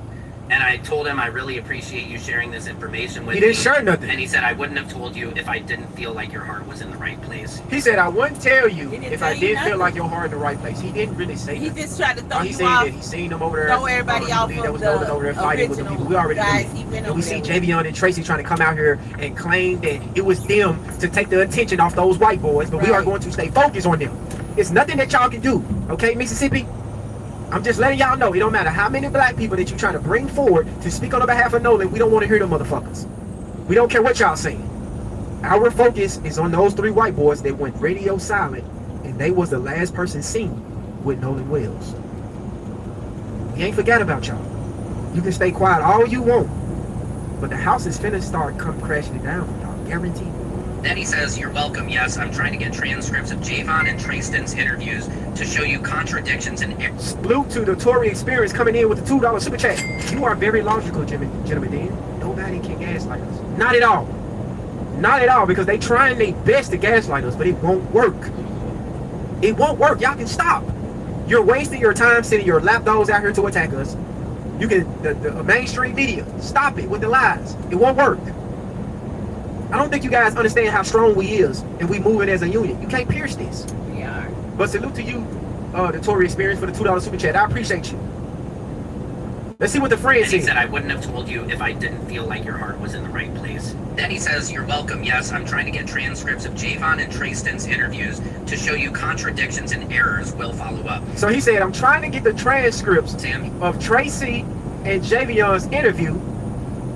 And I told him I really appreciate you sharing this information with me. He didn't share nothing. And he said I wouldn't have told you if I didn't feel like your heart was in the right place. He said I wouldn't tell you if I didn't feel like your heart in the right place. He didn't really say that. He just tried to throw he you said off. that he seen them over there. Throw everybody off that was the over there fighting with the people. We already guys knew. he went And we over see there with. Javion and Tracy trying to come out here and claim that it was them to take the attention off those white boys, but we are going to stay focused on them. It's nothing that y'all can do, okay, Mississippi? I'm just letting y'all know, it don't matter how many black people that you're trying to bring forward to speak on the behalf of Nolan, we don't want to hear them motherfuckers. We don't care what y'all saying. Our focus is on those 3 white boys that went radio silent, and they was the last person seen with Nolan Wills. We ain't forgot about y'all. You can stay quiet all you want, but the house is finna start come crashing it down, y'all, guaranteed. Then he says, you're welcome. Yes, I'm trying to get transcripts of Javon and Trayston's interviews to show you contradictions and Salute to the Tory Experience coming in with the $2 super chat. You are very logical, gentlemen. Dan. Nobody can gaslight us. Not at all. Not at all, because they trying their best to gaslight us, but it won't work. It won't work. Y'all can stop. You're wasting your time sending your lapdogs out here to attack us. You can, the mainstream media, stop it with the lies. It won't work. I don't think you guys understand how strong we is and we moving as a unit. You can't pierce this. We are. But salute to you, the Tory Experience, for the $2 super chat. I appreciate you. Let's see what the friend And he said. said, I wouldn't have told you if I didn't feel like your heart was in the right place. Then he says, you're welcome. Yes, I'm trying to get transcripts of Javon and Trayston's interviews to show you contradictions and errors. Will follow up. So he said, I'm trying to get the transcripts Sam? of Tracy and Javion's interview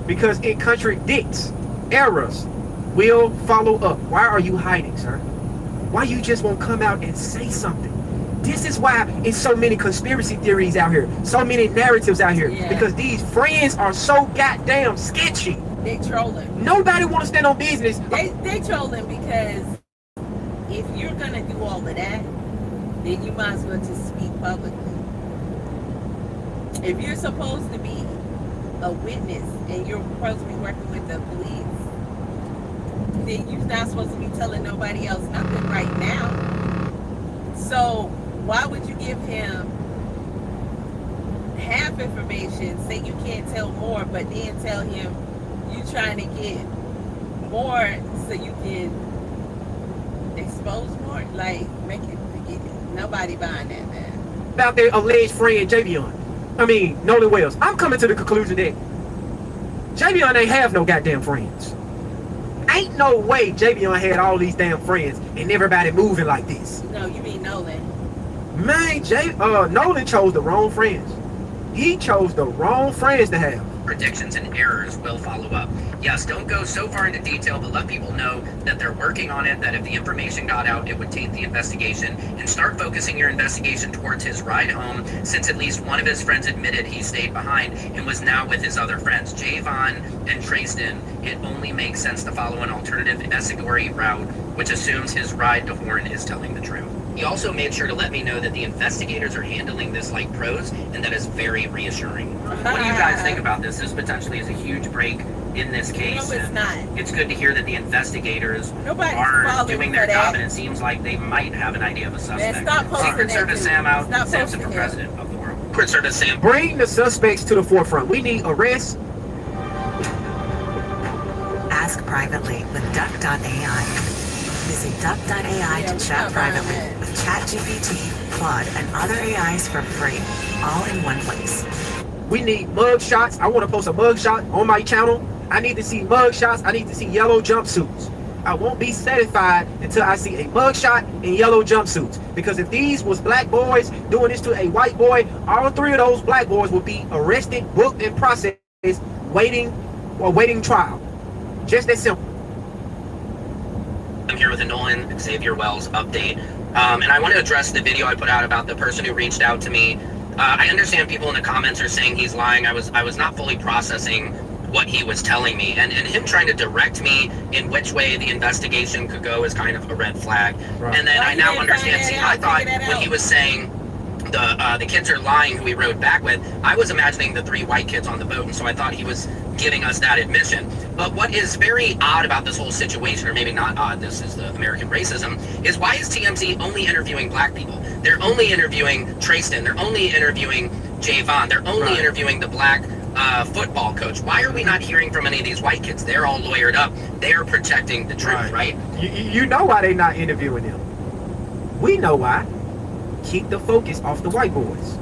because it contradicts. Errors. Will follow up. Why are you hiding, sir? Why you just won't come out and say something? This is why it's so many conspiracy theories out here, so many narratives out here, because these friends are so goddamn sketchy. They trolling. Nobody want to stand on business. They trolling because if you're gonna do all of that, then you might as well just speak publicly. If you're supposed to be a witness and you're supposed to be working with the police, then you're not supposed to be telling nobody else nothing right now. So why would you give him half information, say you can't tell more, but then tell him you trying to get more so you can expose more? Like, make it nobody buying that, man. About their alleged friend Nolan Wells. I'm coming to the conclusion that Javion ain't have no goddamn friends. Ain't no way Javion had all these damn friends and everybody moving like this. No, you mean Nolan. Man, Nolan chose the wrong friends. He chose the wrong friends to have. Predictions and errors will follow up. Yes, don't go so far into detail, but let people know that they're working on it, that if the information got out, it would taint the investigation, and start focusing your investigation towards his ride home, since at least one of his friends admitted he stayed behind and was now with his other friends, Javon and Trayston. It only makes sense to follow an alternative investigatory route, which assumes his ride to Horn is telling the truth. He also made sure to let me know that the investigators are handling this like pros, and that is very reassuring. What do you guys think about this? This potentially is a huge break in this case. No, it's not. It's good to hear that the investigators Nobody's are doing their job, that. and it seems like they might have an idea of a suspect. Man, stop posting Secret that, Service dude. Sam out. Stop Samson for posting president of the world. Secret Service Sam. Bring the suspects to the forefront. We need arrests. Ask privately with Duck.ai. Visit Duck.ai to chat privately with ChatGPT, Claude, and other AIs for free, all in one place. We need mug shots. I want to post a mug shot on my channel. I need to see mug shots. I need to see yellow jumpsuits. I won't be satisfied until I see a mug shot and yellow jumpsuits. Because if these was black boys doing this to a white boy, all three of those black boys would be arrested, booked, and processed, waiting trial. Just that simple. I'm here with a Nolan Xavier Wells update, and I want to address the video I put out about the person who reached out to me. I understand people in the comments are saying he's lying. I was not fully processing what he was telling me, and him trying to direct me in which way the investigation could go is kind of a red flag. Right. And then I now understand. See, I thought when he was saying the kids are lying who he rode back with, I was imagining the 3 white kids on the boat, and so I thought he was giving us that admission. But what is very odd about this whole situation, or maybe not odd, this is the American racism, is why is TMZ only interviewing black people? They're only interviewing Trayston, they're only interviewing Javon, they're only interviewing the black football coach. Why are we not hearing from any of these white kids? They're all lawyered up. They're protecting the truth, right? You know why they're not interviewing them. We know why. Keep the focus off the white boys.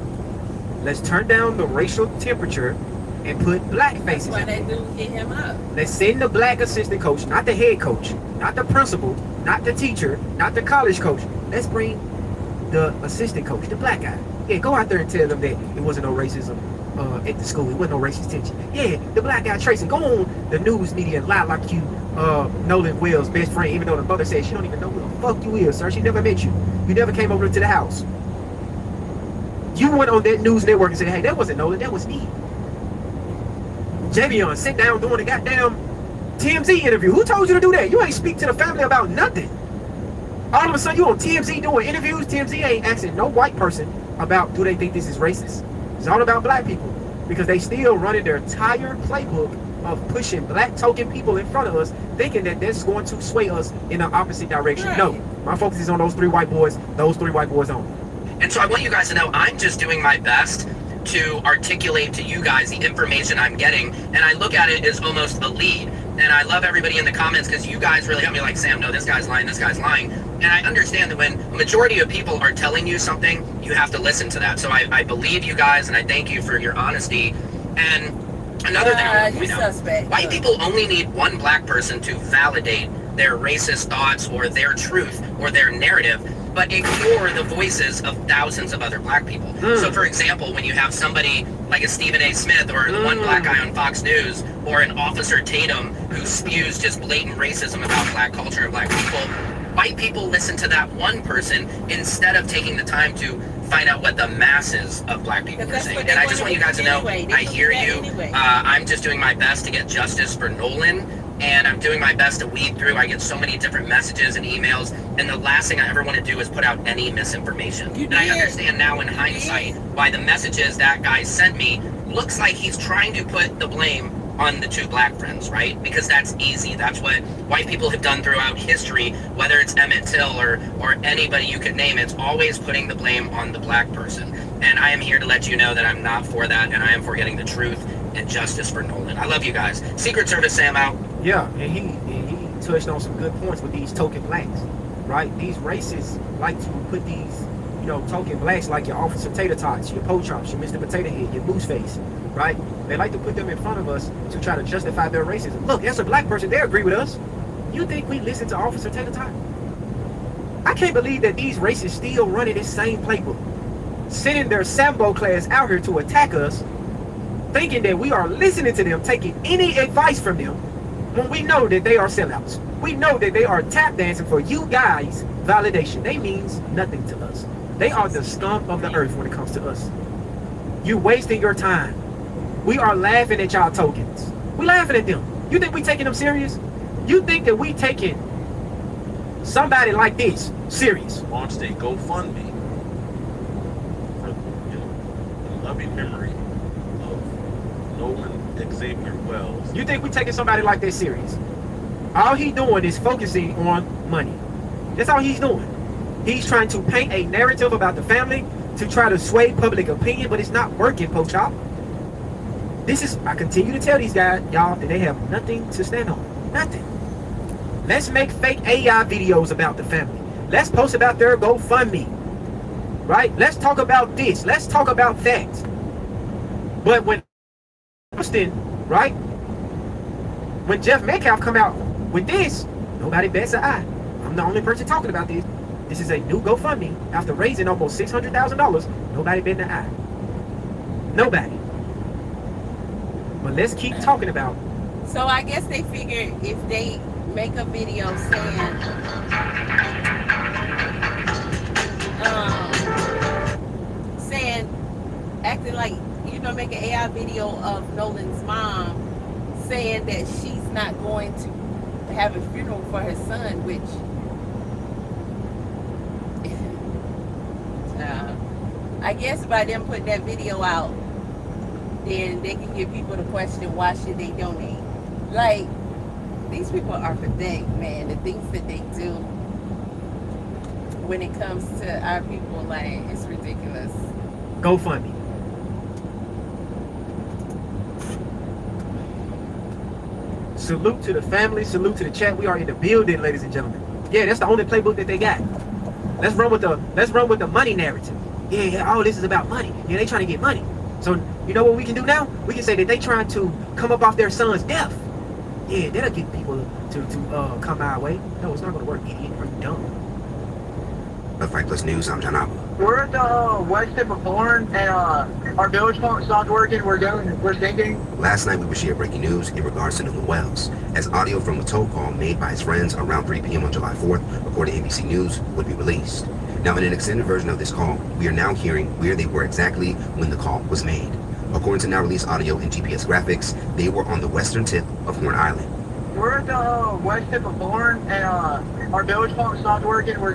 Let's turn down the racial temperature and put black faces. That's why they do get him up. Let's send the black assistant coach, not the head coach, not the principal, not the teacher, not the college coach. Let's bring the assistant coach, the black guy. Yeah, go out there and tell them that it wasn't no racism at the school. It wasn't no racist tension. Yeah, the black guy Tracy, go on the news media and lie like you Nolan Wells' best friend, even though the mother said she don't even know who the fuck you is, sir. She never met you. You never came over to the house. You went on that news network and said, hey, that wasn't Nolan, that was me. Javion, sit down doing a goddamn TMZ interview. Who told you to do that? You ain't speak to the family about nothing. All of a sudden, you on TMZ doing interviews. TMZ ain't asking no white person about do they think this is racist. It's all about black people because they still running their entire playbook of pushing black token people in front of us, thinking that that's going to sway us in the opposite direction. Right. No, my focus is on those 3 white boys. Those 3 white boys only. And so I want you guys to know I'm just doing my best to articulate to you guys the information I'm getting, and I look at it as almost a lead. And I love everybody in the comments because you guys really help me, like, Sam, no, this guy's lying, this guy's lying. And I understand that when a majority of people are telling you something, you have to listen to that. So I believe you guys, and I thank you for your honesty. And another thing I want to point out, white people only need one black person to validate their racist thoughts or their truth or their narrative, but ignore the voices of thousands of other black people. So for example, when you have somebody like a Stephen A. Smith or the one black guy on Fox News or an Officer Tatum who spews just blatant racism about black culture and black people, white people listen to that one person instead of taking the time to find out what the masses of black people are saying. And I just want you guys to know, I hear you. I'm just doing my best to get justice for Nolan, and I'm doing my best to weed through. I get so many different messages and emails, and the last thing I ever want to do is put out any misinformation. And I understand now in hindsight why the messages that guy sent me looks like he's trying to put the blame on the two black friends, right? Because that's easy. That's what white people have done throughout history, whether it's Emmett Till or anybody you could name. It's always putting the blame on the black person. And I am here to let you know that I'm not for that, and I am for getting the truth and justice for Nolan. I love you guys. Secret Service Sam out. Yeah, and he touched on some good points with these token blacks, right? These racists like to put these, token blacks like your Officer Tater Tots, your Pochops, your Mr. Potato Head, your Moose Face, right? They like to put them in front of us to try to justify their racism. Look, as a black person, they agree with us. You think we listen to Officer Tater Tot? I can't believe that these racists still running this same playbook, sending their Sambo class out here to attack us, thinking that we are listening to them, taking any advice from them, when we know that they are sellouts. We know that they are tap dancing for you guys' validation. They means nothing to us. They are the scum of the earth when it comes to us. You wasting your time. We are laughing at y'all tokens. We laughing at them. You think we taking them serious? You think that we taking somebody like this serious? Launched a GoFundMe for the loving memory of Nolan Xavier Wells. You think we taking somebody like that serious? All he doing is focusing on money. That's all he's doing. He's trying to paint a narrative about the family to try to sway public opinion, but it's not working, Pochop. I continue to tell these guys, y'all, that they have nothing to stand on. Nothing. Let's make fake AI videos about the family. Let's post about their GoFundMe. Right? Let's talk about this. Let's talk about that. But when right? When Jeff Metcalf come out with this, nobody bats an eye. I'm the only person talking about this. This is a new GoFundMe. After raising almost $600,000, nobody batting an eye. Nobody. But let's keep talking about it. So I guess they figure if they make a video saying acting like, make an AI video of Nolan's mom saying that she's not going to have a funeral for her son, which I guess by them putting that video out, then they can give people the question, why should they donate? Like, these people are pathetic, man. The things that they do when it comes to our people, like, it's ridiculous. GoFundMe. Salute to the family, salute to the chat. We are in the building, ladies and gentlemen. Yeah, that's the only playbook that they got. Let's run with the money narrative. Yeah, all this is about money. Yeah, they trying to get money. So you know what we can do now? We can say that they trying to come up off their son's death. Yeah, that'll get people to come our way. No, it's not gonna work, idiot. Are you dumb? The Fight Plus News, I'm John Apple. We're at the west tip of Horn, and our village phone stopped working. We're thinking. Last night we were sharing breaking news in regards to Nolan Wells, as audio from a toll call made by his friends around 3 p.m. on July 4th, according to ABC News, would be released. Now, in an extended version of this call, we are now hearing where they were exactly when the call was made. According to now released audio and GPS graphics, they were on the western tip of Horn Island. We're at the west tip of Horn, and our village phone stopped working. We're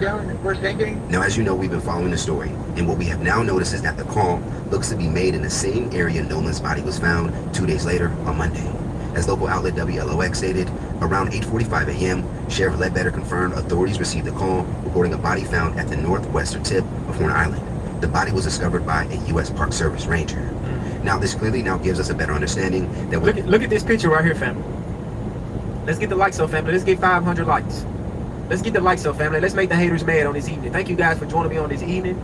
thinking. Now, as you know, we've been following the story, and what we have now noticed is that the call looks to be made in the same area Nolan's body was found 2 days later on Monday. As local outlet WLOX stated, around 8:45 a.m., Sheriff Ledbetter confirmed authorities received a call reporting a body found at the northwestern tip of Horn Island. The body was discovered by a U.S. Park Service ranger. Now, this clearly now gives us a better understanding that look at this picture right here, family. Let's get the likes up, family. Let's get 500 likes. Let's get the likes up, family. Let's make the haters mad on this evening. Thank you guys for joining me on this evening.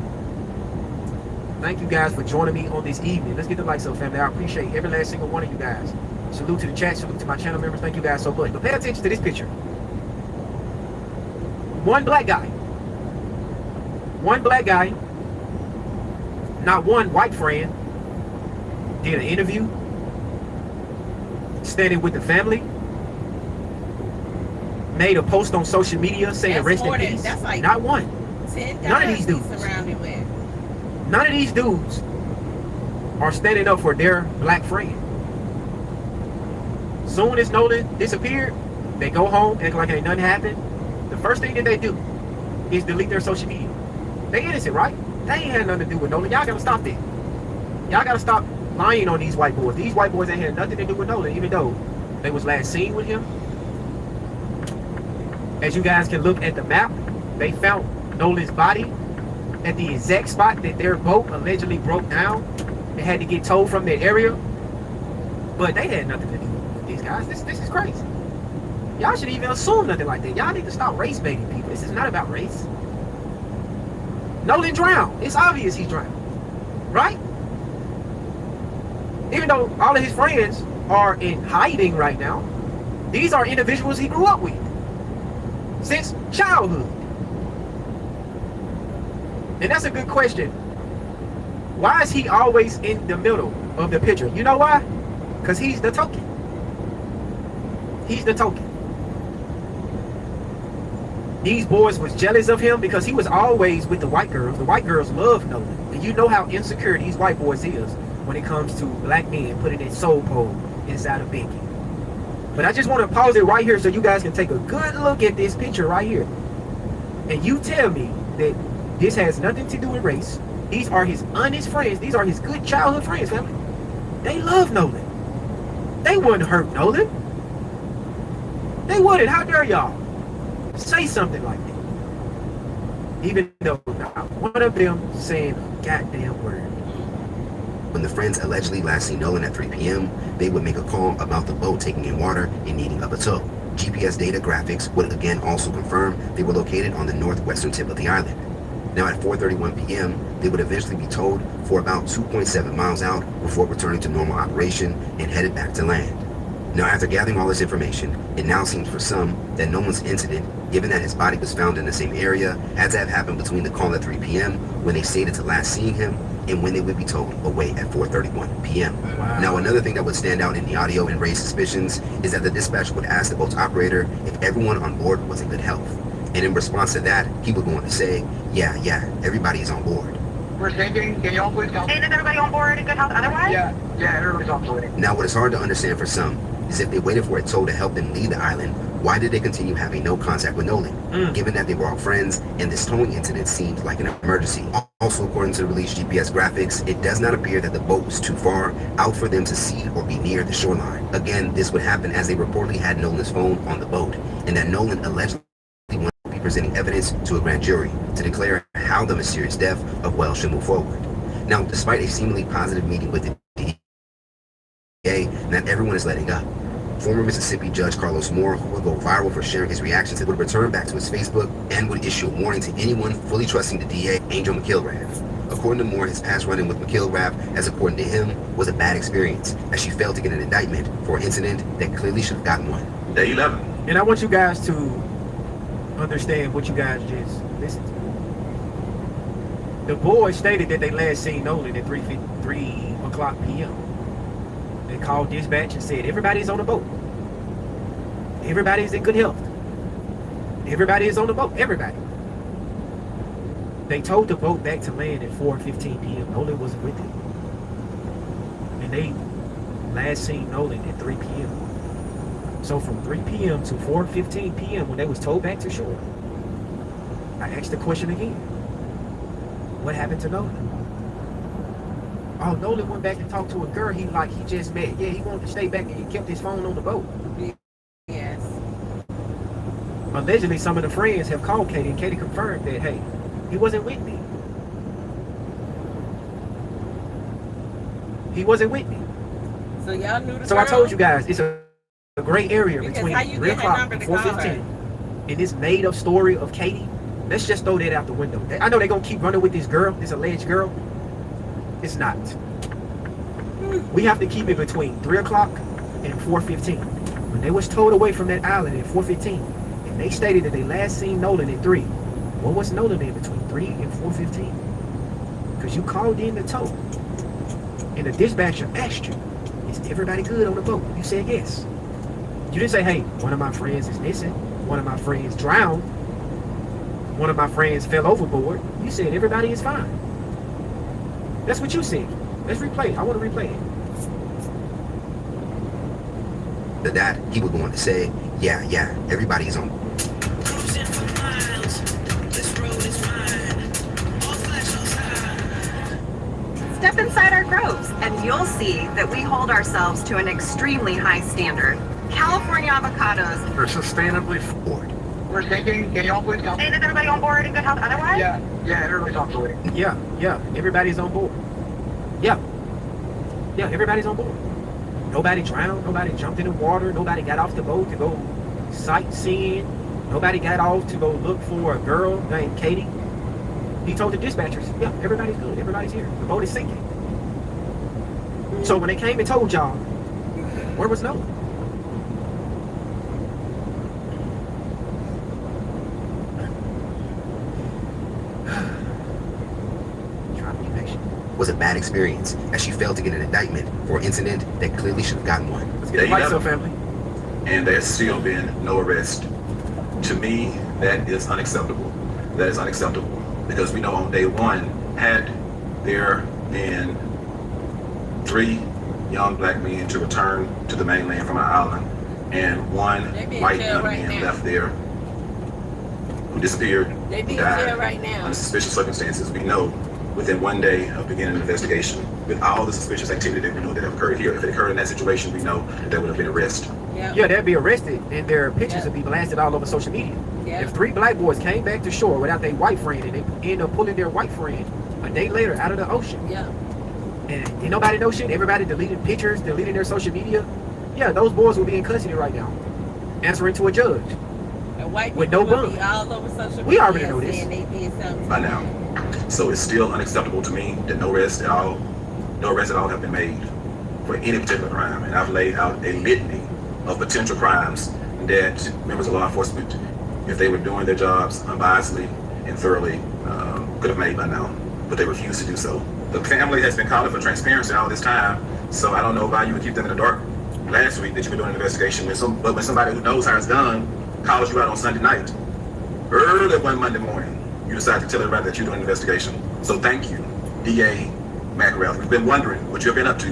Thank you guys for joining me on this evening. Let's get the likes up, family. I appreciate every last single one of you guys. Salute to the chat. Salute to my channel members. Thank you guys so much. But pay attention to this picture. One black guy. One black guy. Not one white friend. Did an interview. Standing with the family. made a post on social media saying That's rest in more than- peace? that's like Not one. 10 None of guys these he's dudes. surrounded with. None of these dudes are standing up for their black friend. Soon as Nolan disappeared, they go home, act like ain't nothing happened. The first thing that they do is delete their social media. They innocent, right? They ain't had nothing to do with Nolan. Y'all gotta stop that. Y'all gotta stop lying on these white boys. These white boys ain't had nothing to do with Nolan, even though they was last seen with him. As you guys can look at the map, they found Nolan's body at the exact spot that their boat allegedly broke down. They had to get towed from that area. But they had nothing to do with these guys. This is crazy. Y'all should even assume nothing like that. Y'all need to stop race baiting people. This is not about race. Nolan drowned. It's obvious he drowned. Right? Even though all of his friends are in hiding right now, these are individuals he grew up with since childhood. And that's a good question. Why is he always in the middle of the picture? You know why? Because he's the token. He's the token. These boys was jealous of him because he was always with the white girls. The white girls love Nolan. And you know how insecure these white boys is when it comes to black men putting their soul pole inside of Binky. But I just want to pause it right here so you guys can take a good look at this picture right here. And you tell me that this has nothing to do with race. These are his honest friends. These are his good childhood friends, family. They love Nolan. They wouldn't hurt Nolan. They wouldn't. How dare y'all say something like that? Even though not one of them saying a goddamn word. When the friends allegedly last seen Nolan at 3 p.m., they would make a call about the boat taking in water and needing up a tow. GPS data graphics would again also confirm they were located on the northwestern tip of the island. Now at 4:31 p.m., they would eventually be towed for about 2.7 miles out before returning to normal operation and headed back to land. Now after gathering all this information, it now seems for some that Nolan's incident, given that his body was found in the same area, had to have happened between the call at 3 p.m. when they stated to last seeing him and when they would be towed away at 4:31 p.m. Wow. Now another thing that would stand out in the audio and raise suspicions is that the dispatcher would ask the boat's operator if everyone on board was in good health. And in response to that, he would go on to say, yeah, everybody is on board. We're thinking, can y'all please tell me? Is everybody on board in good health otherwise? Yeah, everybody's on board. Now what is hard to understand for some is if they waited for a tow to help them leave the island, why did they continue having no contact with Nolan, given that they were all friends and this towing incident seemed like an emergency? Also, according to the released GPS graphics, it does not appear that the boat was too far out for them to see or be near the shoreline. Again, this would happen as they reportedly had Nolan's phone on the boat, and that Nolan allegedly wanted to be presenting evidence to a grand jury to declare how the mysterious death of Wells should move forward. Now, despite a seemingly positive meeting with the DA, not everyone is letting up. Former Mississippi Judge Carlos Moore, who would go viral for sharing his reactions, would return back to his Facebook and would issue a warning to anyone fully trusting the DA, Angel McIlrath. According to Moore, his past run-in with McIlrath, as according to him, was a bad experience, as she failed to get an indictment for an incident that clearly should have gotten one. Day 11. And I want you guys to understand what you guys just listened to. The boys stated that they last seen Nolan at 3 o'clock p.m. They called dispatch and said everybody's on the boat. Everybody's in good health. Everybody is on the boat. Everybody. They towed the boat back to land at 4:15 p.m. Nolan wasn't with them. And they last seen Nolan at 3 p.m. So from 3 p.m. to 4:15 p.m. when they was towed back to shore, I asked the question again. What happened to Nolan? Oh, Nolan went back and talked to a girl he just met. Yeah, he wanted to stay back and he kept his phone on the boat. Yes. Allegedly, some of the friends have called Katie, and Katie confirmed that, hey, he wasn't with me. He wasn't with me. So y'all knew the So girl? I told you guys, it's a gray area Because between how you 3 get her o'clock number and to call her? 4:15. And this made-up story of Katie, let's just throw that out the window. I know they're going to keep running with this girl, this alleged girl. It's not. We have to keep it between 3 o'clock and 4:15. When they was towed away from that island at 4:15, and they stated that they last seen Nolan at 3. What was Nolan in between 3 and 4:15? Because you called in the tow, and the dispatcher asked you, is everybody good on the boat? You said yes. You didn't say, hey, one of my friends is missing. one of my friends drowned, one of my friends fell overboard. You said everybody is fine. That's what you said. Let's replay it. I want to replay it. To that, he would go on to say, yeah, everybody is on. Step inside our groves and you'll see that we hold ourselves to an extremely high standard. California avocados are sustainably forward. We're thinking, can y'all please come? Hey, is everybody on board in good health otherwise? Yeah, everybody's on board. Yeah, everybody's on board. Yeah, everybody's on board. Nobody drowned, nobody jumped in the water, nobody got off the boat to go sightseeing, nobody got off to go look for a girl named Katie. He told the dispatchers, yeah, everybody's good, everybody's here. The boat is sinking. So when they came and told y'all, where was Nolan? Was a bad experience as she failed to get an indictment for an incident that clearly should have gotten one. Let's get the lights up, family. And there's still been no arrest. To me, that is unacceptable. That is unacceptable because we know on day one, had there been 3 young black men to return to the mainland from our island and 1 white young man left there who disappeared, who died under suspicious circumstances, we know within 1 day of beginning an investigation, with all the suspicious activity that we know that have occurred here, if it occurred in that situation, we know that there would have been arrest. Yeah, they'd be arrested and their pictures would be blasted all over social media. If 3 black boys came back to shore without their white friend and they end up pulling their white friend a day later out of the ocean, and did nobody know shit, everybody deleted pictures, deleted their social media, those boys will be in custody right now, answering to a judge with no bond. We already know this. By now. So it's still unacceptable to me that no arrests at all have been made for any particular crime. And I've laid out a litany of potential crimes that members of law enforcement, if they were doing their jobs unbiasedly and thoroughly, could have made by now, but they refuse to do so. The family has been calling for transparency all this time, so I don't know why you would keep them in the dark last week that you were doing an investigation. But when somebody who knows how it's done calls you out on Sunday night, early one Monday morning, you decide to tell everybody that you're doing an investigation. So thank you, DA McRath. We've been wondering what you've been up to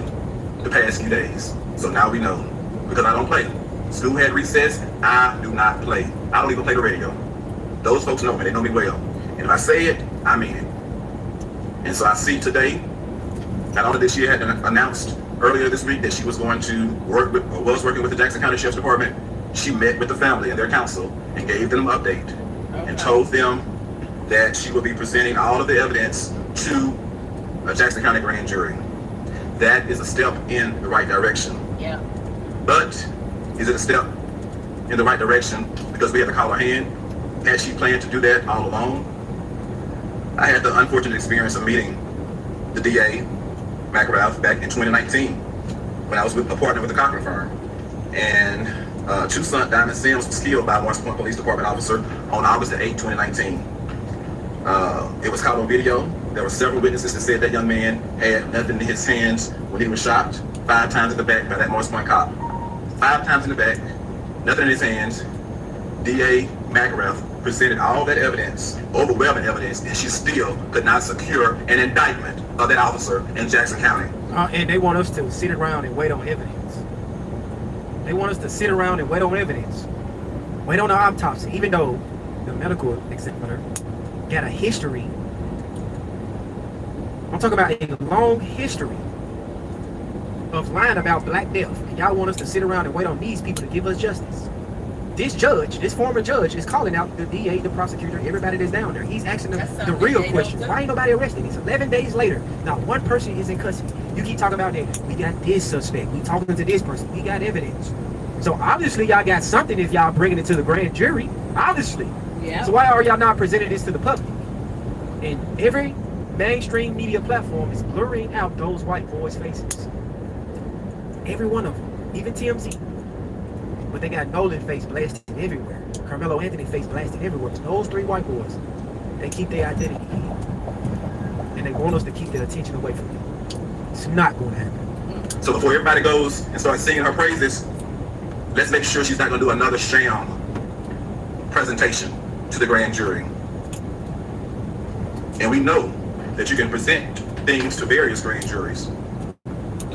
the past few days. So now we know, because I don't play. School had recess, I do not play. I don't even play the radio. Those folks know me, they know me well. And if I say it, I mean it. And so I see today, not only did she had announced earlier this week that she was going to work with, or was working with the Jackson County Sheriff's Department, she met with the family and their counsel and gave them an update and told them that she will be presenting all of the evidence to a Jackson County grand jury. That is a step in the right direction. But is it a step in the right direction because we had to call her hand? Had she planned to do that all along? I had the unfortunate experience of meeting the DA, McRath, back in 2019 when I was a partner with the Cochran firm. And Tucson Diamond Sims was killed by a Morris Point Police Department officer on August 8, 2019. It was caught on video. There were several witnesses that said that young man had nothing in his hands when he was shot 5 times in the back by that Morris Point cop. 5 times in the back, nothing in his hands. DA McRath presented all that evidence, overwhelming evidence, and she still could not secure an indictment of that officer in Jackson County. And they want us to sit around and wait on evidence. They want us to sit around and wait on evidence. Wait on the autopsy, even though the medical examiner got a history. I'm talking about a long history of lying about Black death. And y'all want us to sit around and wait on these people to give us justice. This judge, this former judge, is calling out the DA, the prosecutor, everybody that's down there. He's asking them the real question. Why ain't nobody arrested? It's 11 days later. Not one person is in custody. You keep talking about that. We got this suspect. We talking to this person. We got evidence. So obviously y'all got something if y'all bringing it to the grand jury. Obviously. So why are y'all not presenting this to the public? And every mainstream media platform is blurring out those white boys' faces. Every one of them. Even TMZ. But they got Nolan face blasted everywhere. Karmelo Anthony face blasted everywhere. Those 3 white boys, they keep their identity hidden. And they want us to keep their attention away from them. It's not going to happen. So before everybody goes and starts singing her praises, let's make sure she's not going to do another sham presentation to the grand jury. And we know that you can present things to various grand juries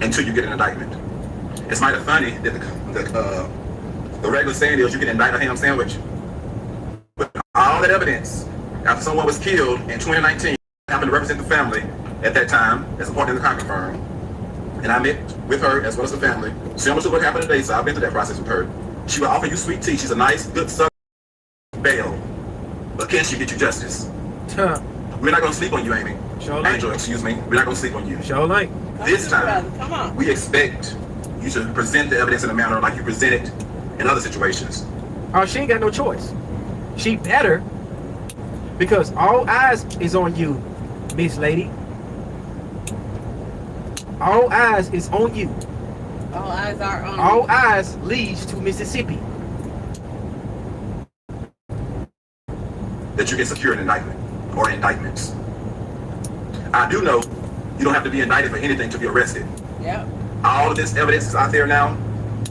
until you get an indictment. It's mighty funny that the regular saying is you can indict a ham sandwich. But all that evidence, after someone was killed in 2019, I happened to represent the family at that time as a partner in the concrete firm. And I met with her as well as the family. Similar to what happened today, so I've been through that process with her. She will offer you sweet tea. She's a nice, good son bail. But can she get you justice? We're not going to sleep on you, Amy. Angel, excuse me. We're not going to sleep on you. This time, we expect you to present the evidence in a manner like you present it in other situations. Oh, she ain't got no choice. She better, because all eyes is on you, Miss Lady. All eyes is on you. All eyes are on All you. eyes leads to Mississippi. That you can secure an indictment or indictments. I do know you don't have to be indicted for anything to be arrested. Yep. All of this evidence is out there now.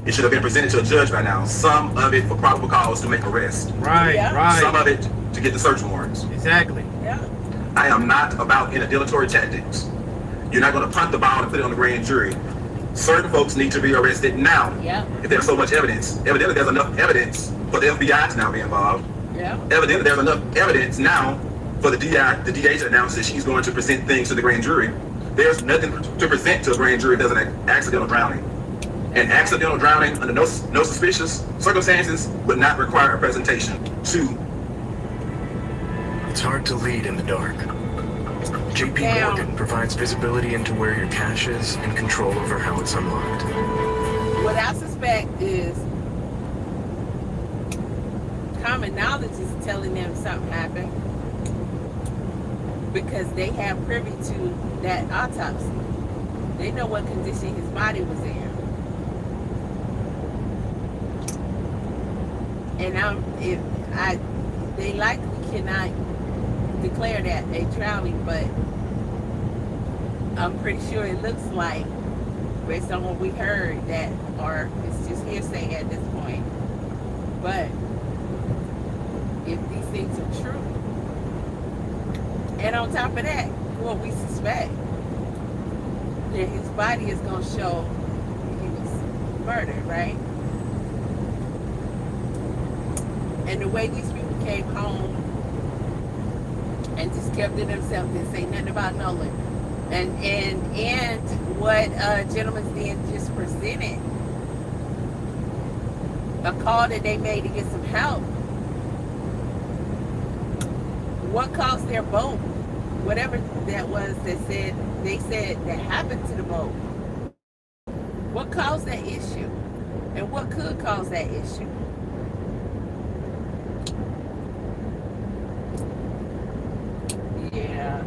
It should have been presented to a judge by now. Some of it for probable cause to make arrest. Right. Some of it to get the search warrants. Exactly. Yeah. I am not about any dilatory tactics. You're not going to punt the ball and put it on the grand jury. Certain folks need to be arrested now. Yeah. If there's so much evidence, evidently there's enough evidence for the FBI to now be involved. Yeah. Evidently there's enough evidence now for the DA to announce that she's going to present things to the grand jury. There's nothing to present to a grand jury that doesn't an accidental drowning. An accidental drowning under no suspicious circumstances would not require a presentation to. It's hard to lead in the dark. JP Morgan provides visibility into where your cash is and control over how it's unlocked. What I suspect is common knowledge is telling them something happened because they have privy to that autopsy. They know what condition his body was in. And they likely cannot declare that a drowning, but I'm pretty sure it looks like, based on what we heard, that, or it's just hearsay at this point. But if these things are true, and on top of that, what we suspect, that his body is going to show he was murdered, right? And the way these people came home and just kept to themselves and say nothing about Nolan. And what gentleman then just presented, a call that they made to get some help. What caused their boat? Whatever that was that they said that happened to the boat. What caused that issue? And what could cause that issue? Yeah.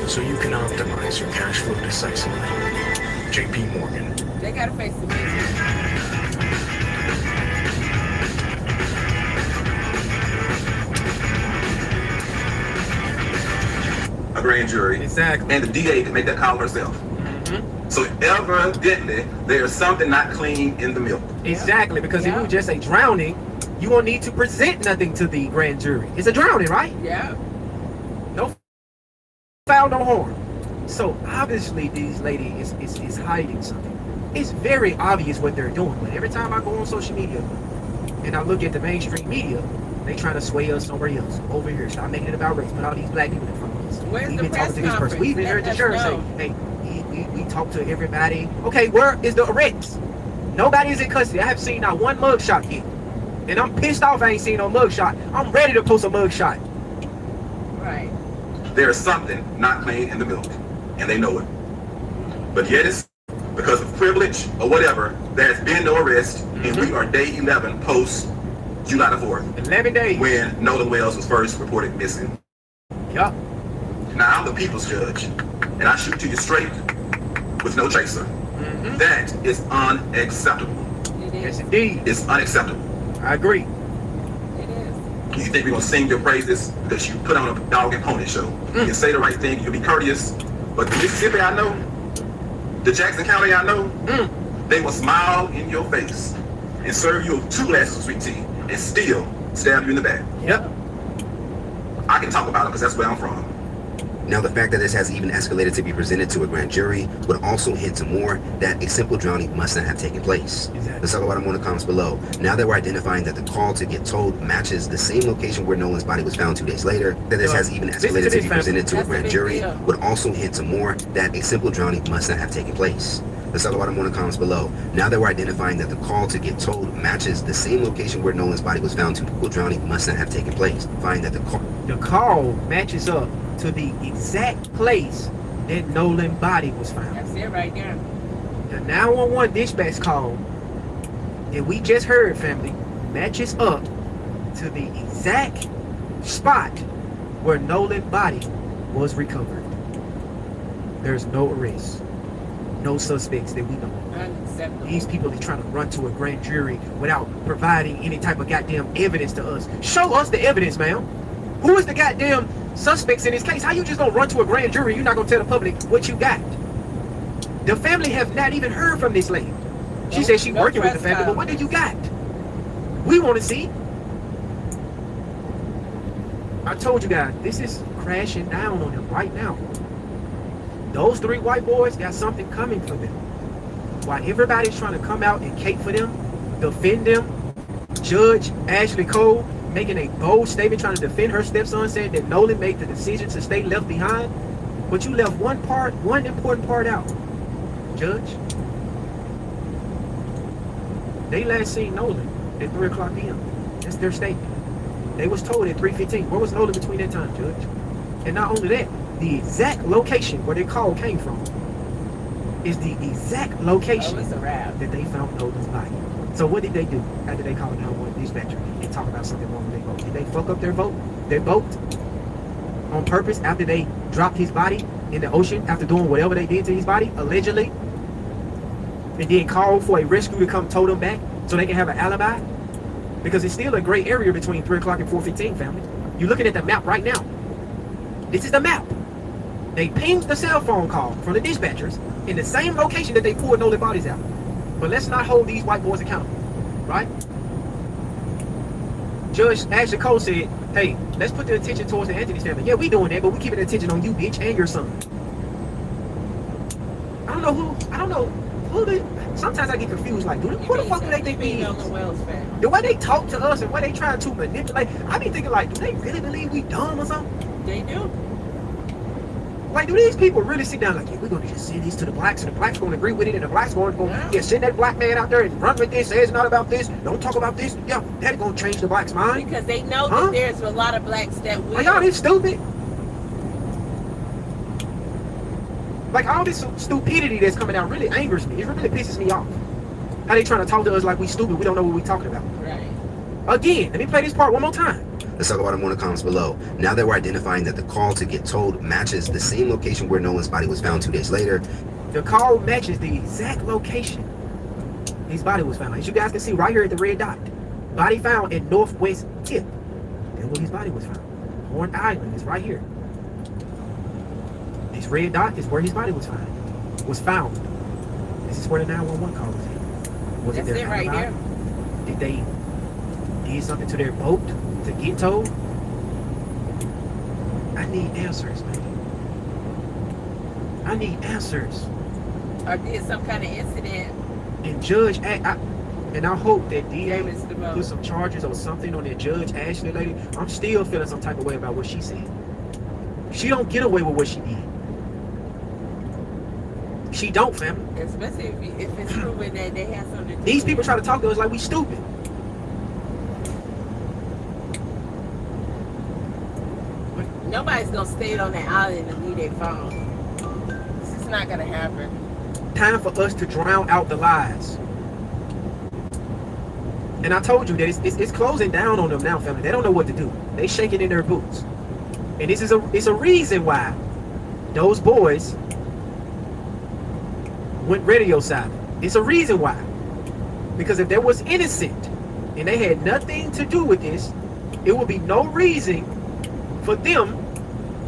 So you can optimize your cash flow decisively. JP Morgan. They gotta face the business. A grand jury. Exactly. And the DA can make that call herself. So evidently, there's something not clean in the milk. Exactly, because if it was just a drowning, you won't need to present nothing to the grand jury. It's a drowning, right? Yeah. No foul, no harm. So obviously, these ladies is hiding something. It's very obvious what they're doing. But every time I go on social media and I look at the mainstream media, they trying to sway us somewhere else. Over here, stop making it about race. Put all these black people in front of us. Where's We've the been press talking to this person. conference? We've been here at the church saying, hey, we talk to everybody. Okay, where is the arrest? Nobody is in custody. I haven't seen not one mugshot yet. And I'm pissed off I ain't seen no mugshot. I'm ready to post a mugshot. Right. There is something not clean in the milk, and they know it. But yet it's because of privilege or whatever, there has been no arrest, and we are day 11 post July the 4th. 11 days. When Nolan Wells was first reported missing. Yup. Now I'm the people's judge, and I shoot to you straight with no chaser. That is unacceptable. Yes, indeed. It's unacceptable. I agree. You think we're going to sing your praises because you put on a dog and pony show. You can say the right thing, you'll be courteous. But the Mississippi I know, the Jackson County I know, They will smile in your face and serve you 2 glasses of sweet tea and still stab you in the back. Yep. I can talk about it because that's where I'm from. Now, the fact that this has even escalated to be presented to a grand jury would also hint to more that a simple drowning must not have taken place. Exactly. Let's talk about them in the comments below. Now that we're identifying that the call to get towed matches the same location where Nolan's body was found 2 days later, that this has even escalated to be presented to a grand jury would also hint to more that a simple drowning must not have taken place. Let's talk about them in the comments below. Now that we're identifying that the call to get towed matches the same location where Nolan's body was found, simple drowning must not have taken place. Find that the call matches up to the exact place that Nolan's body was found. That's it right there. The 911 dispatch call that we just heard, family, matches up to the exact spot where Nolan's body was recovered. There's no arrest, no suspects that we know of. Unacceptable. These people are trying to run to a grand jury without providing any type of goddamn evidence to us. Show us the evidence, ma'am. Who is the goddamn suspects in this case? How you just gonna run to a grand jury? You're not gonna tell the public what you got. The family have not even heard from this lady. She said she's working with the family, but what did you got? We want to see. I told you guys, this is crashing down on them right now. Those 3 white boys got something coming for them. While everybody's trying to come out and cape for them, defend them, Judge Ashley Cole making a bold statement trying to defend her stepson, saying that Nolan made the decision to stay left behind, but you left one important part out. Judge, they last seen Nolan at 3 o'clock p.m. That's their statement. They was told at 3:15. Where was Nolan between that time, Judge? And not only that, the exact location where the call came from is the exact location that they found Nolan's body. So what did they do after they called 911 dispatcher and talk about something wrong with their vote? Did they fuck up their vote on purpose after they dropped his body in the ocean after doing whatever they did to his body, allegedly? And then call for a rescue to come tow them back so they can have an alibi? Because it's still a gray area between 3 o'clock and 4:15, family. You're looking at the map right now. This is the map. They pinged the cell phone call from the dispatchers in the same location that they pulled Nolan bodies out. But let's not hold these white boys accountable, right? Judge Ashley Cole said, hey, let's put the attention towards the Anthony's family. Yeah, we doing that, but we keeping the attention on you, bitch, and your son. I don't know who they, sometimes I get confused, like, who the fuck do they think we is? The way they talk to us and the way they try to manipulate, I be thinking, like, do they really believe we dumb or something? They do. Like, do these people really sit down like, yeah, we're going to just send this to the blacks, and the blacks going to agree with it, and the blacks going to send that black man out there and run with this, say it's not about this, don't talk about this. Yeah, that's going to change the blacks' mind. Because they know that there's a lot of blacks that will. Are y'all this stupid? Like, all this stupidity that's coming out really angers me. It really pisses me off. How they trying to talk to us like we stupid, we don't know what we talking about. Right. Again, let me play this part one more time. Let's talk about them in the comments below. Now that we're identifying that the call to get towed matches the same location where Nolan's body was found 2 days later. The call matches the exact location his body was found. As you guys can see right here at the red dot. Body found in northwest tip. That's where his body was found. Horn Island is right here. This red dot is where his body was found. This is where the 911 call was at. Was it their right there? Did they did something to their boat to get towed? I need answers, man. I need answers. Or did some kind of incident. And Judge, and I hope that DA put some charges or something on that Judge Ashley lady. I'm still feeling some type of way about what she said. She don't get away with what she did. She don't, family. Especially if it's proven that they have something to do. These people try to talk to us like we stupid. Nobody's gonna stay on the island and leave their phone. This is not gonna happen. Time for us to drown out the lies. And I told you that it's closing down on them now, family. They don't know what to do. They shaking in their boots. And this is a reason why those boys went radio silent. It's a reason why. Because if there was innocent and they had nothing to do with this, it would be no reason for them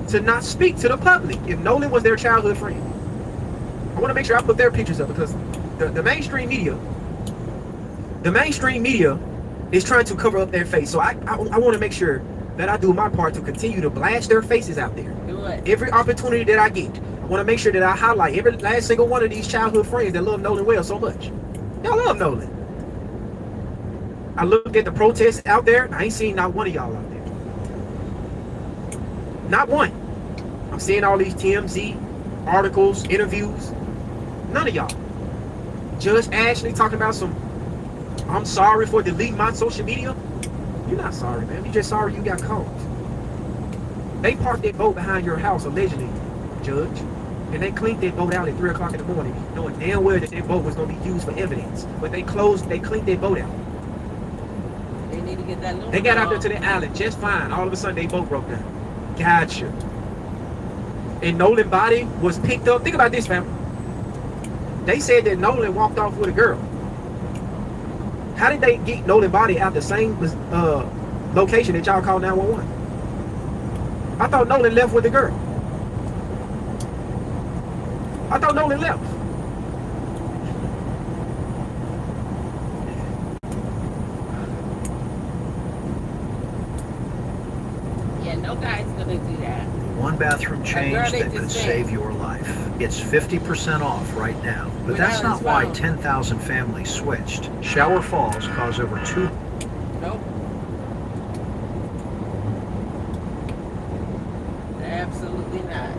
to not speak to the public if Nolan was their childhood friend. I want to make sure I put their pictures up because the mainstream media, is trying to cover up their face. So I want to make sure that I do my part to continue to blast their faces out there. Every opportunity that I get, I want to make sure that I highlight every last single one of these childhood friends that love Nolan well so much. Y'all love Nolan. I looked at the protests out there. I ain't seen not one of y'all out there. Not one. I'm seeing all these TMZ articles, interviews. None of y'all. Judge Ashley talking about some, I'm sorry for deleting my social media. You're not sorry, man. You're just sorry you got caught. They parked that boat behind your house, allegedly, Judge. And they cleaned that boat out at 3 o'clock in the morning, knowing damn well that boat was going to be used for evidence. But they cleaned that boat out. They need to get that little. They got out there to the island just fine. All of a sudden, they boat broke down. Gotcha. And Nolan's body was picked up. Think about this, fam. They said that Nolan walked off with a girl. How did they get Nolan's body out the same location that y'all called 911? I thought Nolan left with the girl. I thought Nolan left. Yeah, no guy's gonna do that. One bathroom change that could save your life. It's 50% off right now. But that's not why 10,000 families switched. Shower falls cause over 2. Nope. Absolutely not.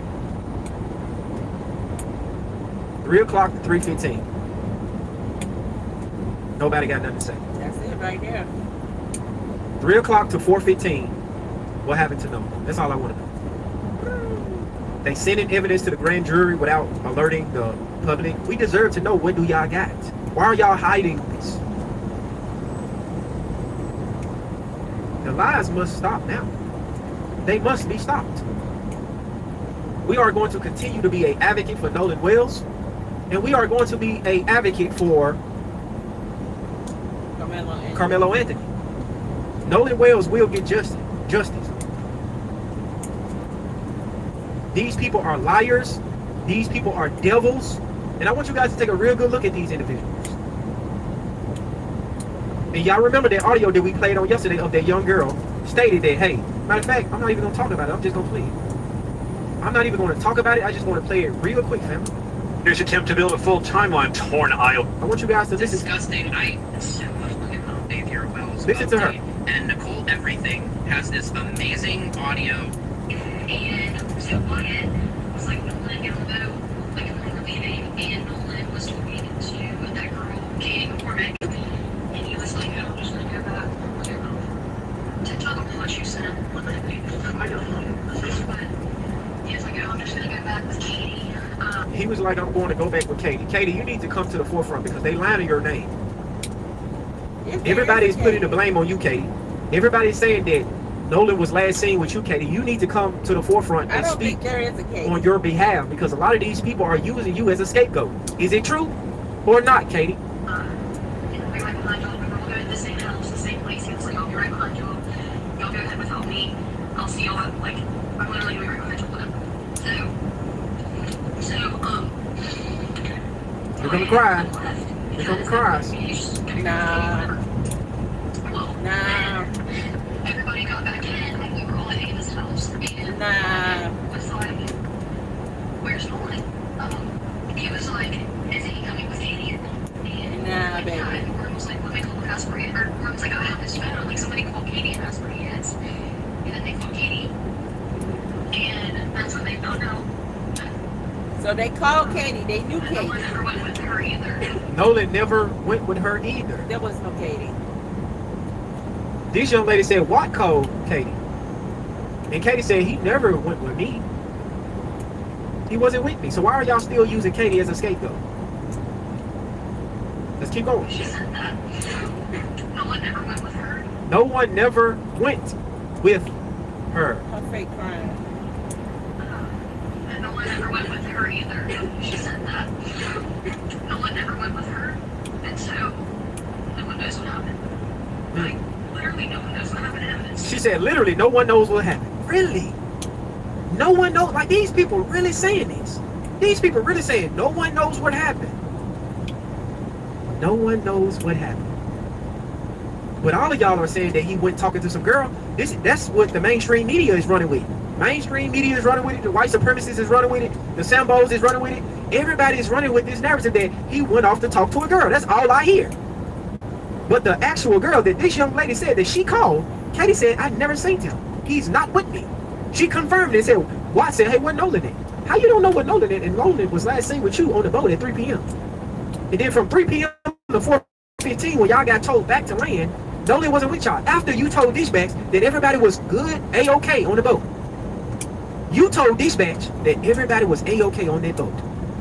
3 o'clock to 3:15. Nobody got nothing to say. That's it right there. 3 o'clock to 4:15. What happened to Nolan? That's all I want to know. They sent in evidence to the grand jury without alerting the public. We deserve to know what do y'all got. Why are y'all hiding this? The lies must stop now. They must be stopped. We are going to continue to be an advocate for Nolan Wells, and we are going to be an advocate for Karmelo Anthony. Nolan Wells will get justice. These people are liars. These people are devils. And I want you guys to take a real good look at these individuals. And y'all remember that audio that we played on yesterday of that young girl stated that, hey, matter of fact, I'm not even going to talk about it. I'm just going to play it. I'm not even going to talk about it. I just want to play it real quick, family. Here's attempt to build a full timeline. Torn aisle. I want you guys to listen. Disgusting. I so much looking at Xavier Wells. Listen to her. And Nicole Everything has this amazing audio. And so Wyatt was like, Nolan, get on the boat. Like, we're leaving. And Nolan was talking to that girl, Katie McCormick. And he was like, oh, I'm just going to go back. To tell them what you said. I don't know. But he was like, oh, I'm just going to go back with Katie. He was like, I'm going to go back with Katie. Katie, you need to come to the forefront because they lying on your name. Everybody is putting the blame on you, Katie. Everybody's saying that Nolan was last seen with you, Katie. You need to come to the forefront and speak on your behalf because a lot of these people are using you as a scapegoat. Is it true or not, Katie? We right behind y'all. We were all going to the same house, the same place. He was like, I'll be right behind y'all. Y'all go ahead without me. I'll see y'all. Like, I'm literally going to be right behind y'all. You're going to cry. You're going to cry. Nah. Everybody got back in and we were all at Ava's house and was like, where's Nolan? He was like, is he coming with Katie? And baby. And Warren was like, let me call AakashaPri. Or Warren was like, I have this phone. Like, somebody called Katie and asked where he is. And then they called Katie. And that's when they found out. So they called Katie. They knew Katie. Nolan never went with her either. Nolan never went with her either. There was no Katie. This young lady said, what called Katie? And Katie said, he never went with me. He wasn't with me. So why are y'all still using Katie as a scapegoat? Let's keep going. She said that no one never went with her. No one never went with her. Her fake crying. And no one ever went with her either. She said that no one ever went with her. And so no one knows what happened. Like, literally no one knows what happened to him. She said, literally, no one knows what happened. Really? No one knows. Like, these people really saying this. These people really saying, no one knows what happened. No one knows what happened. But all of y'all are saying that he went talking to some girl. That's what the mainstream media is running with. Mainstream media is running with it. The white supremacists is running with it. The Sambos is running with it. Everybody is running with this narrative that he went off to talk to a girl. That's all I hear. But the actual girl that this young lady said that she called, Katie said, I've never seen him. He's not with me. She confirmed it and said, Watt said, hey, where Nolan at? How you don't know what Nolan at? And Nolan was last seen with you on the boat at 3 p.m. And then from 3 p.m. to 4:15, when y'all got told back to land, Nolan wasn't with y'all. After you told dispatch that everybody was good, A-OK on the boat. You told dispatch that everybody was A-OK on that boat.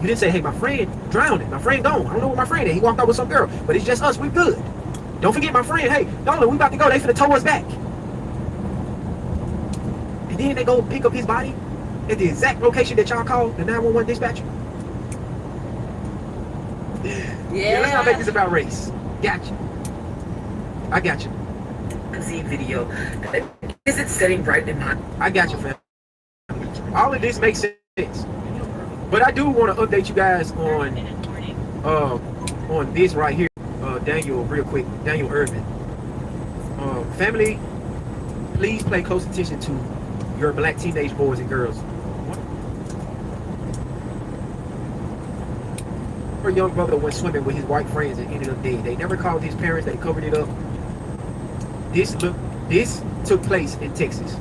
You didn't say, hey, my friend drowning. My friend gone. I don't know where my friend is. He walked out with some girl. But it's just us. We're good. Don't forget my friend. Hey, Nolan, we about to go. They finna tow us back. And then they go pick up his body at the exact location that y'all called the 911 dispatcher. Yeah, let's not make this about race. Gotcha. I got you. Z video. Is it sitting right in my... I got you, fam. All of this makes sense. But I do want to update you guys on this right here. Daniel, real quick. Daniel Irvin. Family, please pay close attention to your black teenage boys and girls. Her young brother went swimming with his white friends and ended up dead. They never called his parents. They covered it up. This took place in Texas.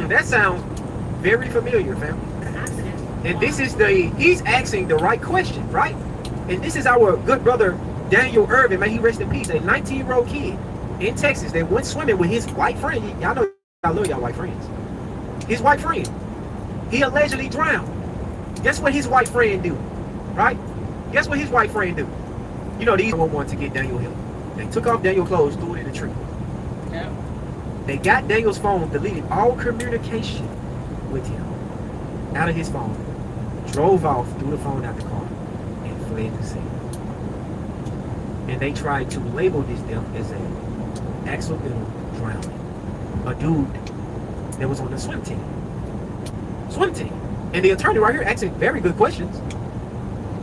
That sounds very familiar, fam. And this is he's asking the right question, right? And this is our good brother, Daniel Irvin, may he rest in peace, a 19-year-old kid in Texas that went swimming with his white friend. Y'all know I love y'all white friends. His white friend. He allegedly drowned. Guess what his white friend do, right? Guess what his white friend do? You know, these want to get Daniel help. They took off Daniel's clothes, threw it in the tree. Yeah. They got Daniel's phone, deleted all communication with him out of his phone, drove off, threw the phone out the car, and fled the scene. And they tried to label this death as an accidental drowning. A dude that was on the swim team. And the attorney right here asking very good questions.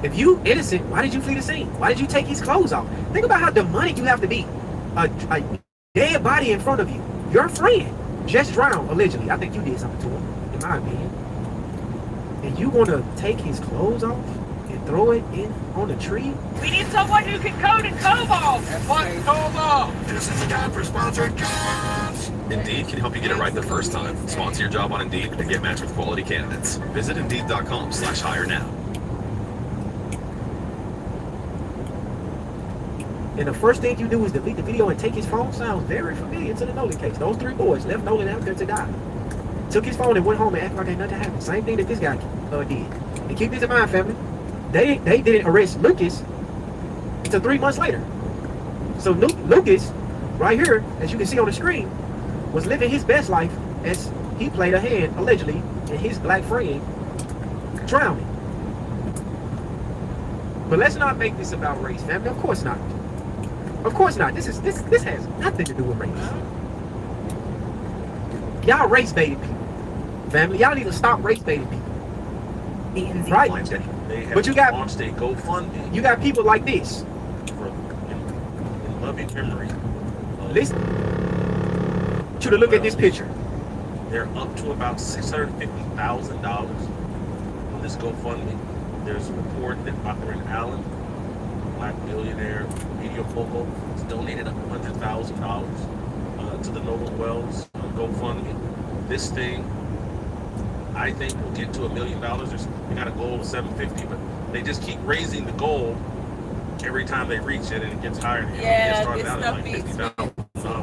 If you innocent, why did you flee the scene? Why did you take his clothes off? Think about how demonic you have to be. A dead body in front of you. Your friend just drowned, allegedly. I think you did something to him, in my opinion. And you gonna take his clothes off and throw it in on a tree? We need someone who can code in COBOL. What COBOL? This is a time for sponsored jobs. Indeed can help you get it right the first time. Sponsor your job on Indeed and get matched with quality candidates. Visit Indeed.com/hire now. And the first thing you do is delete the video and take his phone. Sounds very familiar to the Nolan case. Those 3 boys left Nolan out there to die. Took his phone and went home and acted like ain't nothing happened. Same thing that this guy did. And keep this in mind, family. They didn't arrest Lucas until 3 months later. So Lucas, right here, as you can see on the screen, was living his best life as he played a hand, allegedly, in his black friend drowning. But let's not make this about race, family. Of course not. Of course not. This has nothing to do with race. Y'all race baiting people. Family, y'all need to stop race baiting people. Right? But you got launched a GoFundMe. You got people like this. In loving memory. Listen. I want you to look at this picture. They're up to about $650,000 on this GoFundMe. There's a report that Catherine Allen, black billionaire, media mogul, has donated $100,000 to the Nolan Wells GoFundMe. This thing, I think, will get to $1 million. They got a goal of $750, but they just keep raising the goal every time they reach it, and it gets higher. Yeah, it this started out stuff at like be $50,000.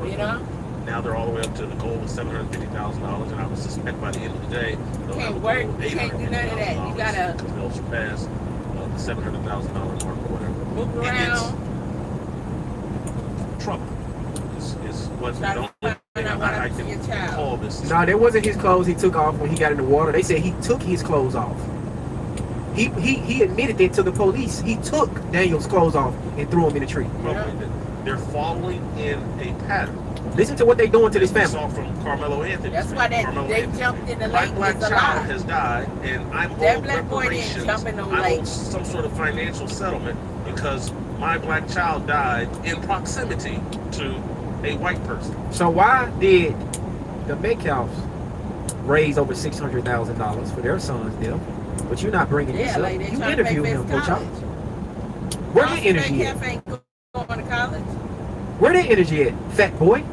you know? Now they're all the way up to the goal of $750,000, and I would suspect by the end of the day they'll have a goal of Can't do none of that. You gotta because they'll surpass the $700,000 mark or whatever. move around. It's trouble. Is what's the only thing I can call this. No, that wasn't his clothes he took off when he got in the water. They said he took his clothes off. He admitted it to the police. He took Daniel's clothes off and threw him in a tree. They're following in a pattern. Listen to what they're doing to this We family. saw from Carmelo Anthony. That's why they jumped in the My lake. black It's a child lie. has died, and I'm That owed black boy didn't reparations. jump in no I'm lake. owed some sort of financial settlement because my black child died in proximity to a white person. So why did the Metcalfs raise over $600,000 for their son's death? But you're not bringing this up. Like they You trying to pay interviewed for him, his Coach. college. Where the energy Metcalf at? ain't going to college. Where the energy at, fat boy?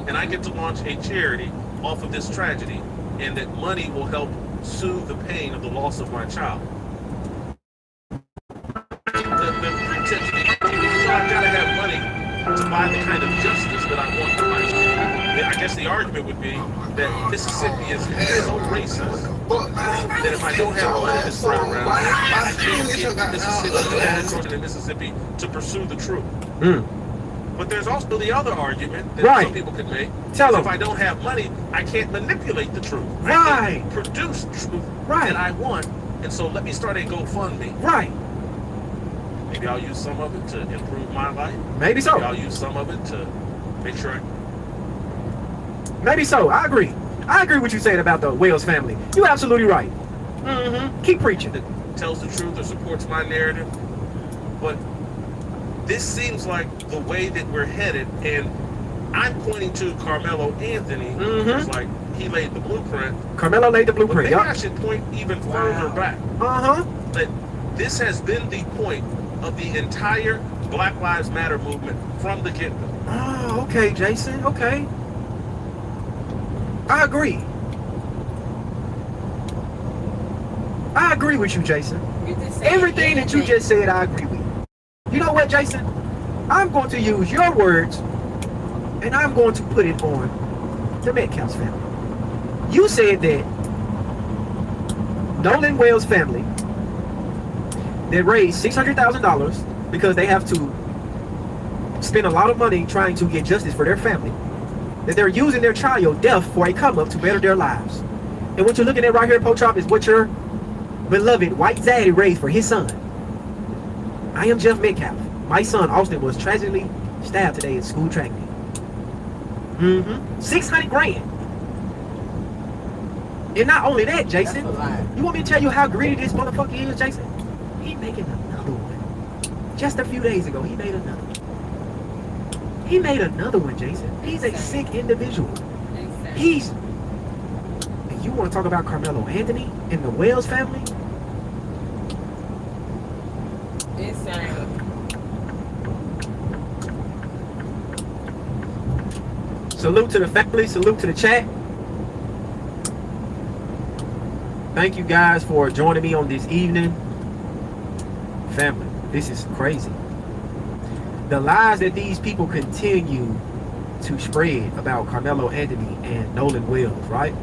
And I get to launch a charity off of this tragedy, and that money will help soothe the pain of the loss of my child. The pretension is, I've got to have money to buy the kind of justice that I want for my child. I guess the argument would be that Mississippi is so racist that if I don't have money to spread around, I can't get Mississippi to pursue the truth. But there's also the other argument that some people could make. If I don't have money, I can't manipulate the truth. I can produce truth that I want, and so let me start a GoFundMe. Maybe I'll use some of it to improve my life. Maybe so. Maybe I'll use some of it to make sure Maybe so. I agree. I agree with you saying about the Wales family. You're absolutely right. Keep preaching. That tells the truth or supports my narrative. But this seems like the way that we're headed, and I'm pointing to Carmelo Anthony. It's like he laid the blueprint. Carmelo laid the blueprint. But maybe I should point even further back. That this has been the point of the entire Black Lives Matter movement from the get-go. Oh, okay, Jason. Okay. I agree. I agree with you, Jason. Everything that you just said, I agree with. You know what, Jason? I'm going to use your words and I'm going to put it on the Metcalf's family. You said that Nolan Wales family that raised $600,000 because they have to spend a lot of money trying to get justice for their family, that they're using their child death for a come up to better their lives. And what you're looking at right here, Pochop, is what your beloved white zaddy raised for his son. I am Jeff Metcalf. My son Austin was tragically stabbed today at school track meet. 600 grand. And not only that, Jason, you want me to tell you how greedy this motherfucker is, Jason? He making another one. Just a few days ago, he made another one. He made another one, Jason. He's a sick individual. He's... And you want to talk about Carmelo Anthony and the Wales family? Insane. Salute to the family. Salute to the chat. Thank you guys for joining me on this evening. Family, this is crazy. The lies that these people continue to spread about Carmelo Anthony and Nolan Wales, right?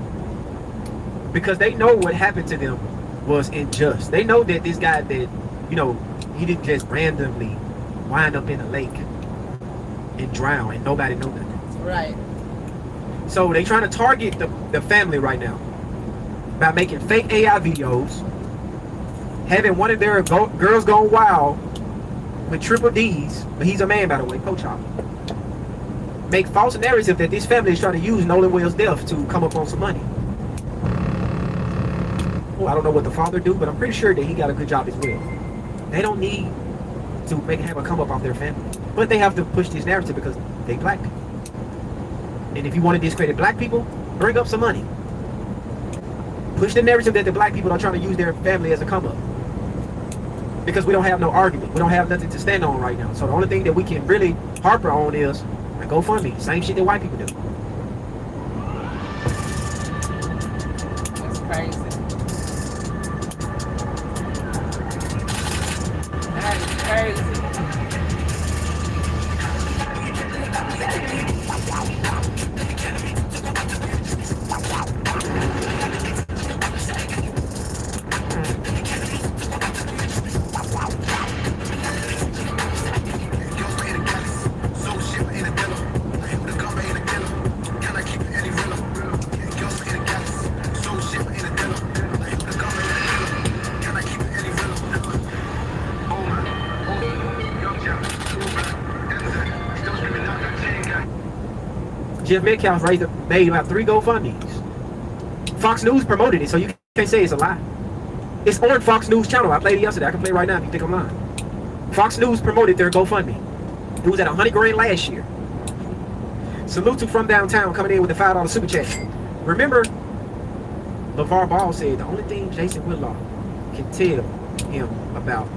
Because they know what happened to them was unjust. They know that this guy that, you know, he didn't just randomly wind up in a lake and drown and nobody know nothing. Right. So they trying to target the family right now by making fake AI videos, having one of their girls gone wild with triple D's, but he's a man, by the way, Pochop. Make false narrative that this family is trying to use Nolan Wales' death to come up on some money. Well, I don't know what the father do, but I'm pretty sure that he got a good job as well. They don't need to have a come up off their family, but they have to push this narrative because they black people. And if you want to discredit black people, bring up some money. Push the narrative that the black people are trying to use their family as a come up. Because we don't have no argument. We don't have nothing to stand on right now. So the only thing that we can really harper on is a GoFundMe. Same shit that white people do. That's crazy. That is crazy. Jeff Metcalf made about 3 GoFundMes. Fox News promoted it, so you can't say it's a lie. It's on Fox News channel. I played it yesterday. I can play it right now if you think I'm lying. Fox News promoted their GoFundMe. It was at $100,000 last year. Salute to From Downtown coming in with a $5 super chat. Remember, LeVar Ball said the only thing Jason Whitlock can tell him about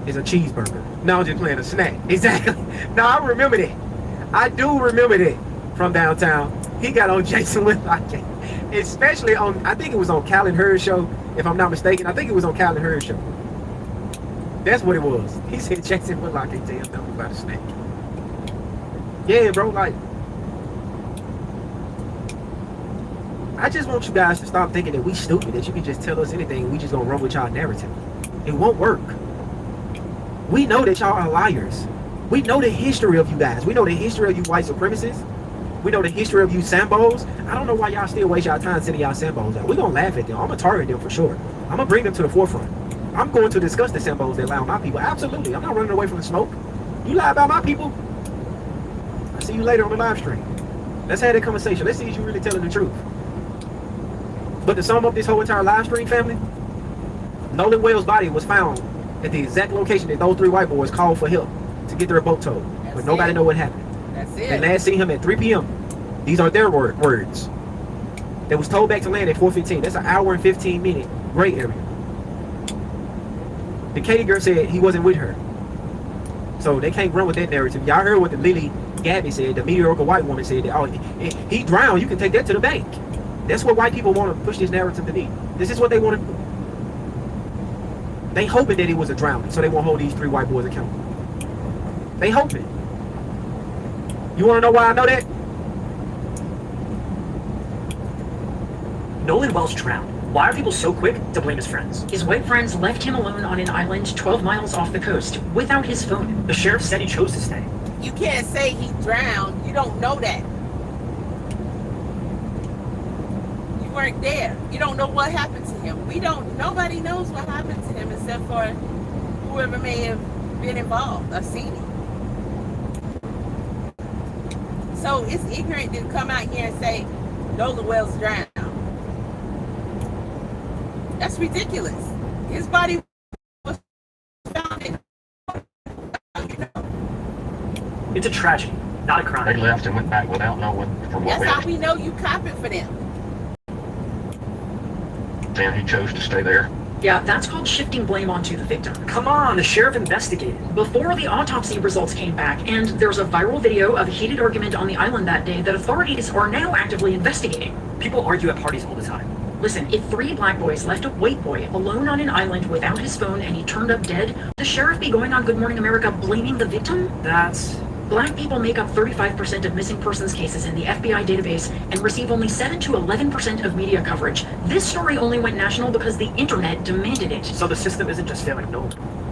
is a cheeseburger. No, I'm just playing a snack. Exactly. No, I remember that. I do remember that from Downtown. He got on Jason Whitlock. Especially on, I think it was on Calvin Hurd's show, if I'm not mistaken. I think it was on Calvin Hurd's show. That's what it was. He said Jason Whitlock can tell him about a snack. Yeah, bro, like, I just want you guys to stop thinking that we stupid, that you can just tell us anything and we just gonna run with y'all narrative. It won't work. We know that y'all are liars. We know the history of you guys. We know the history of you white supremacists. We know the history of you Sambos. I don't know why y'all still waste y'all time sending y'all Sambos out. We're gonna laugh at them. I'm gonna target them for sure. I'm gonna bring them to the forefront. I'm going to discuss the Sambos that lie on my people. Absolutely. I'm not running away from the smoke. You lie about my people, I'll see you later on the live stream. Let's have that conversation. Let's see if you're really telling the truth. But to sum up this whole entire live stream, family, Nolan Wells' body was found at the exact location that those 3 white boys called for help to get their boat towed. But nobody know what happened. That's it. They last seen him at 3 p.m. These are their words. They was towed back to land at 4:15. That's an hour and 15-minute gray area. The Katie girl said he wasn't with her. So they can't run with that narrative. Y'all heard what the Lily Gabby said, the mediocre white woman said, that, oh, he drowned. You can take that to the bank. That's what white people want to push this narrative to be. This is what they want to do. They hoping that it was a drowning, so they won't hold these 3 white boys accountable. They hoping. You want to know why I know that? Nolan Wells drowned. Why are people so quick to blame his friends? His white friends left him alone on an island 12 miles off the coast without his phone. The sheriff said he chose to stay. You can't say he drowned. You don't know that. You weren't there. You don't know what happened to him. Nobody knows what happened to him except for whoever may have been involved or seen it. So it's ignorant to come out here and say Nolan Wells drowned. That's ridiculous. His body was found. It's a tragedy, not a crime. They left and went back without knowing from what That's how we know you copping for them. And he chose to stay there. Yeah, that's called shifting blame onto the victim. Come on, the sheriff investigated. Before the autopsy results came back, and there's a viral video of a heated argument on the island that day that authorities are now actively investigating. People argue at parties all the time. Listen, if 3 black boys left a white boy alone on an island without his phone and he turned up dead, the sheriff be going on Good Morning America blaming the victim? That's... Black people make up 35% of missing persons cases in the FBI database and receive only 7 to 11% of media coverage. This story only went national because the internet demanded it. So the system isn't just failing Nolan.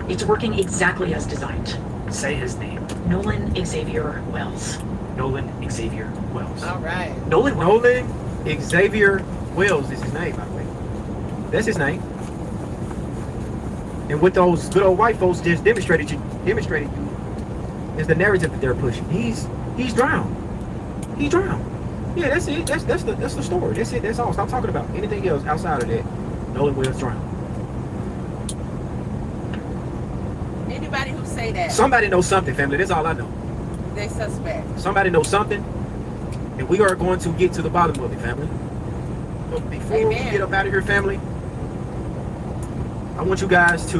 It's working exactly as designed. Say his name. Nolan Xavier Wells. Nolan Xavier Wells. All right. Nolan Xavier Wells is his name, by the way. That's his name. And what those good old white folks just demonstrated you is the narrative that they're pushing. He's drowned. He drowned. Yeah, that's it. That's the story. That's it. That's all. Stop talking about anything else outside of that. Nolan Wells drowned. Anybody who say that, Somebody knows something, family. That's all I know. they suspect. Somebody knows something, and we are going to get to the bottom of it, family. But before we get up out of here, family, I want you guys to